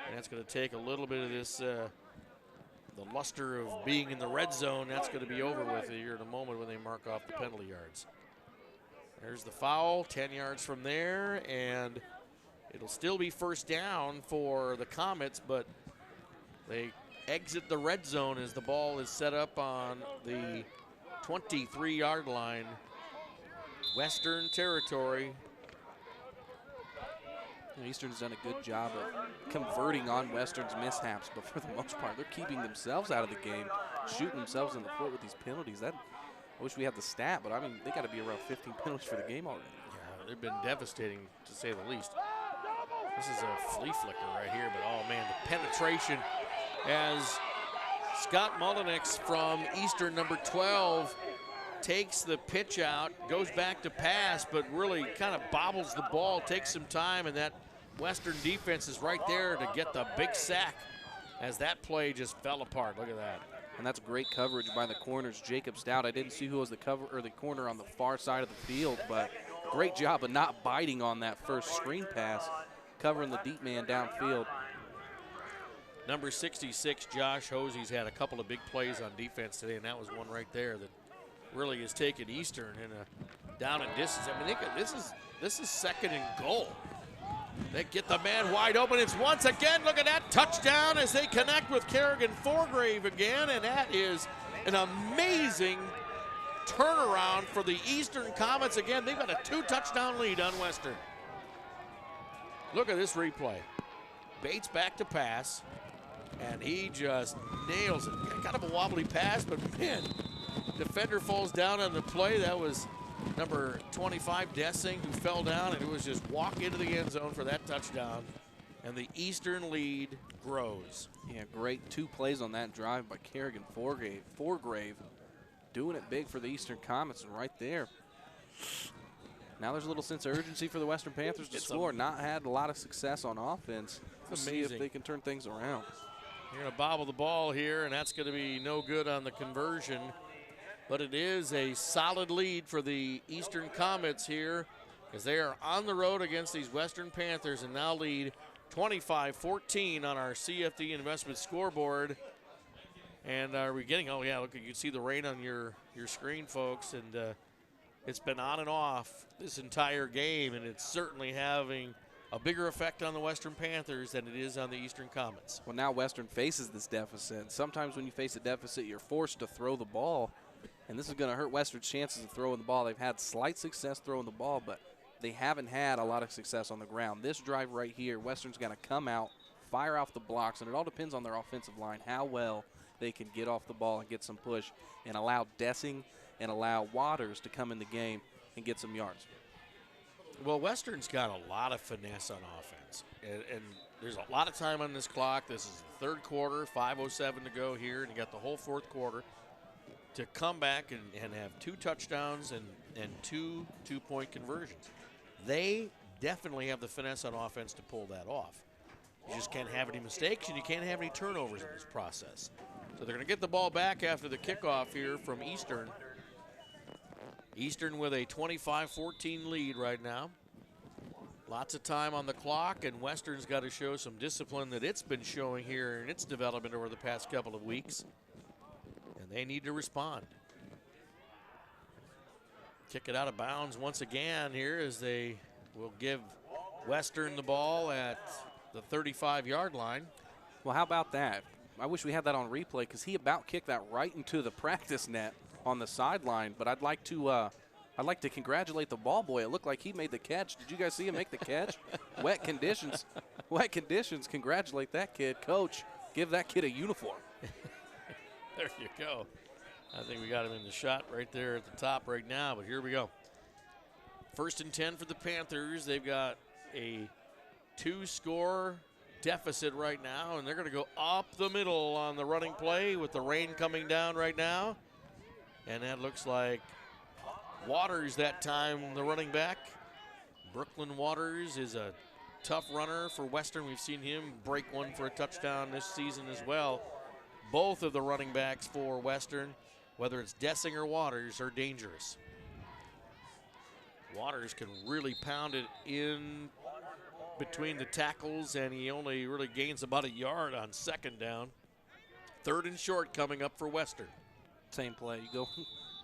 Speaker 1: And that's going to take a little bit of this, the luster of being in the red zone. That's going to be over with here in a moment when they mark off the penalty yards. There's the foul, 10 yards from there, and it'll still be first down for the Comets, but they exit the red zone as the ball is set up on the 23-yard line. Western Territory.
Speaker 2: Eastern's done a good job of converting on Western's mishaps, but for the most part, they're keeping themselves out of the game, shooting themselves in the foot with these penalties. I wish we had the stat, but I mean, they got to be around 15 penalties for the game already.
Speaker 1: Yeah, they've been devastating, to say the least. This is a flea flicker right here, but oh man, the penetration as Scott Mullenix from Eastern, number 12, takes the pitch out, goes back to pass, but really kind of bobbles the ball, takes some time, and that Western defense is right there to get the big sack as that play just fell apart. Look at that.
Speaker 2: And that's great coverage by the corners. Jacob Stout, I didn't see who was the corner on the far side of the field, but great job of not biting on that first screen pass, covering the deep man downfield.
Speaker 1: Number 66, Josh Hosey's had a couple of big plays on defense today, and that was one right there that really has taken Eastern in a down and distance. I mean, this is second and goal. They get the man wide open. It's once again, look at that touchdown as they connect with Kerrigan Foregrave again, and that is an amazing turnaround for the Eastern Comets. Again, they've got a 2-touchdown lead on Western. Look at this replay. Bates back to pass, and he just nails it. Kind of a wobbly pass, but man, defender falls down on the play. That was number 25, Dessing, who fell down, and it was just walk into the end zone for that touchdown. And the Eastern lead grows.
Speaker 2: Yeah, great 2 plays on that drive by Kerrigan Foregrave, doing it big for the Eastern Comets, and right there. Now there's a little sense of urgency for the Western Panthers to score. Not had a lot of success on offense. We'll see if they can turn things around.
Speaker 1: You're going to bobble the ball here, and that's going to be no good on the conversion. But it is a solid lead for the Eastern Comets here as they are on the road against these Western Panthers and now lead 25-14 on our CFD investment scoreboard. And are we getting, oh yeah, look, you can see the rain on your screen, folks, and it's been on and off this entire game, and it's certainly having a bigger effect on the Western Panthers than it is on the Eastern Comets.
Speaker 2: Well, now Western faces this deficit. Sometimes when you face a deficit, you're forced to throw the ball, and this is going to hurt Western's chances of throwing the ball. They've had slight success throwing the ball, but they haven't had a lot of success on the ground. This drive right here, Western's going to come out, fire off the blocks, and it all depends on their offensive line, how well they can get off the ball and get some push and allow Dessing and allow Waters to come in the game and get some yards.
Speaker 1: Well, Western's got a lot of finesse on offense, and there's a lot of time on this clock. This is the third quarter, 5:07 to go here, and you got the whole fourth quarter to come back and have 2 touchdowns and 2 two-point conversions. They definitely have the finesse on offense to pull that off. You just can't have any mistakes, and you can't have any turnovers in this process. So they're going to get the ball back after the kickoff here from Eastern. Eastern with a 25-14 lead right now. Lots of time on the clock, and Western's got to show some discipline that it's been showing here in its development over the past couple of weeks. And they need to respond. Kick it out of bounds once again here as they will give Western the ball at the 35-yard line.
Speaker 2: Well, how about that? I wish we had that on replay because he about kicked that right into the practice net on the sideline. But I'd like to congratulate the ball boy. It looked like he made the catch. Did you guys see him make the catch? Wet conditions. Wet conditions. Congratulate that kid. Coach, give that kid a uniform.
Speaker 1: There you go. I think we got him in the shot right there at the top right now, but here we go. 1st and 10 for the Panthers. They've got a 2-score deficit right now, and they're going to go up the middle on the running play with the rain coming down right now. And that looks like Waters that time, the running back. Brooklyn Waters is a tough runner for Western. We've seen him break one for a touchdown this season as well. Both of the running backs for Western, whether it's Dessing or Waters, are dangerous. Waters can really pound it in between the tackles, and he only really gains about a yard on 2nd down. 3rd and short coming up for Western.
Speaker 2: Same play. You go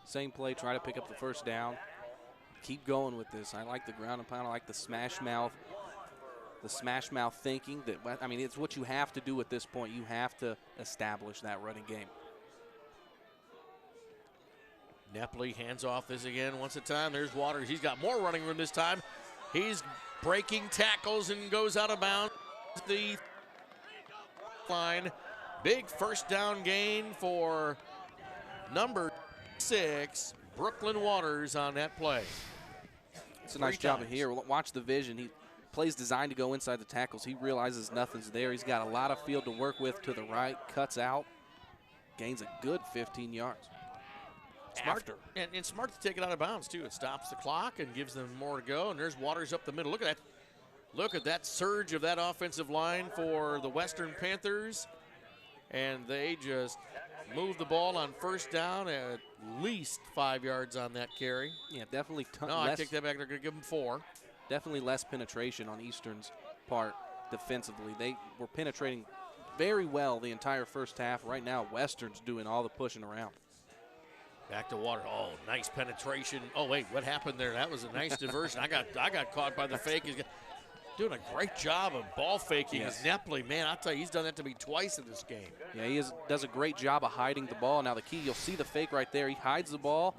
Speaker 2: same play, try to pick up the 1st down. Keep going with this. I like the ground and pound. I like the smash mouth. The smash mouth thinking that, I mean, it's what you have to do at this point. You have to establish that running game.
Speaker 1: Nepley hands off this again once a time. There's Waters. He's got more running room this time. He's breaking tackles and goes out of bounds. The line. Big 1st down gain for number 6, Brooklyn Waters on that play.
Speaker 2: It's a nice job here. Watch the vision. He plays designed to go inside the tackles. He realizes nothing's there. He's got a lot of field to work with to the right, cuts out, gains a good 15 yards.
Speaker 1: Smart, and smart to take it out of bounds, too. It stops the clock and gives them more to go, and there's Waters up the middle. Look at that. Look at that surge of that offensive line for the Western Panthers, and they just move the ball on 1st down at least 5 yards on that carry.
Speaker 2: Yeah, definitely.
Speaker 1: I take that back. They're going to give them 4.
Speaker 2: Definitely less penetration on Eastern's part defensively. They were penetrating very well the entire 1st half. Right now, Western's doing all the pushing around.
Speaker 1: Back to Water. Oh, nice penetration. Oh, wait, what happened there? That was a nice diversion. I got caught by the fake. He's doing a great job of ball faking. Yes. Nepley, man, I'll tell you, he's done that to me twice in this game.
Speaker 2: Yeah, he does a great job of hiding the ball. Now the key, you'll see the fake right there. He hides the ball,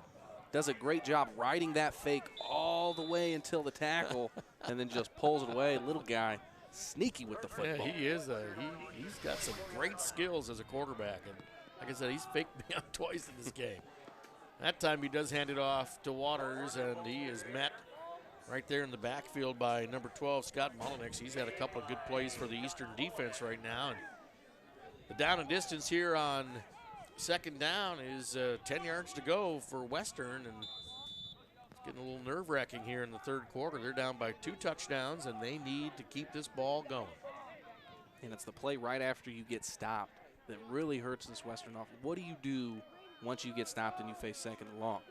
Speaker 2: does a great job riding that fake all the way until the tackle, and then just pulls it away. Little guy, sneaky with the football.
Speaker 1: Yeah, he is. He's got some great skills as a quarterback. And like I said, he's faked me out twice in this game. That time he does hand it off to Waters, and he is met right there in the backfield by number 12, Scott Mullenix. He's had a couple of good plays for the Eastern defense right now. And the down and distance here on 2nd down is 10 yards to go for Western, and it's getting a little nerve-wracking here in the 3rd quarter. They're down by 2 touchdowns, and they need to keep this ball going.
Speaker 2: And it's the play right after you get stopped that really hurts this Western offense. What do you do once you get stopped and you face 2nd and long?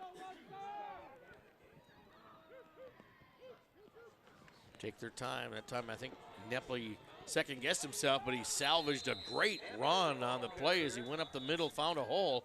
Speaker 1: Take their time. That time I think Nepley second-guessed himself, but he salvaged a great run on the play as he went up the middle, found a hole.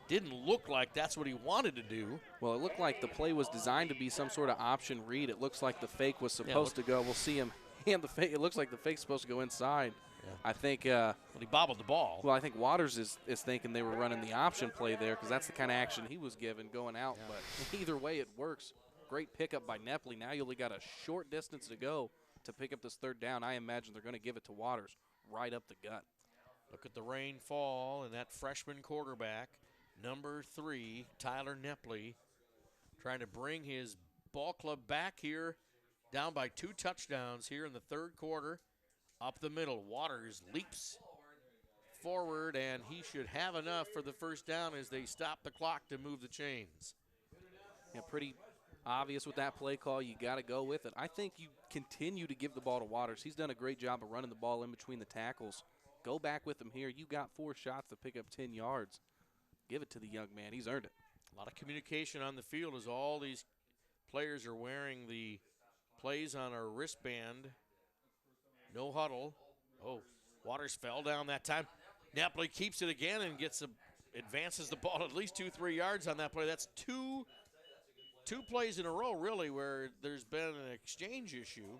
Speaker 1: Didn't look like that's what he wanted to do.
Speaker 2: Well, it looked like the play was designed to be some sort of option read. It looks like the fake was supposed to go. We'll see him hand the fake. It looks like the fake's supposed to go inside. Yeah. I think
Speaker 1: well, he bobbled the ball.
Speaker 2: Well, I think Waters is thinking they were running the option play there because that's the kind of action he was given going out. Yeah. But either way, it works. Great pickup by Nepley. Now you only got a short distance to go to pick up this 3rd down. I imagine they're going to give it to Waters right up the gut.
Speaker 1: Look at the rain fall, and that freshman quarterback, number 3, Tyler Nepley, trying to bring his ball club back here, down by 2 touchdowns here in the 3rd quarter. Up the middle, Waters leaps forward, and he should have enough for the 1st down as they stop the clock to move the chains.
Speaker 2: Yeah, pretty obvious with that play call. You got to go with it. I think you continue to give the ball to Waters. He's done a great job of running the ball in between the tackles. Go back with him here. You got 4 shots to pick up 10 yards. Give it to the young man. He's earned it.
Speaker 1: A lot of communication on the field as all these players are wearing the plays on our wristband. No huddle. Oh, Waters fell down that time. Napoli keeps it again and advances the ball at least 2-3 yards on that play. That's two plays in a row, really, where there's been an exchange issue.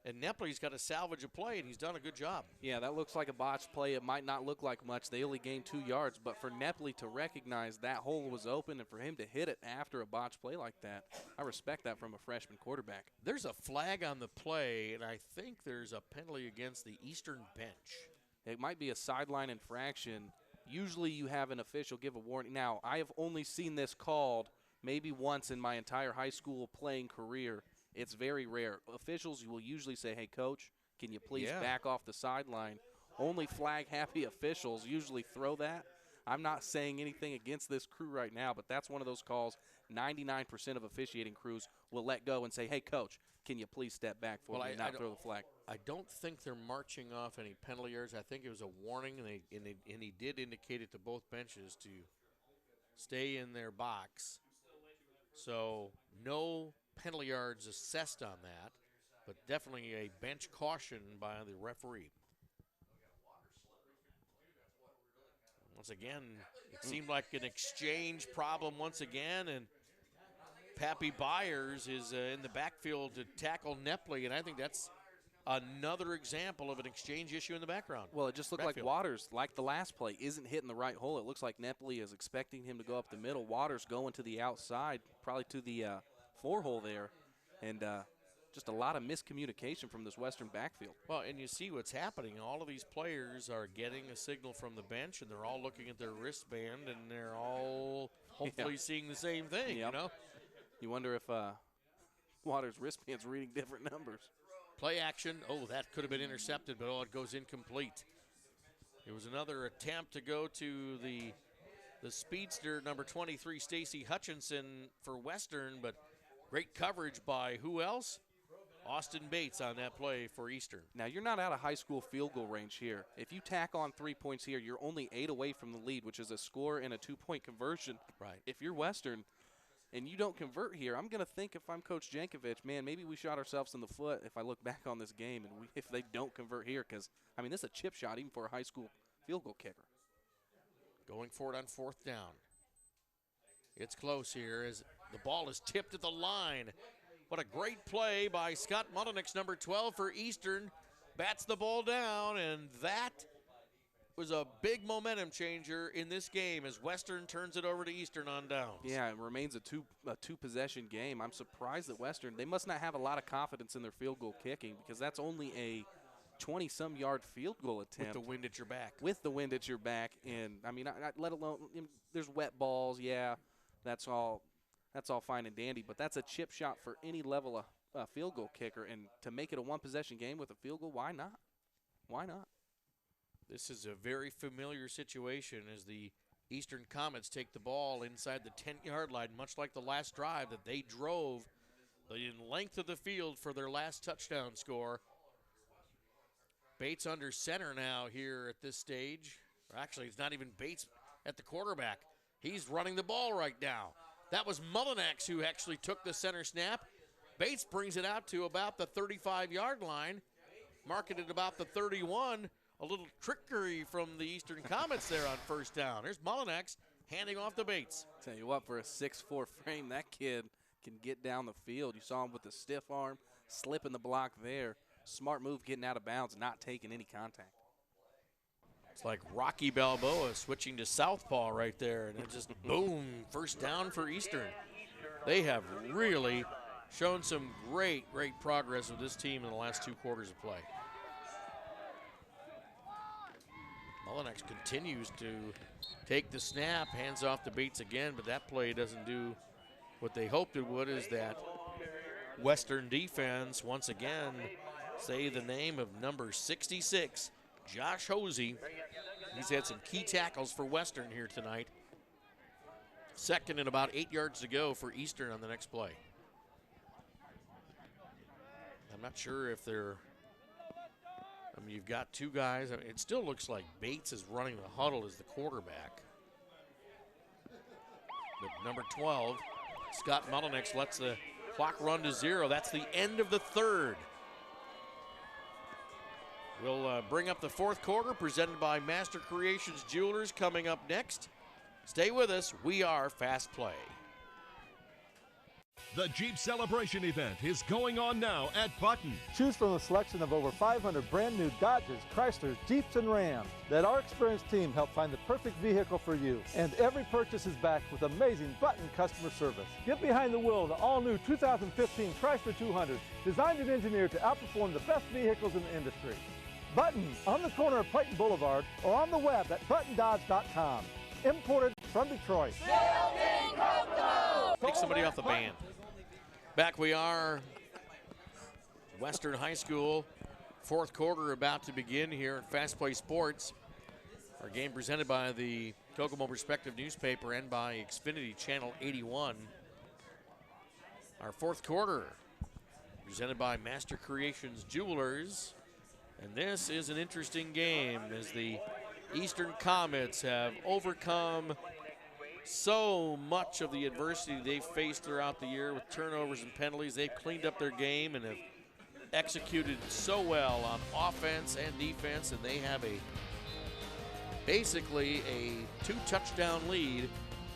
Speaker 1: And Nepli's got to salvage a play, and he's done a good job.
Speaker 2: Yeah, that looks like a botched play. It might not look like much. They only gained 2 yards. But for Nepli to recognize that hole was open and for him to hit it after a botched play like that, I respect that from a freshman quarterback.
Speaker 1: There's a flag on the play, and I think there's a penalty against the Eastern bench.
Speaker 2: It might be a sideline infraction. Usually you have an official give a warning. Now, I have only seen this called maybe once in my entire high school playing career. It's very rare. Officials will usually say, hey, coach, can you please back off the sideline? Only flag-happy officials usually throw that. I'm not saying anything against this crew right now, but that's one of those calls 99% of officiating crews will let go and say, hey, coach, can you please step back for me and not throw the flag?
Speaker 1: I don't think they're marching off any penalty yards. I think it was a warning, and he did indicate it to both benches to stay in their box. So no penalty yards assessed on that, but definitely a bench caution by the referee. Once again, it seemed like an exchange problem once again, and Pappy Byers is in the backfield to tackle Nepli, and I think that's another example of an exchange issue in the background.
Speaker 2: Well, it just looked like Waters, like the last play, isn't hitting the right hole. It looks like Nepli is expecting him to go up the middle. Waters going to the outside, probably to the 4-hole there, and just a lot of miscommunication from this Western backfield.
Speaker 1: Well, and you see what's happening. All of these players are getting a signal from the bench, and they're all looking at their wristband, and they're all hopefully seeing the same thing, you know?
Speaker 2: You wonder if Waters' wristband's reading different numbers.
Speaker 1: Play action. Oh, that could have been intercepted, but it goes incomplete. It was another attempt to go to the speedster, number 23, Stacy Hutchinson for Western, but great coverage by who else? Austin Bates on that play for Eastern.
Speaker 2: Now, you're not out of high school field goal range here. If you tack on 3 points here, you're only 8 away from the lead, which is a score and a 2-point conversion.
Speaker 1: Right.
Speaker 2: If you're Western and you don't convert here, I'm going to think if I'm Coach Jankovic, man, maybe we shot ourselves in the foot if I look back on this game and if they don't convert here, because, I mean, this is a chip shot even for a high school field goal kicker.
Speaker 1: Going for it on 4th down. It's close here as the ball is tipped at the line. What a great play by Scott Mullenix, number 12 for Eastern. Bats the ball down, and that was a big momentum changer in this game as Western turns it over to Eastern on downs.
Speaker 2: Yeah, it remains a two-possession game. I'm surprised that Western, they must not have a lot of confidence in their field goal kicking, because that's only a 20-some-yard field goal attempt.
Speaker 1: With the wind at your back.
Speaker 2: With the wind at your back. And, I mean, let alone, there's wet balls, yeah, that's all fine and dandy, but that's a chip shot for any level of field goal kicker. And to make it a one-possession game with a field goal, why not? Why not?
Speaker 1: This is a very familiar situation as the Eastern Comets take the ball inside the 10-yard line, much like the last drive that they drove the length of the field for their last touchdown score. Bates under center now here at this stage. Actually, it's not even Bates at the quarterback. He's running the ball right now. That was Mullenix who actually took the center snap. Bates brings it out to about the 35-yard line, marking it about the 31. A little trickery from the Eastern Comets there on 1st down. There's Mullenix handing off to Bates.
Speaker 2: Tell you what, for a 6'4" frame, that kid can get down the field. You saw him with the stiff arm, slipping the block there. Smart move getting out of bounds, not taking any contact.
Speaker 1: It's like Rocky Balboa switching to southpaw right there, and it just boom, 1st down for Eastern. They have really shown some great progress with this team in the last 2 quarters of play. Mullenix continues to take the snap, hands off to Bates again, but that play doesn't do what they hoped it would, is that Western defense once again say the name of number 66, Josh Hosey. He's had some key tackles for Western here tonight. 2nd and about 8 yards to go for Eastern on the next play. I'm not sure if they're, I mean, you've got 2 guys. I mean, it still looks like Bates is running the huddle as the quarterback. But number 12, Scott Mullinex, lets the clock run to 0. That's the end of the third. We'll bring up the fourth quarter, presented by Master Creations Jewelers, coming up next. Stay with us. We are Fast Play.
Speaker 8: The Jeep Celebration event is going on now at Button.
Speaker 9: Choose from a selection of over 500 brand new Dodges, Chryslers, Jeeps, and Rams. Let our experienced team help find the perfect vehicle for you. And every purchase is backed with amazing Button customer service. Get behind the wheel of the all-new 2015 Chrysler 200, designed and engineered to outperform the best vehicles in the industry. Button, on the corner of Clayton Boulevard, or on the web at buttondodge.com. Imported from Detroit.
Speaker 1: Take somebody off the band. Back we are, Western High School, fourth quarter about to begin here at Fast Play Sports. Our game presented by the Kokomo Perspective newspaper and by Xfinity Channel 81. Our fourth quarter presented by Master Creations Jewelers. And this is an interesting game as the Eastern Comets have overcome so much of the adversity they've faced throughout the year with turnovers and penalties. They've cleaned up their game and have executed so well on offense and defense, and they have basically a 2-touchdown lead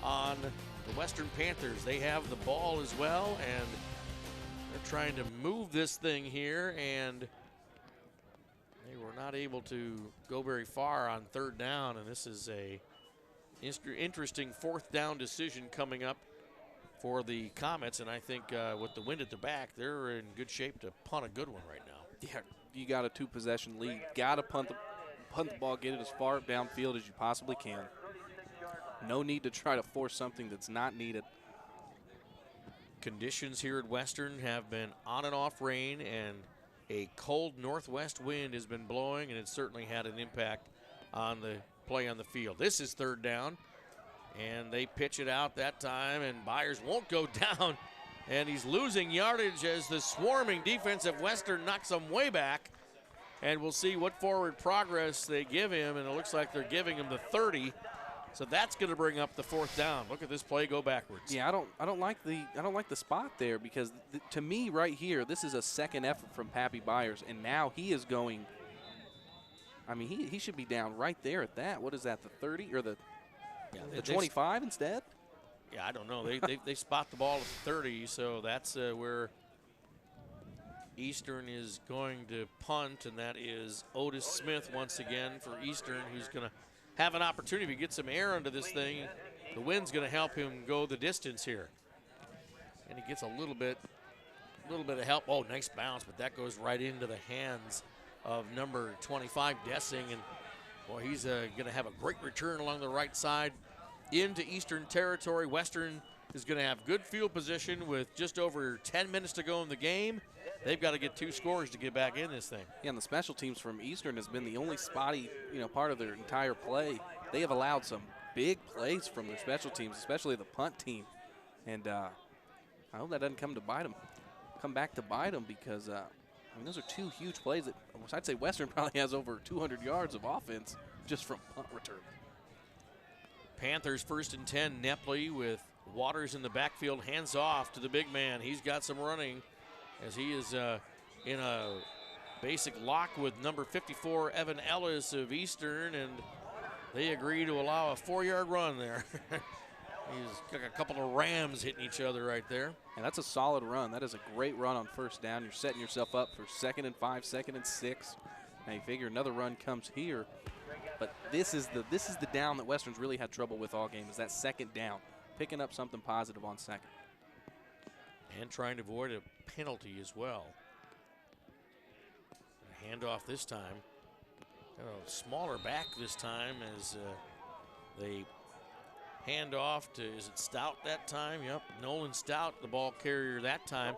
Speaker 1: on the Western Panthers. They have the ball as well, and they're trying to move this thing here, and they were not able to go very far on third down, and this is a interesting fourth down decision coming up for the Comets, and I think with the wind at the back, they're in good shape to punt a good one right now.
Speaker 2: Yeah, you got a 2-possession lead. Got to punt the ball, get it as far downfield as you possibly can. No need to try to force something that's not needed.
Speaker 1: Conditions here at Western have been on and off rain, and a cold northwest wind has been blowing, and it's certainly had an impact on the play on the field. This is third down, and they pitch it out that time, and Byers won't go down, and he's losing yardage as the swarming defense of Western knocks him way back, and we'll see what forward progress they give him, and it looks like they're giving him the 30, so that's going to bring up the fourth down. Look at this play go backwards.
Speaker 2: Yeah, I don't like the spot there, because to me right here, this is a second effort from Pappy Byers, and now he is going. I mean, he should be down right there at that. What is that, the 30 or the 25 instead?
Speaker 1: Yeah, I don't know. They spot the ball at the 30, so that's where Eastern is going to punt, and that is Otis Smith once again for Eastern, who's going to have an opportunity to get some air under this thing. The wind's going to help him go the distance here. And he gets a little bit of help. Oh, nice bounce, but that goes right into the hands of number 25, Dessing, and boy, he's going to have a great return along the right side into Eastern territory. Western is going to have good field position with just over 10 minutes to go in the game. They've got to get 2 scores to get back in this thing.
Speaker 2: Yeah, and the special teams from Eastern has been the only spotty, part of their entire play. They have allowed some big plays from their special teams, especially the punt team, and I hope that doesn't come back to bite them, because those are 2 huge plays that I'd say Western probably has over 200 yards of offense just from punt return.
Speaker 1: Panthers 1st and 10. Nepley with Waters in the backfield, hands off to the big man. He's got some running as he is in a basic lock with number 54, Evan Ellis of Eastern, and they agree to allow a 4-yard run there. He's got a couple of rams hitting each other right there.
Speaker 2: And that's a solid run. That is a great run on first down. You're setting yourself up for 2nd and 5, 2nd and 6. Now you figure another run comes here. But this is the down that Western's really had trouble with all game, is that second down. Picking up something positive on second.
Speaker 1: And trying to avoid a penalty as well. Handoff this time. Got a smaller back this time as they hand off to, is it Stout that time? Yep, Nolan Stout, the ball carrier that time.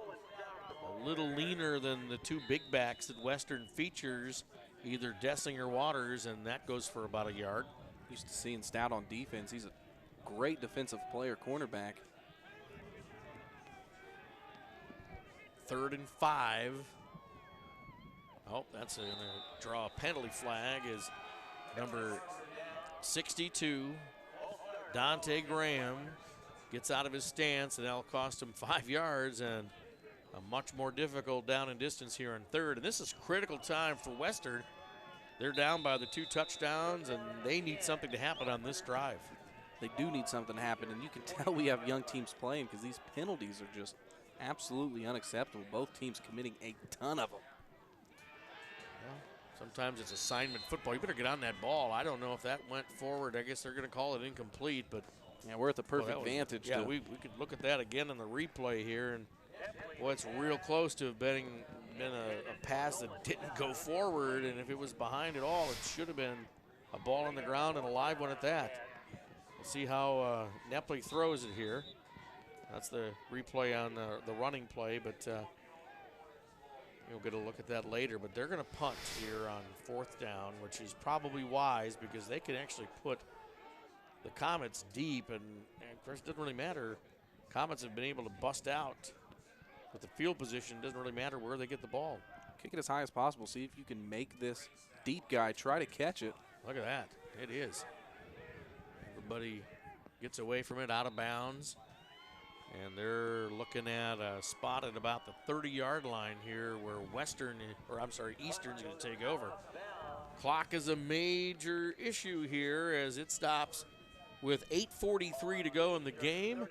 Speaker 1: A little leaner than the 2 big backs that Western features, either Dessing or Waters, and that goes for about a yard.
Speaker 2: Used to seeing Stout on defense. He's a great defensive player, cornerback.
Speaker 1: 3rd and 5. Oh, that's going to draw a penalty flag as number 62, Dante Graham, gets out of his stance, and that'll cost him 5 yards and a much more difficult down and distance here on third. And this is critical time for Western. They're down by the 2 touchdowns, and they need something to happen on this drive.
Speaker 2: They do need something to happen, and you can tell we have young teams playing because these penalties are just absolutely unacceptable. Both teams committing a ton of them.
Speaker 1: Well, sometimes it's assignment football. You better get on that ball. I don't know if that went forward. I guess they're going to call it incomplete, but
Speaker 2: yeah, we're at the perfect vantage.
Speaker 1: Yeah, we could look at that again in the replay here, and boy, it's real close to have been a pass that didn't go forward, and if it was behind at all, it should have been a ball on the ground and a live one at that. We'll see how Nepley throws it here. That's the replay on the running play, but you'll get a look at that later. But they're going to punt here on 4th down, which is probably wise because they can actually put the Comets deep, and of course, it doesn't really matter. Comets have been able to bust out with the field position. It doesn't really matter where they get the ball.
Speaker 2: Kick it as high as possible. See if you can make this deep guy try to catch it.
Speaker 1: Look at that. It is. Everybody gets away from it, out of bounds. And they're looking at a spot at about the 30-yard line here where Eastern's going to take over. Clock is a major issue here as it stops with 8:43 to go in the game.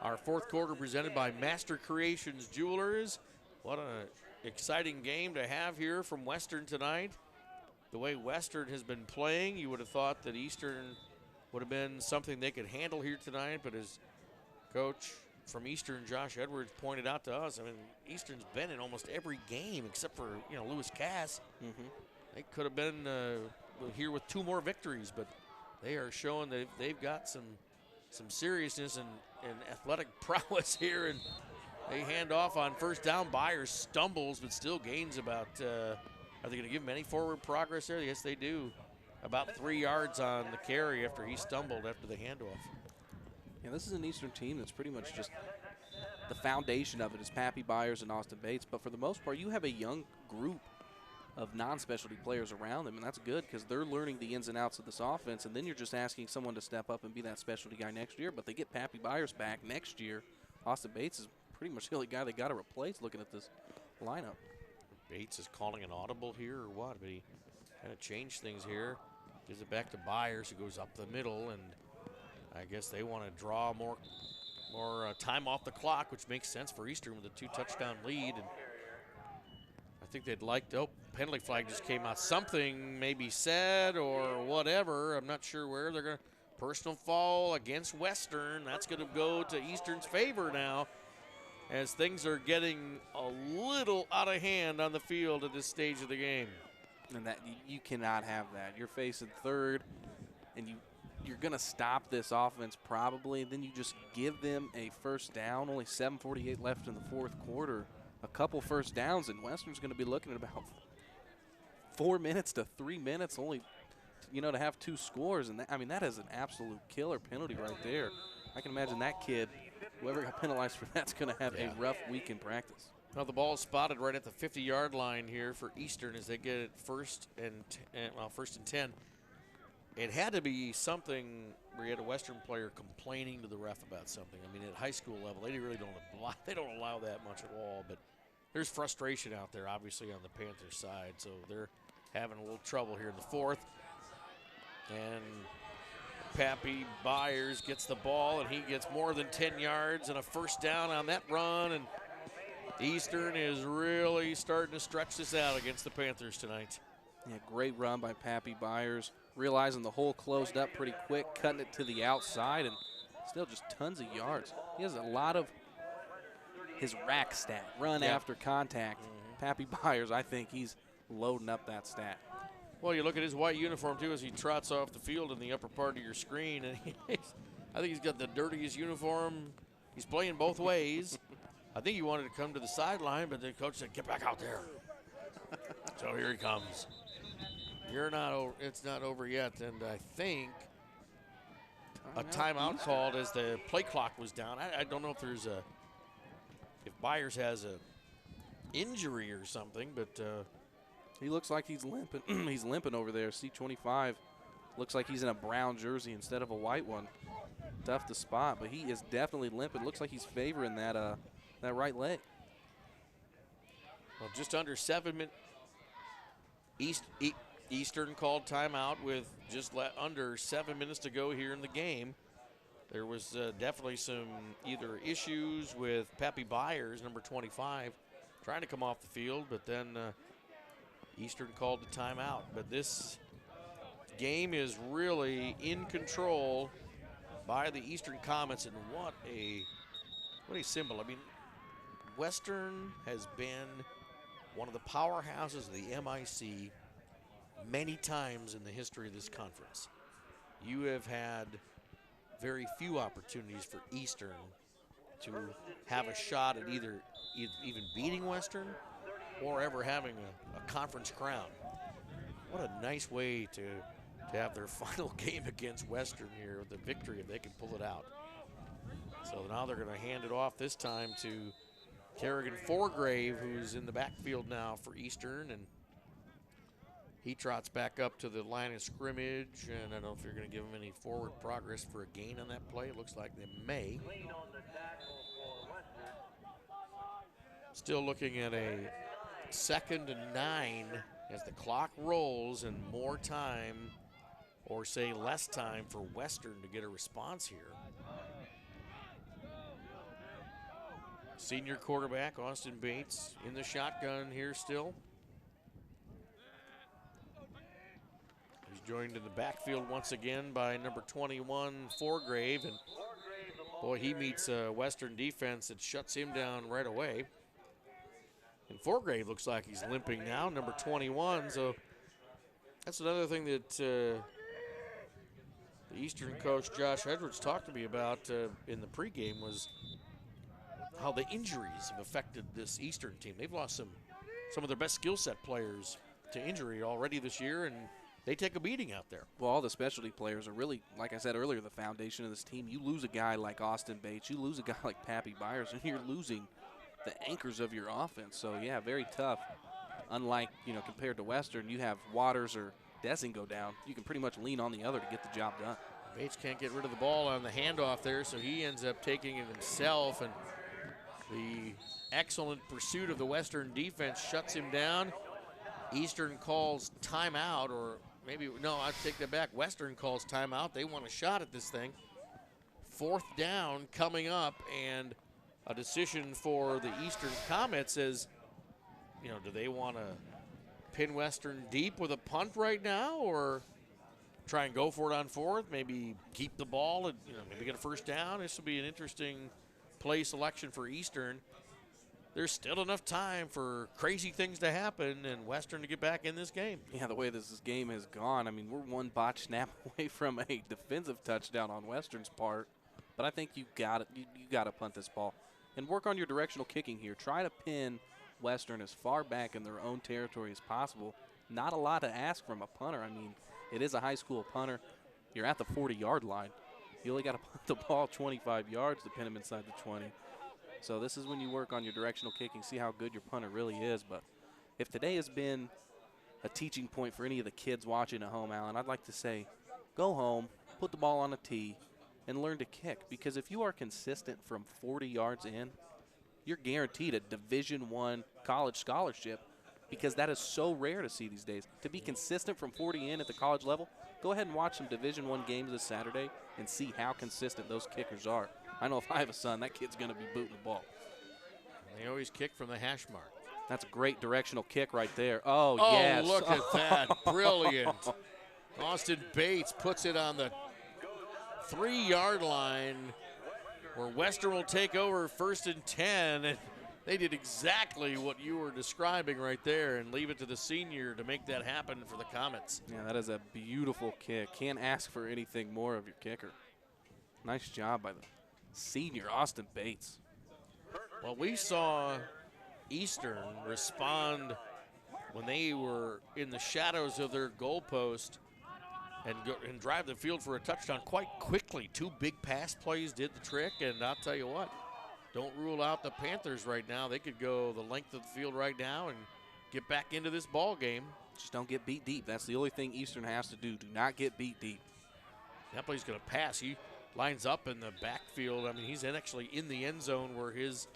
Speaker 1: Our 4th quarter presented by Master Creations Jewelers. What an exciting game to have here from Western tonight. The way Western has been playing, you would have thought that Eastern would have been something they could handle here tonight, but as Coach from Eastern, Josh Edwards, pointed out to us, I mean, Eastern's been in almost every game except for, Lewis Cass. They could have been here with 2 more victories, but they are showing that they've got some seriousness and athletic prowess here, and they hand off on 1st down. Byers stumbles, but still gains about, are they going to give him any forward progress there? Yes, they do. About 3 yards on the carry after he stumbled after the handoff.
Speaker 2: Yeah, this is an Eastern team that's pretty much just the foundation of it is Pappy Byers and Austin Bates. But for the most part, you have a young group of non-specialty players around them, and that's good because they're learning the ins and outs of this offense, and then you're just asking someone to step up and be that specialty guy next year. But they get Pappy Byers back next year. Austin Bates is pretty much the only guy they got to replace looking at this lineup.
Speaker 1: Bates is calling an audible here or what? But he kind of changed things here. Gives it back to Byers, who goes up the middle, and I guess they want to draw more time off the clock, which makes sense for Eastern with a 2-touchdown lead. And I think they'd like to, penalty flag just came out. Something maybe said or whatever. I'm not sure where. They're going to personal foul against Western. That's going to go to Eastern's favor now as things are getting a little out of hand on the field at this stage of the game.
Speaker 2: And that you cannot have that. You're facing 3rd, and you're going to stop this offense probably, and then you just give them a 1st down. Only 7:48 left in the 4th quarter. A couple 1st downs, and Western's going to be looking at about 4 minutes to 3 minutes only, to have 2 scores. And that is an absolute killer penalty right there. I can imagine that kid, whoever got penalized for that's going to have a rough week in practice.
Speaker 1: Now the ball is spotted right at the 50-yard line here for Eastern as they get it first and 10. It had to be something where you had a Western player complaining to the ref about something. I mean, at high school level, they really don't allow that much at all. But there's frustration out there, obviously, on the Panthers side. So they're having a little trouble here in the 4th. And Pappy Byers gets the ball, and he gets more than 10 yards and a 1st down on that run. And Eastern is really starting to stretch this out against the Panthers tonight.
Speaker 2: Yeah, great run by Pappy Byers. Realizing the hole closed up pretty quick, cutting it to the outside, and still just tons of yards. He has a lot of his rack stat, run after contact. Pappy Byers, I think he's loading up that stat.
Speaker 1: Well, you look at his white uniform, too, as he trots off the field in the upper part of your screen, and I think he's got the dirtiest uniform. He's playing both ways. I think he wanted to come to the sideline, but the coach said, get back out there. So here he comes. It's not over yet, and I think a timeout called as the play clock was down. I don't know if Byers has a injury or something, but
Speaker 2: he looks like he's limping. He's limping over there. C25 Looks like he's in a brown jersey instead of a white one. Tough to spot, but he is definitely limping. Looks like he's favoring that that right leg.
Speaker 1: Well, just under 7 minutes. Eastern called timeout with just under 7 minutes to go here in the game. There was definitely some either issues with Pappy Byers, number 25, trying to come off the field, but then Eastern called the timeout. But this game is really in control by the Eastern Comets, and what a symbol. I mean, Western has been one of the powerhouses of the MIC many times in the history of this conference. You have had very few opportunities for Eastern to have a shot at either even beating Western or ever having a conference crown. What a nice way to have their final game against Western here with a victory if they can pull it out. So now they're going to hand it off this time to Kerrigan Foregrave, who's in the backfield now for Eastern, and he trots back up to the line of scrimmage, and I don't know if you're going to give him any forward progress for a gain on that play. It looks like they may. Still looking at a 2nd and 9 as the clock rolls, and more time, or say less time, for Western to get a response here. Senior quarterback Austin Bates in the shotgun here still. He's joined in the backfield once again by number 21, Foregrave, and boy, he meets a Western defense that shuts him down right away. And Foregrave looks like he's limping now, number 21, so that's another thing that the Eastern coach Josh Edwards talked to me about in the pregame was how the injuries have affected this Eastern team. They've lost some of their best skill set players to injury already this year, and they take a beating out there.
Speaker 2: Well, all the specialty players are really, like I said earlier, the foundation of this team. You lose a guy like Austin Bates, you lose a guy like Pappy Byers, and you're losing the anchors of your offense. So, yeah, very tough. Unlike, compared to Western, you have Waters or Dessing go down. You can pretty much lean on the other to get the job done.
Speaker 1: Bates can't get rid of the ball on the handoff there, so he ends up taking it himself, and the excellent pursuit of the Western defense shuts him down. Eastern calls timeout, or maybe, no, I take that back. Western calls timeout. They want a shot at this thing. 4th down coming up, and a decision for the Eastern Comets is, do they want to pin Western deep with a punt right now, or try and go for it on 4th, maybe keep the ball and maybe get a 1st down? This will be an interesting play selection for Eastern. There's still enough time for crazy things to happen and Western to get back in this game.
Speaker 2: Yeah, the way this game has gone, I mean, we're one botch snap away from a defensive touchdown on Western's part, but I think you got to punt this ball and work on your directional kicking here. Try to pin Western as far back in their own territory as possible. Not a lot to ask from a punter. I mean, it is a high school punter. You're at the 40-yard line. You only got to punt the ball 25 yards to pin him inside the 20. So this is when you work on your directional kicking, see how good your punter really is. But if today has been a teaching point for any of the kids watching at home, Alan, I'd like to say go home, put the ball on a tee, and learn to kick. Because if you are consistent from 40 yards in, you're guaranteed a Division I college scholarship, because that is so rare to see these days. To be consistent from 40 in at the college level, go ahead and watch some Division I games this Saturday and see how consistent those kickers are. I know if I have a son, that kid's going to be booting the ball.
Speaker 1: They always kick from the hash mark.
Speaker 2: That's a great directional kick right there. Oh, yes.
Speaker 1: Look at that. Brilliant. Austin Bates puts it on the 3-yard line where Western will take over 1st and 10. And they did exactly what you were describing right there and leave it to the senior to make that happen for the Comets.
Speaker 2: Yeah, that is a beautiful kick. Can't ask for anything more of your kicker. Nice job by the senior, Austin Bates.
Speaker 1: Well, we saw Eastern respond when they were in the shadows of their goalpost and drive the field for a touchdown quite quickly. 2 big pass plays did the trick, and I'll tell you what, don't rule out the Panthers right now. They could go the length of the field right now and get back into this ball game.
Speaker 2: Just don't get beat deep. That's the only thing Eastern has to do. Do not get beat deep.
Speaker 1: Nepley's going to pass. He lines up in the backfield. I mean, he's actually in the end zone where his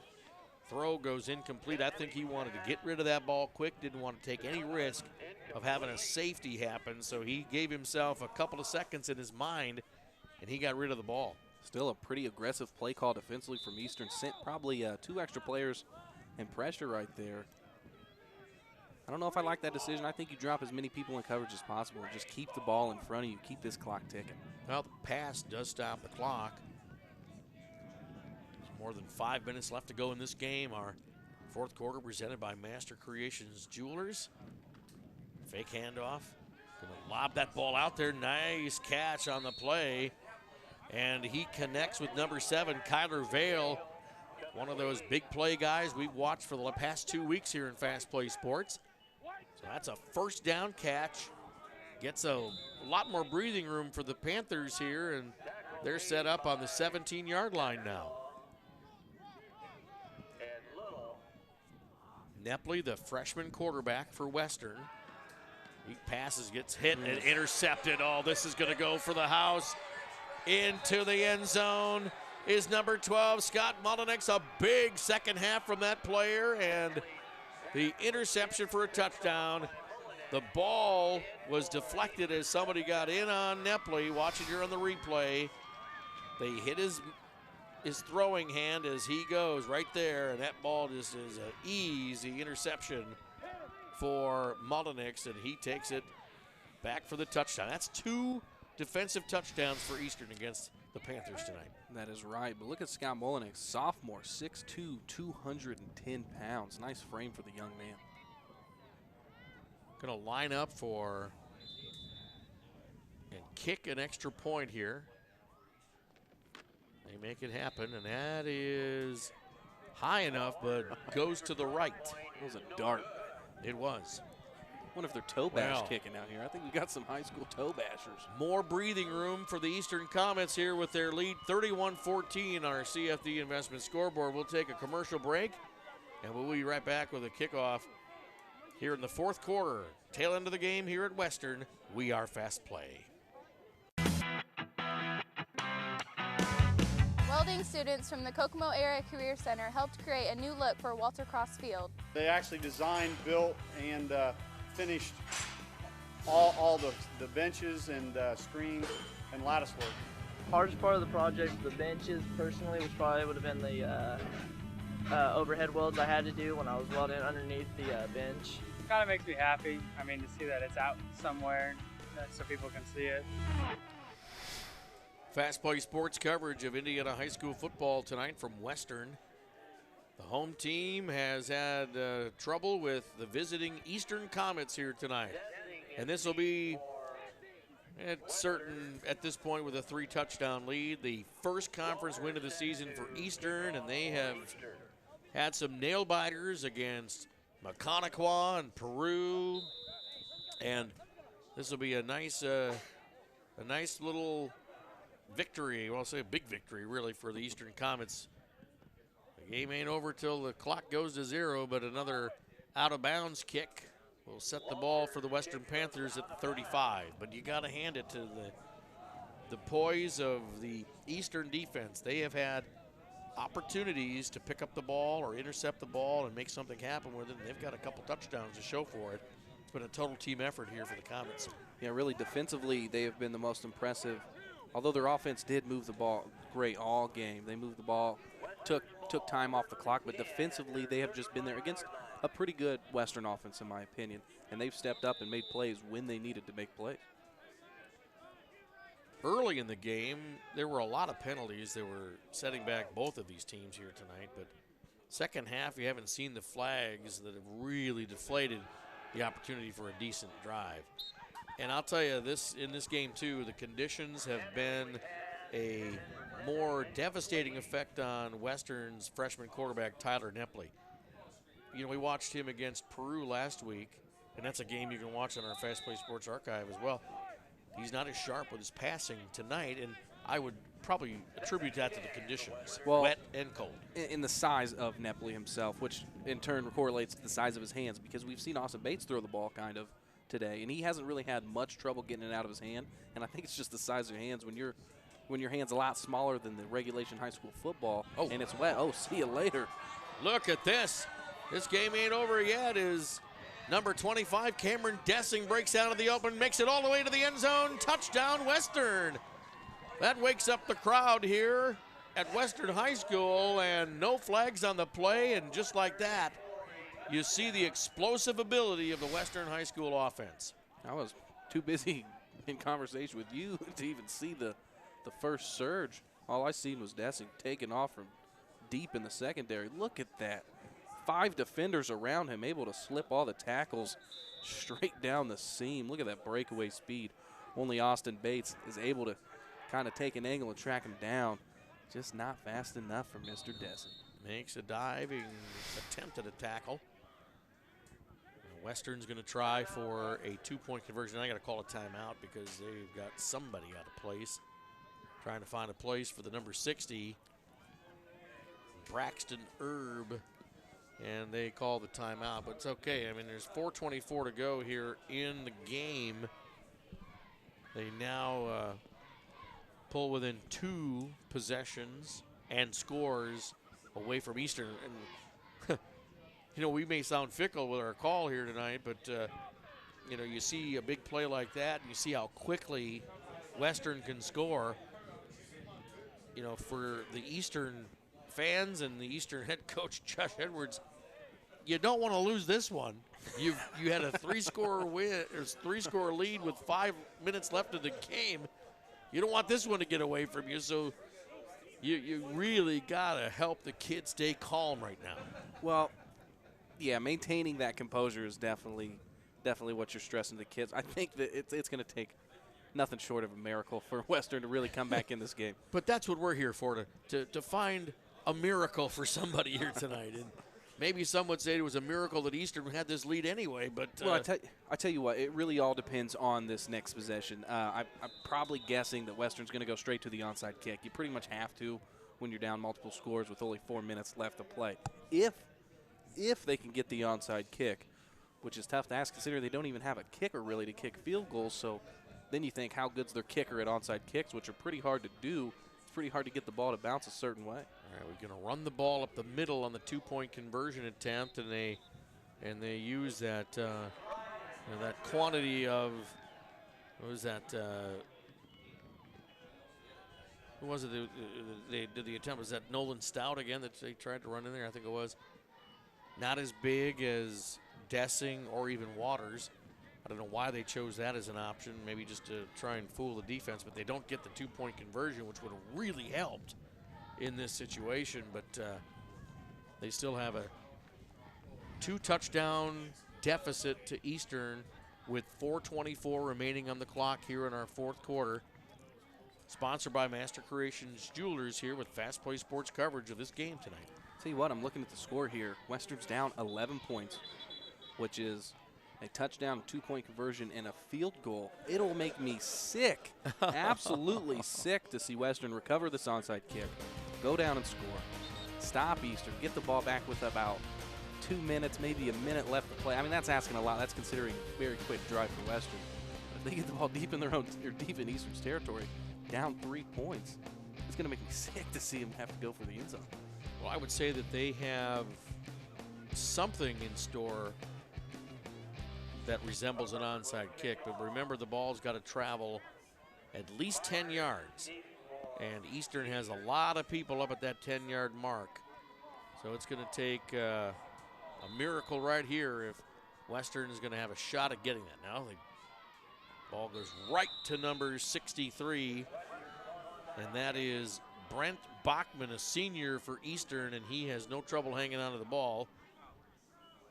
Speaker 1: throw goes incomplete. I think he wanted to get rid of that ball quick, didn't want to take any risk of having a safety happen, so he gave himself a couple of seconds in his mind, and he got rid of the ball.
Speaker 2: Still a pretty aggressive play call defensively from Eastern. Sent probably 2 extra players in pressure right there. I don't know if I like that decision. I think you drop as many people in coverage as possible and just keep the ball in front of you, keep this clock ticking.
Speaker 1: Well, the pass does stop the clock. There's more than 5 minutes left to go in this game. Our fourth quarter presented by Master Creations Jewelers. Fake handoff. Gonna lob that ball out there. Nice catch on the play. And he connects with number 7, Kyler Vale. One of those big play guys we've watched for the past 2 weeks here in Fast Play Sports. So that's a first down catch. Gets a lot more breathing room for the Panthers here, and they're set up on the 17-yard line now. Nepley, the freshman quarterback for Western. He passes, gets hit, and intercepted. Oh, this is going to go for the house. Into the end zone is number 12, Scott Mullenix. A big second half from that player, and the interception for a touchdown. The ball was deflected as somebody got in on Nepley. Watching here on the replay. They hit his throwing hand as he goes right there, and that ball just is an easy interception for Mullenix, and he takes it back for the touchdown. That's 2 defensive touchdowns for Eastern against the Panthers tonight.
Speaker 2: That is right, but look at Scott Mullenix, sophomore, 6'2", 210 pounds. Nice frame for the young man.
Speaker 1: Going to line up for and kick an extra point here. They make it happen, and that is high enough, but goes to the right.
Speaker 2: It was a dart.
Speaker 1: It was.
Speaker 2: I wonder if they're toe bash kicking out here. I think we got some high school toe bashers.
Speaker 1: More breathing room for the Eastern Comets here with their lead 31-14 on our CFD investment scoreboard. We'll take a commercial break, and we'll be right back with a kickoff here in the fourth quarter. Tail end of the game here at Western. We are Fast Play.
Speaker 11: Welding students from the Kokomo Area Career Center helped create a new look for Walter Cross Field.
Speaker 12: They actually designed, built, and finished all the benches and screens and lattice work.
Speaker 13: Hardest part of the project, the benches, personally, which probably would have been the overhead welds I had to do when I was welding underneath the bench.
Speaker 14: It kind of makes me happy. I mean, to see that it's out somewhere so people can see it.
Speaker 1: Fast Play Sports coverage of Indiana high school football tonight from Western. The home team has had trouble with the visiting Eastern Comets here tonight. And this will be at this point with a 3-touchdown lead. The first conference win of the season for Eastern, and they have had some nail biters against Maconaquah and Peru. And this will be a nice little victory. Well, I'll say a big victory, really, for the Eastern Comets. The game ain't over till the clock goes to 0, but another out-of-bounds kick will set the ball for the Western Panthers at the 35. But you got to hand it to the poise of the Eastern defense. They have had opportunities to pick up the ball or intercept the ball and make something happen with it, and they've got a couple touchdowns to show for it. It's been a total team effort here for the Comets.
Speaker 2: Yeah, really, defensively, they have been the most impressive. Although their offense did move the ball great all game. They moved the ball, took time off the clock, but defensively they have just been there against a pretty good Western offense, in my opinion. And they've stepped up and made plays when they needed to make plays.
Speaker 1: Early in the game, there were a lot of penalties that were setting back both of these teams here tonight. But second half, you haven't seen the flags that have really deflated the opportunity for a decent drive. And I'll tell you, in this game, too, the conditions have been a more devastating effect on Western's freshman quarterback, Tyler Nepley. You know, we watched him against Peru last week, and that's a game you can watch on our Fast Play Sports archive as well. He's not as sharp with his passing tonight, and I would probably attribute that to the conditions, wet and cold.
Speaker 2: In the size of Nepley himself, which in turn correlates to the size of his hands, because we've seen Austin Bates throw the ball kind of today, and he hasn't really had much trouble getting it out of his hand. And I think it's just the size of your hands. When your hand's a lot smaller than the regulation high school football, and it's wet. Oh, see you later.
Speaker 1: Look at this. This game ain't over yet. Is number 25, Cameron Dessing, breaks out of the open, makes it all the way to the end zone. Touchdown, Western. That wakes up the crowd here at Western High School, and no flags on the play, and just like that, you see the explosive ability of the Western High School offense.
Speaker 2: I was too busy in conversation with you to even see the first surge. All I seen was Dessing taking off from deep in the secondary. Look at that. 5 defenders around him, able to slip all the tackles straight down the seam. Look at that breakaway speed. Only Austin Bates is able to kind of take an angle and track him down. Just not fast enough for Mr. Dessing.
Speaker 1: Makes a diving attempt at a tackle. Western's going to try for a 2-point conversion. I got to call a timeout because they've got somebody out of place. Trying to find a place for the number 60, Braxton Erb, and they call the timeout, but it's okay. I mean, there's 4:24 to go here in the game. They now pull within 2 possessions and scores away from Eastern. And you know, we may sound fickle with our call here tonight, but you know, you see a big play like that, and you see how quickly Western can score. You know, for the Eastern fans and the Eastern head coach Josh Edwards, you don't want to lose this one. You had a 3-score win, or 3-score lead with 5 minutes left of the game. You don't want this one to get away from you, so you really gotta help the kids stay calm right now.
Speaker 2: Well, yeah, maintaining that composure is definitely what you're stressing to the kids. I think that it's going to take nothing short of a miracle for Western to really come back in this game.
Speaker 1: But that's what we're here for, to find a miracle for somebody here tonight. And maybe some would say it was a miracle that Eastern had this lead anyway. But
Speaker 2: well, I tell you what, it really all depends on this next possession. I'm probably guessing that Western's going to go straight to the onside kick. You pretty much have to when you're down multiple scores with only 4 minutes left to play. If they can get the onside kick, which is tough to ask considering they don't even have a kicker really to kick field goals. So then you think, how good's their kicker at onside kicks, which are pretty hard to do. It's pretty hard to get the ball to bounce a certain way.
Speaker 1: All right, we're going to run the ball up the middle on the 2-point conversion attempt, and they use that you know, that quantity of, what was that? Who was it? They did the attempt. Was that Nolan Stout again that they tried to run in there? I think it was. Not as big as Dessing or even Waters. I don't know why they chose that as an option, maybe just to try and fool the defense, but they don't get the 2-point conversion, which would have really helped in this situation. But they still have a 2-touchdown deficit to Eastern with 4:24 remaining on the clock here in our 4th quarter. Sponsored by Master Creations Jewelers here with Fast Play Sports coverage of this game tonight.
Speaker 2: Tell you what, I'm looking at the score here. Western's down 11 points, which is a touchdown, 2-point conversion, and a field goal. It'll make me sick, absolutely sick to see Western recover this onside kick, go down and score, stop Eastern, get the ball back with about 2 minutes, maybe a minute left to play. I mean, that's asking a lot. That's considering a very quick drive for Western. If they get the ball deep in their own, or deep in Eastern's territory, down 3 points, it's going to make me sick to see them have to go for the end zone.
Speaker 1: Well, I would say that they have something in store that resembles an onside kick. But remember, the ball's got to travel at least 10 yards. And Eastern has a lot of people up at that 10-yard mark. So it's going to take a miracle right here if Western is going to have a shot at getting that. Now the ball goes right to number 63, and that is Brent Bachman, a senior for Eastern, and he has no trouble hanging onto the ball.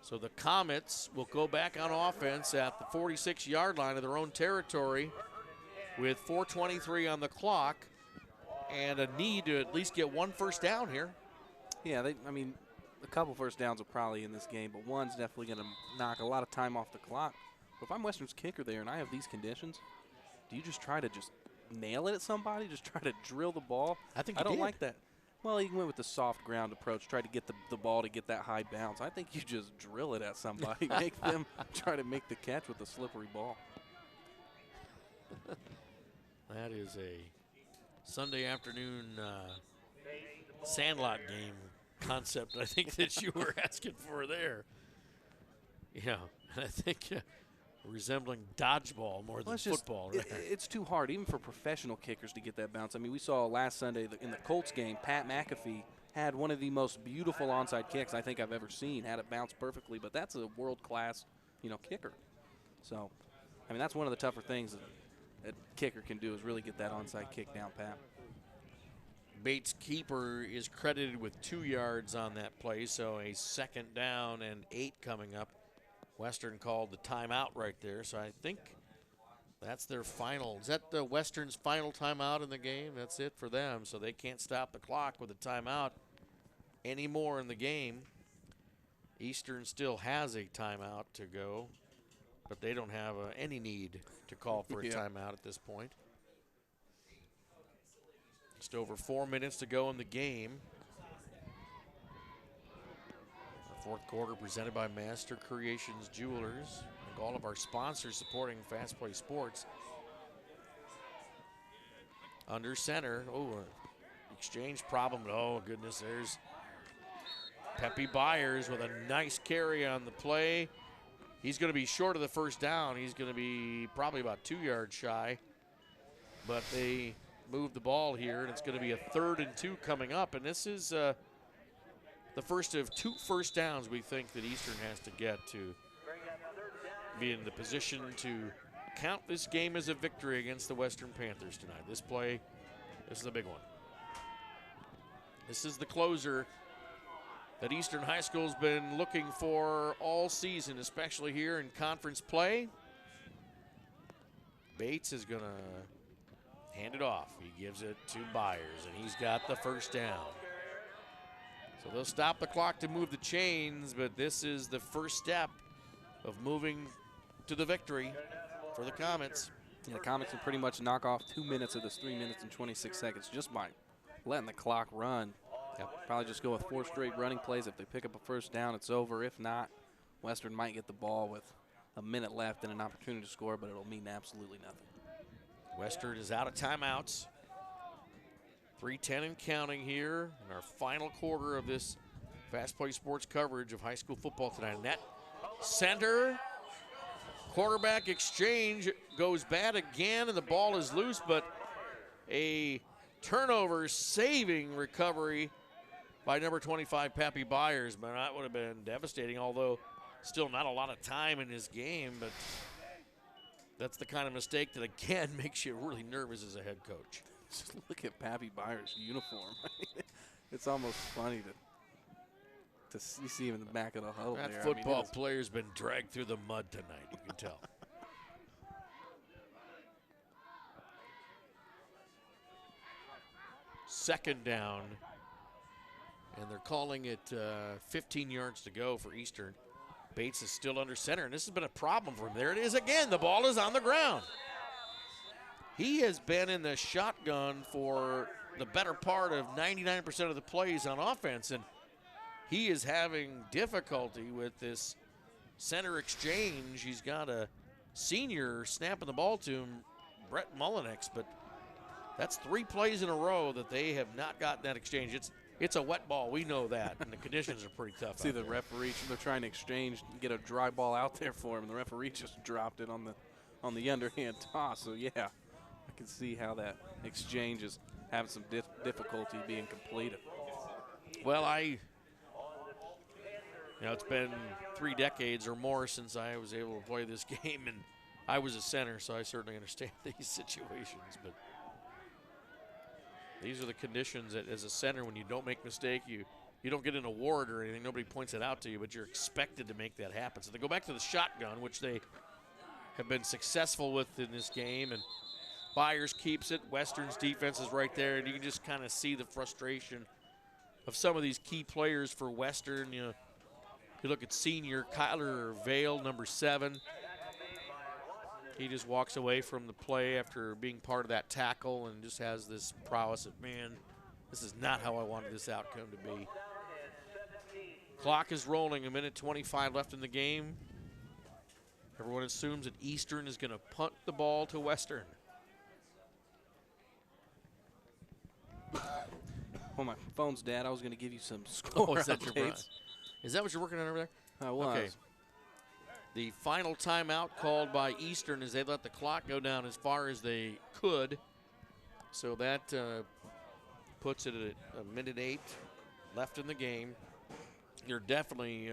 Speaker 1: So the Comets will go back on offense at the 46-yard line of their own territory with 4:23 on the clock and a need to at least get 1 first down here.
Speaker 2: Yeah, I mean, a couple first downs are probably in this game, but one's definitely going to knock a lot of time off the clock. But if I'm Western's kicker there and I have these conditions, do you just try to just nail it at somebody? Just try to drill the ball?
Speaker 1: I think
Speaker 2: I don't
Speaker 1: did.
Speaker 2: like that. Well, he went with the soft ground approach, tried to get the ball to get that high bounce. I think you just drill it at somebody, make them try to make the catch with a slippery ball.
Speaker 1: That is a Sunday afternoon sandlot game concept, I think, that you were asking for there. Yeah, I think resembling dodgeball more than football. Right?
Speaker 2: It's too hard, even for professional kickers, to get that bounce. I mean, we saw last Sunday in the Colts game, Pat McAfee had one of the most beautiful onside kicks I think I've ever seen. Had it bounce perfectly, but that's a world-class, kicker. So, I mean, that's one of the tougher things that a kicker can do is really get that onside kick down pat.
Speaker 1: Bates' keeper is credited with 2 yards on that play, so a 2nd down and 8 coming up. Western called the timeout right there, so I think that's their final. Is that the Western's final timeout in the game? That's it for them, so they can't stop the clock with a timeout anymore in the game. Eastern still has a timeout to go, but they don't have any need to call for a timeout at this point. Just over 4 minutes to go in the game. Fourth quarter presented by Master Creations Jewelers and all of our sponsors supporting Fast Play Sports. Under center, exchange problem. Oh goodness, there's Pepe Byers with a nice carry on the play. He's going to be short of the first down. He's going to be probably about 2 yards shy, but they move the ball here, and it's going to be a 3rd and 2 coming up, and this is the first of 2 first downs we think that Eastern has to get to be in the position to count this game as a victory against the Western Panthers tonight. This play, this is a big one. This is the closer that Eastern High School's been looking for all season, especially here in conference play. Bates is going to hand it off. He gives it to Byers, and he's got the first down. So they'll stop the clock to move the chains, but this is the first step of moving to the victory for the Comets.
Speaker 2: Yeah, the Comets can pretty much knock off 2 minutes of this 3 minutes and 26 seconds just by letting the clock run. Probably just go with 4 straight running plays. If they pick up a first down, it's over. If not, Western might get the ball with a minute left and an opportunity to score, but it'll mean absolutely nothing.
Speaker 1: Western is out of timeouts. 3:10 and counting here in our final quarter of this Fast Play Sports coverage of high school football tonight. Net center, quarterback exchange goes bad again, and the ball is loose, but a turnover saving recovery by number 25, Pappy Byers. But that would have been devastating, although still not a lot of time in his game, but that's the kind of mistake that, again, makes you really nervous as a head coach.
Speaker 2: Just look at Pappy Byers' uniform. It's almost funny to see him in the back of the huddle.
Speaker 1: That
Speaker 2: there.
Speaker 1: football player's been dragged through the mud tonight, you can tell. Second down, and they're calling it 15 yards to go for Eastern. Bates is still under center, and this has been a problem for him. There it is again. The ball is on the ground. He has been in the shotgun for the better part of 99% of the plays on offense, and he is having difficulty with this center exchange. He's got a senior snapping the ball to him, Brett Mullinex, but that's 3 plays in a row that they have not gotten that exchange. It's a wet ball. We know that, and the conditions are pretty tough.
Speaker 2: See the referee, they're trying to exchange, get a dry ball out there for him, and the referee just dropped it on the underhand toss. So, yeah, I can see how that exchange is having some difficulty being completed.
Speaker 1: Well, it's been 3 decades or more since I was able to play this game, and I was a center, so I certainly understand these situations. But these are the conditions that, as a center, when you don't make a mistake, you don't get an award or anything. Nobody points it out to you, but you're expected to make that happen. So they go back to the shotgun, which they have been successful with in this game, and Byers keeps it. Western's defense is right there, and you can just kind of see the frustration of some of these key players for Western. You look at senior Kyler Vale, number 7. He just walks away from the play after being part of that tackle and just has this prowess of, man, This is not how I wanted this outcome to be. Clock is rolling, 1:25 left in the game. Everyone assumes that Eastern is going to punt the ball to Western.
Speaker 2: Oh, my phone's dead. I was going to give you some score
Speaker 1: is that
Speaker 2: updates.
Speaker 1: your Is that what you're working on over there?
Speaker 2: I was.
Speaker 1: Okay. The final timeout called by Eastern is they let the clock go down as far as they could. So that puts it at 1:08 left in the game. You're definitely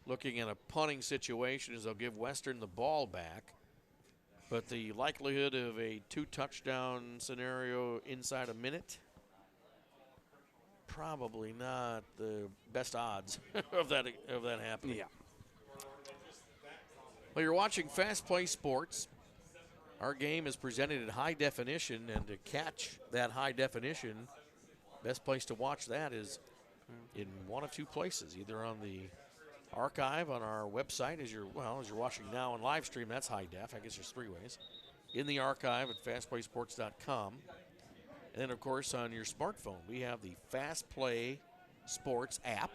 Speaker 1: looking at a punting situation as they'll give Western the ball back. But the likelihood of a 2-touchdown scenario inside a minute, probably not the best odds of that happening.
Speaker 2: Yeah.
Speaker 1: Well, you're watching Fast Play Sports. Our game is presented in high definition, and to catch that high definition, best place to watch that is in one of two places, either on the archive on our website as you're watching now on live stream, that's high def. I guess there's 3 ways. In the archive at fastplaysports.com. And then, of course, on your smartphone, we have the Fast Play Sports app,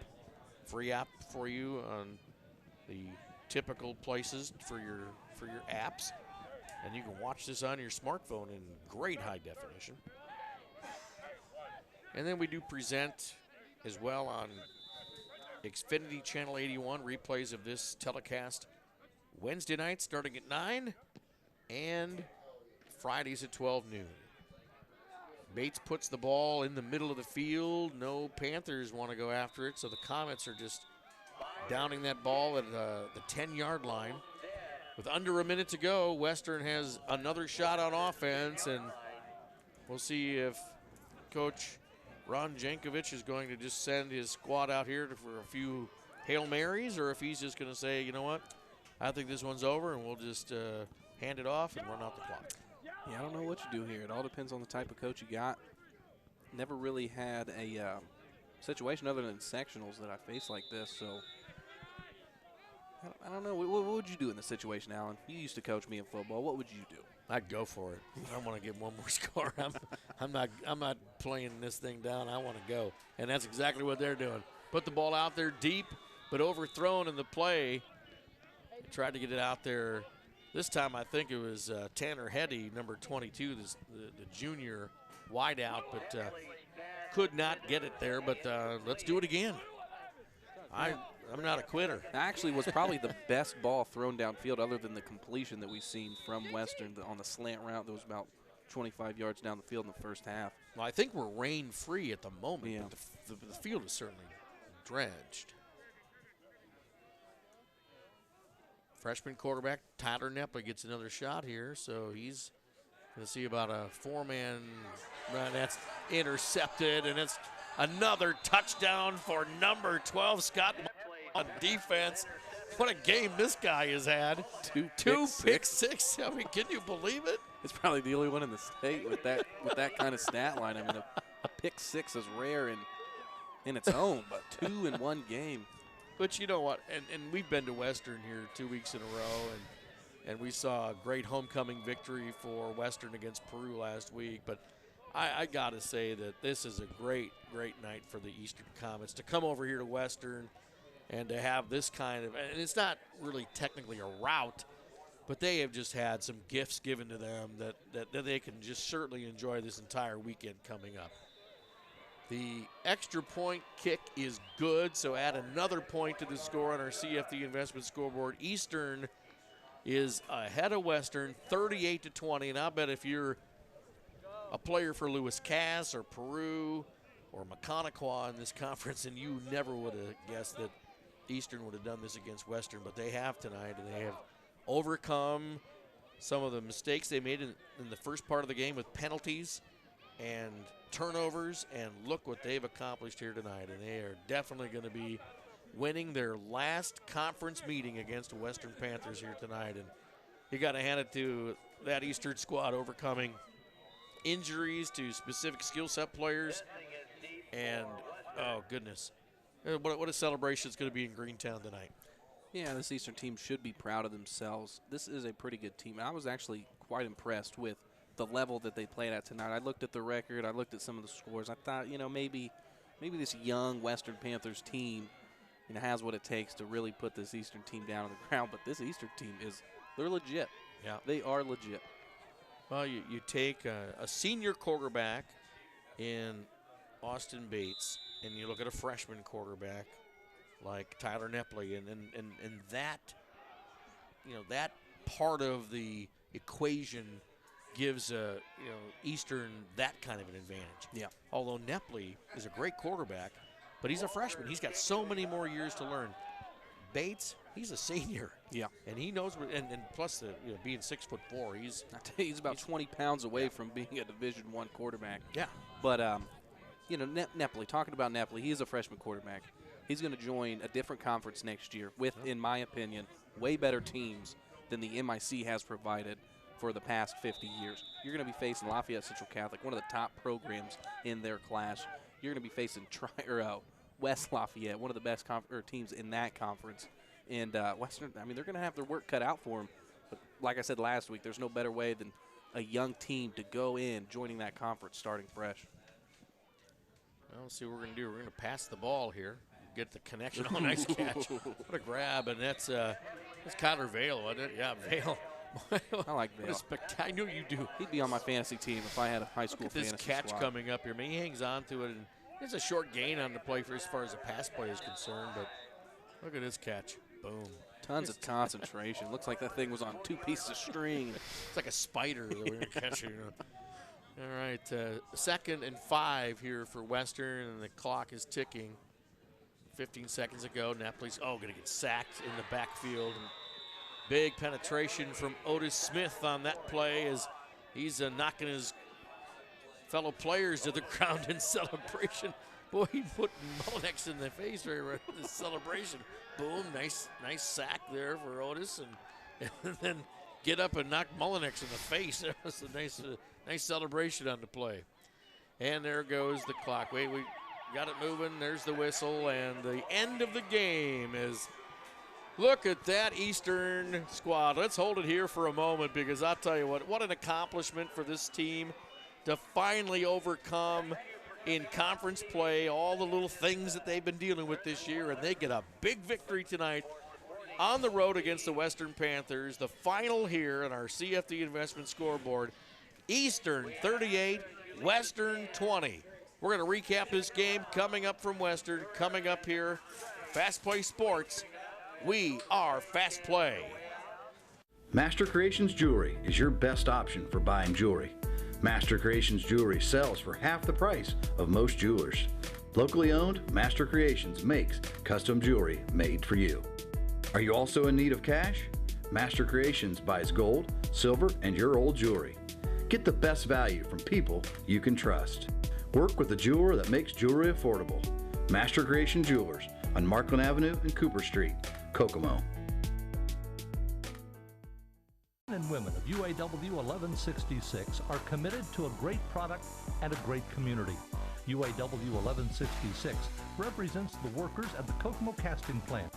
Speaker 1: free app for you on the typical places for your apps. And you can watch this on your smartphone in great high definition. And then we do present as well on Xfinity Channel 81 replays of this telecast Wednesday night starting at 9 and Fridays at 12 noon. Bates puts the ball in the middle of the field. No Panthers want to go after it, so the Comets are just downing that ball at the 10-yard line. With under a minute to go, Western has another shot on offense, and we'll see if Coach Ron Jankovic is going to just send his squad out here for a few Hail Marys, or if he's just going to say, you know what, I think this one's over, and we'll just hand it off and run out the clock.
Speaker 2: Yeah, I don't know what you do here. It all depends on the type of coach you got. Never really had a situation other than sectionals that I face like this, so I don't know. What would you do in this situation, Alan? You used to coach me in football. What would you do?
Speaker 1: I'd go for it. I want to get one more score. I'm not playing this thing down. I want to go, and that's exactly what they're doing. Put the ball out there deep, but overthrown in the play. They tried to get it out there. This time I think it was Tanner Heddy, number 22, the junior wideout, but could not get it there. But let's do it again. I'm not a quitter.
Speaker 2: That actually was probably the best ball thrown downfield other than the completion that we've seen from Western on the slant route that was about 25 yards down the field in the first half.
Speaker 1: Well, I think we're rain-free at the moment,
Speaker 2: yeah.
Speaker 1: But the field is certainly dredged. Freshman quarterback Tyler Neppa gets another shot here, so he's going to see about a 4-man run. That's intercepted, and it's another touchdown for number 12, Scott on defense. What a game this guy has had.
Speaker 2: Two
Speaker 1: pick six. I mean, can you believe it?
Speaker 2: It's probably the only one in the state with that kind of stat line. I mean, a pick six is rare in its own, but 2 in one game.
Speaker 1: But you know what? And we've been to Western here 2 weeks in a row, and we saw a great homecoming victory for Western against Peru last week. But I got to say that this is a great, great night for the Eastern Comets to come over here to Western and to have this kind of, and it's not really technically a rout, but they have just had some gifts given to them that they can just certainly enjoy this entire weekend coming up. The extra point kick is good, so add another point to the score on our CFD investment scoreboard. Eastern is ahead of Western, 38-20, and I'll bet if you're a player for Lewis Cass or Peru or Maconaquah in this conference, and you never would have guessed that Eastern would have done this against Western, but they have tonight, and they have overcome some of the mistakes they made in the first part of the game with penalties and turnovers, and look what they've accomplished here tonight, and they are definitely going to be winning their last conference meeting against the Western Panthers here tonight, and you got to hand it to that Eastern squad overcoming injuries to specific skill set players, and oh goodness, what a celebration it's going to be in Greentown tonight.
Speaker 2: Yeah, this Eastern team should be proud of themselves. This is a pretty good team. I was actually quite impressed with the level that they played at tonight. I looked at the record. I looked at some of the scores. I thought, you know, maybe this young Western Panthers team, you know, has what it takes to really put this Eastern team down on the ground. But this Eastern team they're legit.
Speaker 1: Yeah.
Speaker 2: They are legit.
Speaker 1: Well, you take a senior quarterback in Austin Bates, and you look at a freshman quarterback like Tyler Nepley, and that, you know, that part of the equation gives Eastern that kind of an advantage.
Speaker 2: Yeah.
Speaker 1: Although Nepley is a great quarterback, but he's a freshman. He's got so many more years to learn. Bates, he's a senior.
Speaker 2: Yeah.
Speaker 1: And he knows what, and plus being 6'4",
Speaker 2: he's about 20 pounds away from being a Division I quarterback.
Speaker 1: Yeah.
Speaker 2: But you know, Nepley, talking about Nepley, he is a freshman quarterback. He's going to join a different conference next year with, in my opinion, way better teams than the MIC has provided for the past 50 years. You're going to be facing Lafayette Central Catholic, one of the top programs in their class. You're going to be facing West Lafayette, one of the best teams in that conference. And Western, I mean, they're going to have their work cut out for them. But like I said last week, there's no better way than a young team to go in, joining that conference, starting fresh.
Speaker 1: Well, let's see what we're going to do. We're going to pass the ball here, get the connection. Oh, nice catch. What a grab, and that's Kyler Vale, wasn't it? Yeah, Vale.
Speaker 2: I like Vale.
Speaker 1: I knew you do.
Speaker 2: He'd be on my fantasy team if I had a high school
Speaker 1: Look at this
Speaker 2: fantasy
Speaker 1: catch
Speaker 2: squad.
Speaker 1: coming up here. I mean, he hangs on to it, and it's a short gain on the play for as far as the pass play is concerned, but look at this catch. Boom.
Speaker 2: Tons of concentration. Looks like that thing was on 2 pieces of string.
Speaker 1: It's like a spider that we're going to catch. All right, 2nd and 5 here for Western, and the clock is ticking. 15 seconds ago, Nepley's going to get sacked in the backfield. And big penetration from Otis Smith on that play as he's knocking his fellow players to the ground in celebration. Boy, he put Mullinex in the face right in the celebration. Boom, nice sack there for Otis, and then get up and knock Mullinex in the face. That was a nice celebration on the play. And there goes the clock. Wait, we got it moving. There's the whistle, and the end of the game is. Look at that Eastern squad. Let's hold it here for a moment, because I'll tell you what an accomplishment for this team to finally overcome in conference play all the little things that they've been dealing with this year, and they get a big victory tonight on the road against the Western Panthers. The final here on our CFD Investment Scoreboard, Eastern 38, Western 20. We're going to recap this game coming up from Western, coming up here. Fast Play Sports. We are Fast Play.
Speaker 3: Master Creations Jewelry is your best option for buying jewelry. Master Creations Jewelry sells for half the price of most jewelers. Locally owned, Master Creations makes custom jewelry made for you. Are you also in need of cash? Master Creations buys gold, silver, and your old jewelry. Get the best value from people you can trust. Work with a jeweler that makes jewelry affordable. Master Creation Jewelers on Markland Avenue and Cooper Street, Kokomo.
Speaker 6: Men and women of UAW 1166 are committed to a great product and a great community. UAW 1166 represents the workers at the Kokomo casting plant.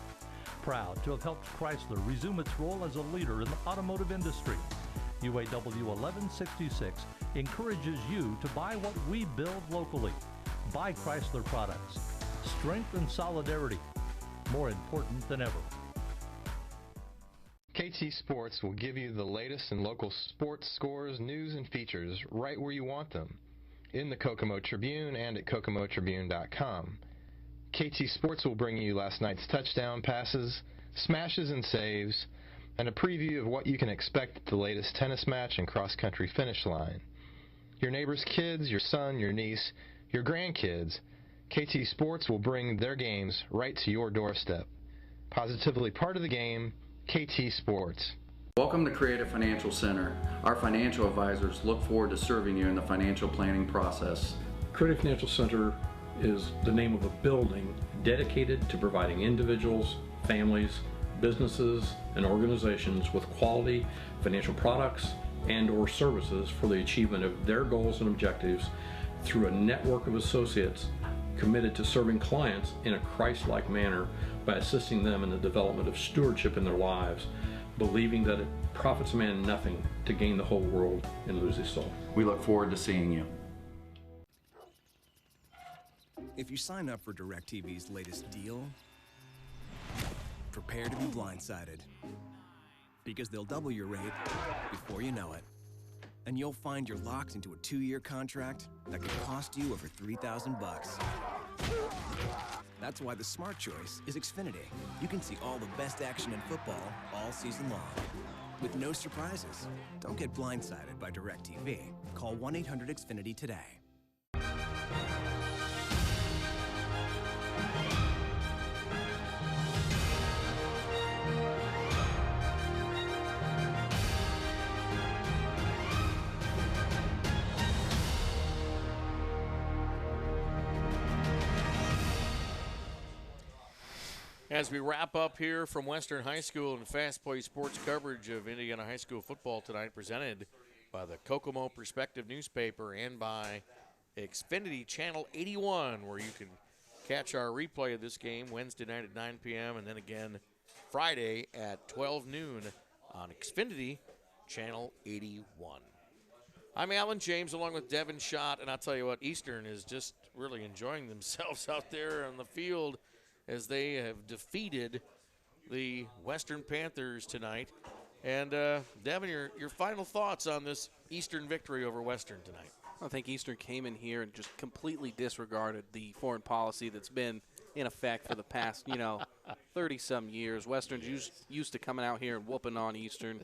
Speaker 6: Proud to have helped Chrysler resume its role as a leader in the automotive industry. UAW 1166 encourages you to buy what we build locally. Buy Chrysler products. Strength and solidarity, more important than ever.
Speaker 4: KT Sports will give you the latest in local sports scores, news, and features right where you want them, in the Kokomo Tribune and at kokomotribune.com. KT Sports will bring you last night's touchdown passes, smashes and saves, and a preview of what you can expect at the latest tennis match and cross-country finish line. Your neighbor's kids, your son, your niece, your grandkids, KT Sports will bring their games right to your doorstep. Positively part of the game, KT Sports.
Speaker 16: Welcome to Creative Financial Center. Our financial advisors look forward to serving you in the financial planning process.
Speaker 7: Creative Financial Center is the name of a building dedicated to providing individuals, families, businesses, and organizations with quality financial products and/or services for the achievement of their goals and objectives through a network of associates committed to serving clients in a Christ-like manner by assisting them in the development of stewardship in their lives, believing that a profits a man nothing to gain the whole world and lose his soul.
Speaker 16: We look forward to seeing you.
Speaker 17: If you sign up for DirecTV's latest deal, prepare to be blindsided. Because they'll double your rate before you know it. And you'll find you're locked into a 2-year contract that could cost you over $3,000 bucks. That's why the smart choice is Xfinity. You can see all the best action in football all season long, with no surprises. Don't get blindsided by DirecTV. Call 1-800-XFINITY today.
Speaker 1: As we wrap up here from Western High School and Fast Play Sports coverage of Indiana High School football tonight, presented by the Kokomo Perspective newspaper and by Xfinity Channel 81, where you can catch our replay of this game Wednesday night at 9 p.m. and then again Friday at 12 noon on Xfinity Channel 81. I'm Alan James along with Devin Schott, and I'll tell you what, Eastern is just really enjoying themselves out there on the field as they have defeated the Western Panthers tonight. And, Devin, your final thoughts on this Eastern victory over Western tonight?
Speaker 2: I think Eastern came in here and just completely disregarded the foreign policy that's been in effect for the past, 30-some years. Western's used to coming out here and whooping on Eastern,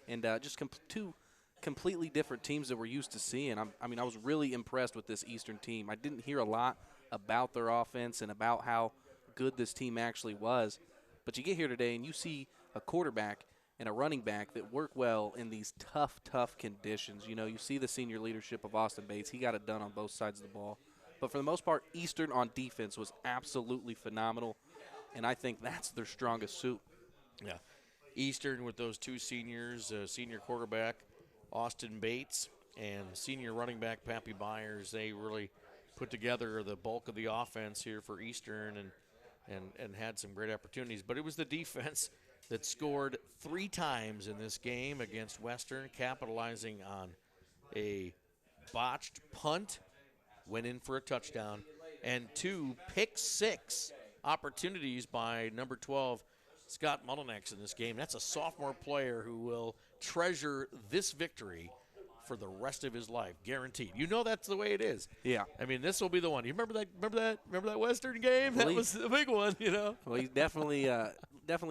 Speaker 2: and just two completely different teams that we're used to seeing. I was really impressed with this Eastern team. I didn't hear a lot about their offense and about how good this team actually was, but you get here today and you see a quarterback and a running back that work well in these tough conditions. You see the senior leadership of Austin Bates. He got it done on both sides of the ball. But for the most part, Eastern on defense was absolutely phenomenal, and I think that's their strongest suit.
Speaker 1: Yeah, Eastern with those two seniors, senior quarterback Austin Bates and senior running back Pappy Byers, they really put together the bulk of the offense here for Eastern and had some great opportunities. But it was the defense that scored 3 times in this game against Western, capitalizing on a botched punt, went in for a touchdown, and 2 pick-6 opportunities by number 12, Scott Mullinex, in this game. That's a sophomore player who will treasure this victory for the rest of his life, guaranteed. That's the way it is.
Speaker 2: Yeah.
Speaker 1: I mean, this will be the one. You remember that Western game? That was the big one,
Speaker 2: Well, he definitely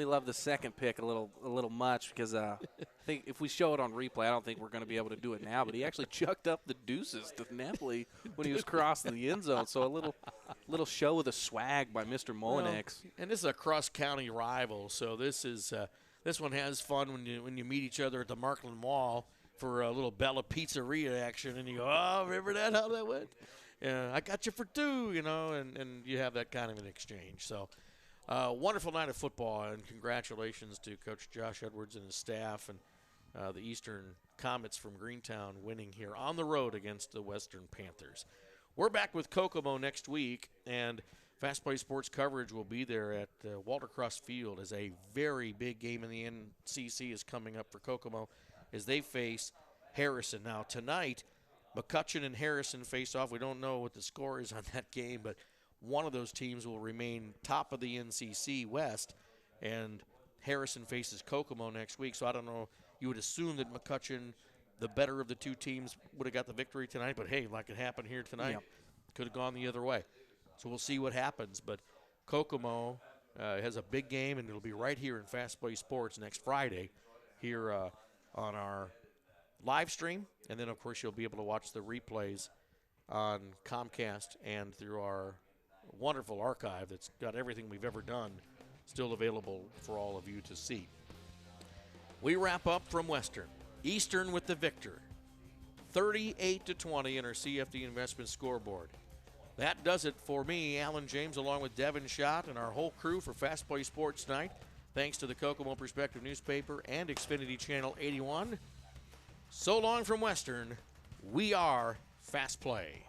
Speaker 2: loved the second pick a little much because I think if we show it on replay, I don't think we're going to be able to do it now. But he actually chucked up the deuces to Napoli when he was crossing the end zone. So a little show of the swag by Mr. Mullinex.
Speaker 1: Well, and this is a cross-county rival, so this one has fun when you meet each other at the Markland Mall for a little Bella Pizzeria action, and you go, oh, remember that, how that went? I got you for 2, and you have that kind of an exchange. So wonderful night of football, and congratulations to Coach Josh Edwards and his staff and the Eastern Comets from Greentown winning here on the road against the Western Panthers. We're back with Kokomo next week, and Fast Play Sports coverage will be there at Walter Cross Field as a very big game in the NCC is coming up for Kokomo as they face Harrison. Now, tonight, McCutcheon and Harrison face off. We don't know what the score is on that game, but one of those teams will remain top of the NCC West, and Harrison faces Kokomo next week. So I don't know. You would assume that McCutcheon, the better of the two teams, would have got the victory tonight, but hey, like it happened here tonight, could have gone the other way. So we'll see what happens. But Kokomo has a big game, and it'll be right here in Fast Play Sports next Friday here on our live stream. And then, of course, you'll be able to watch the replays on Comcast and through our wonderful archive that's got everything we've ever done still available for all of you to see. We wrap up from Western. Eastern with the victor, 38-20 in our CFD Investment scoreboard. That does it for me, Alan James, along with Devin Schott and our whole crew for Fast Play Sports tonight. Thanks to the Kokomo Perspective newspaper and Xfinity Channel 81. So long from Western. We are Fast Play.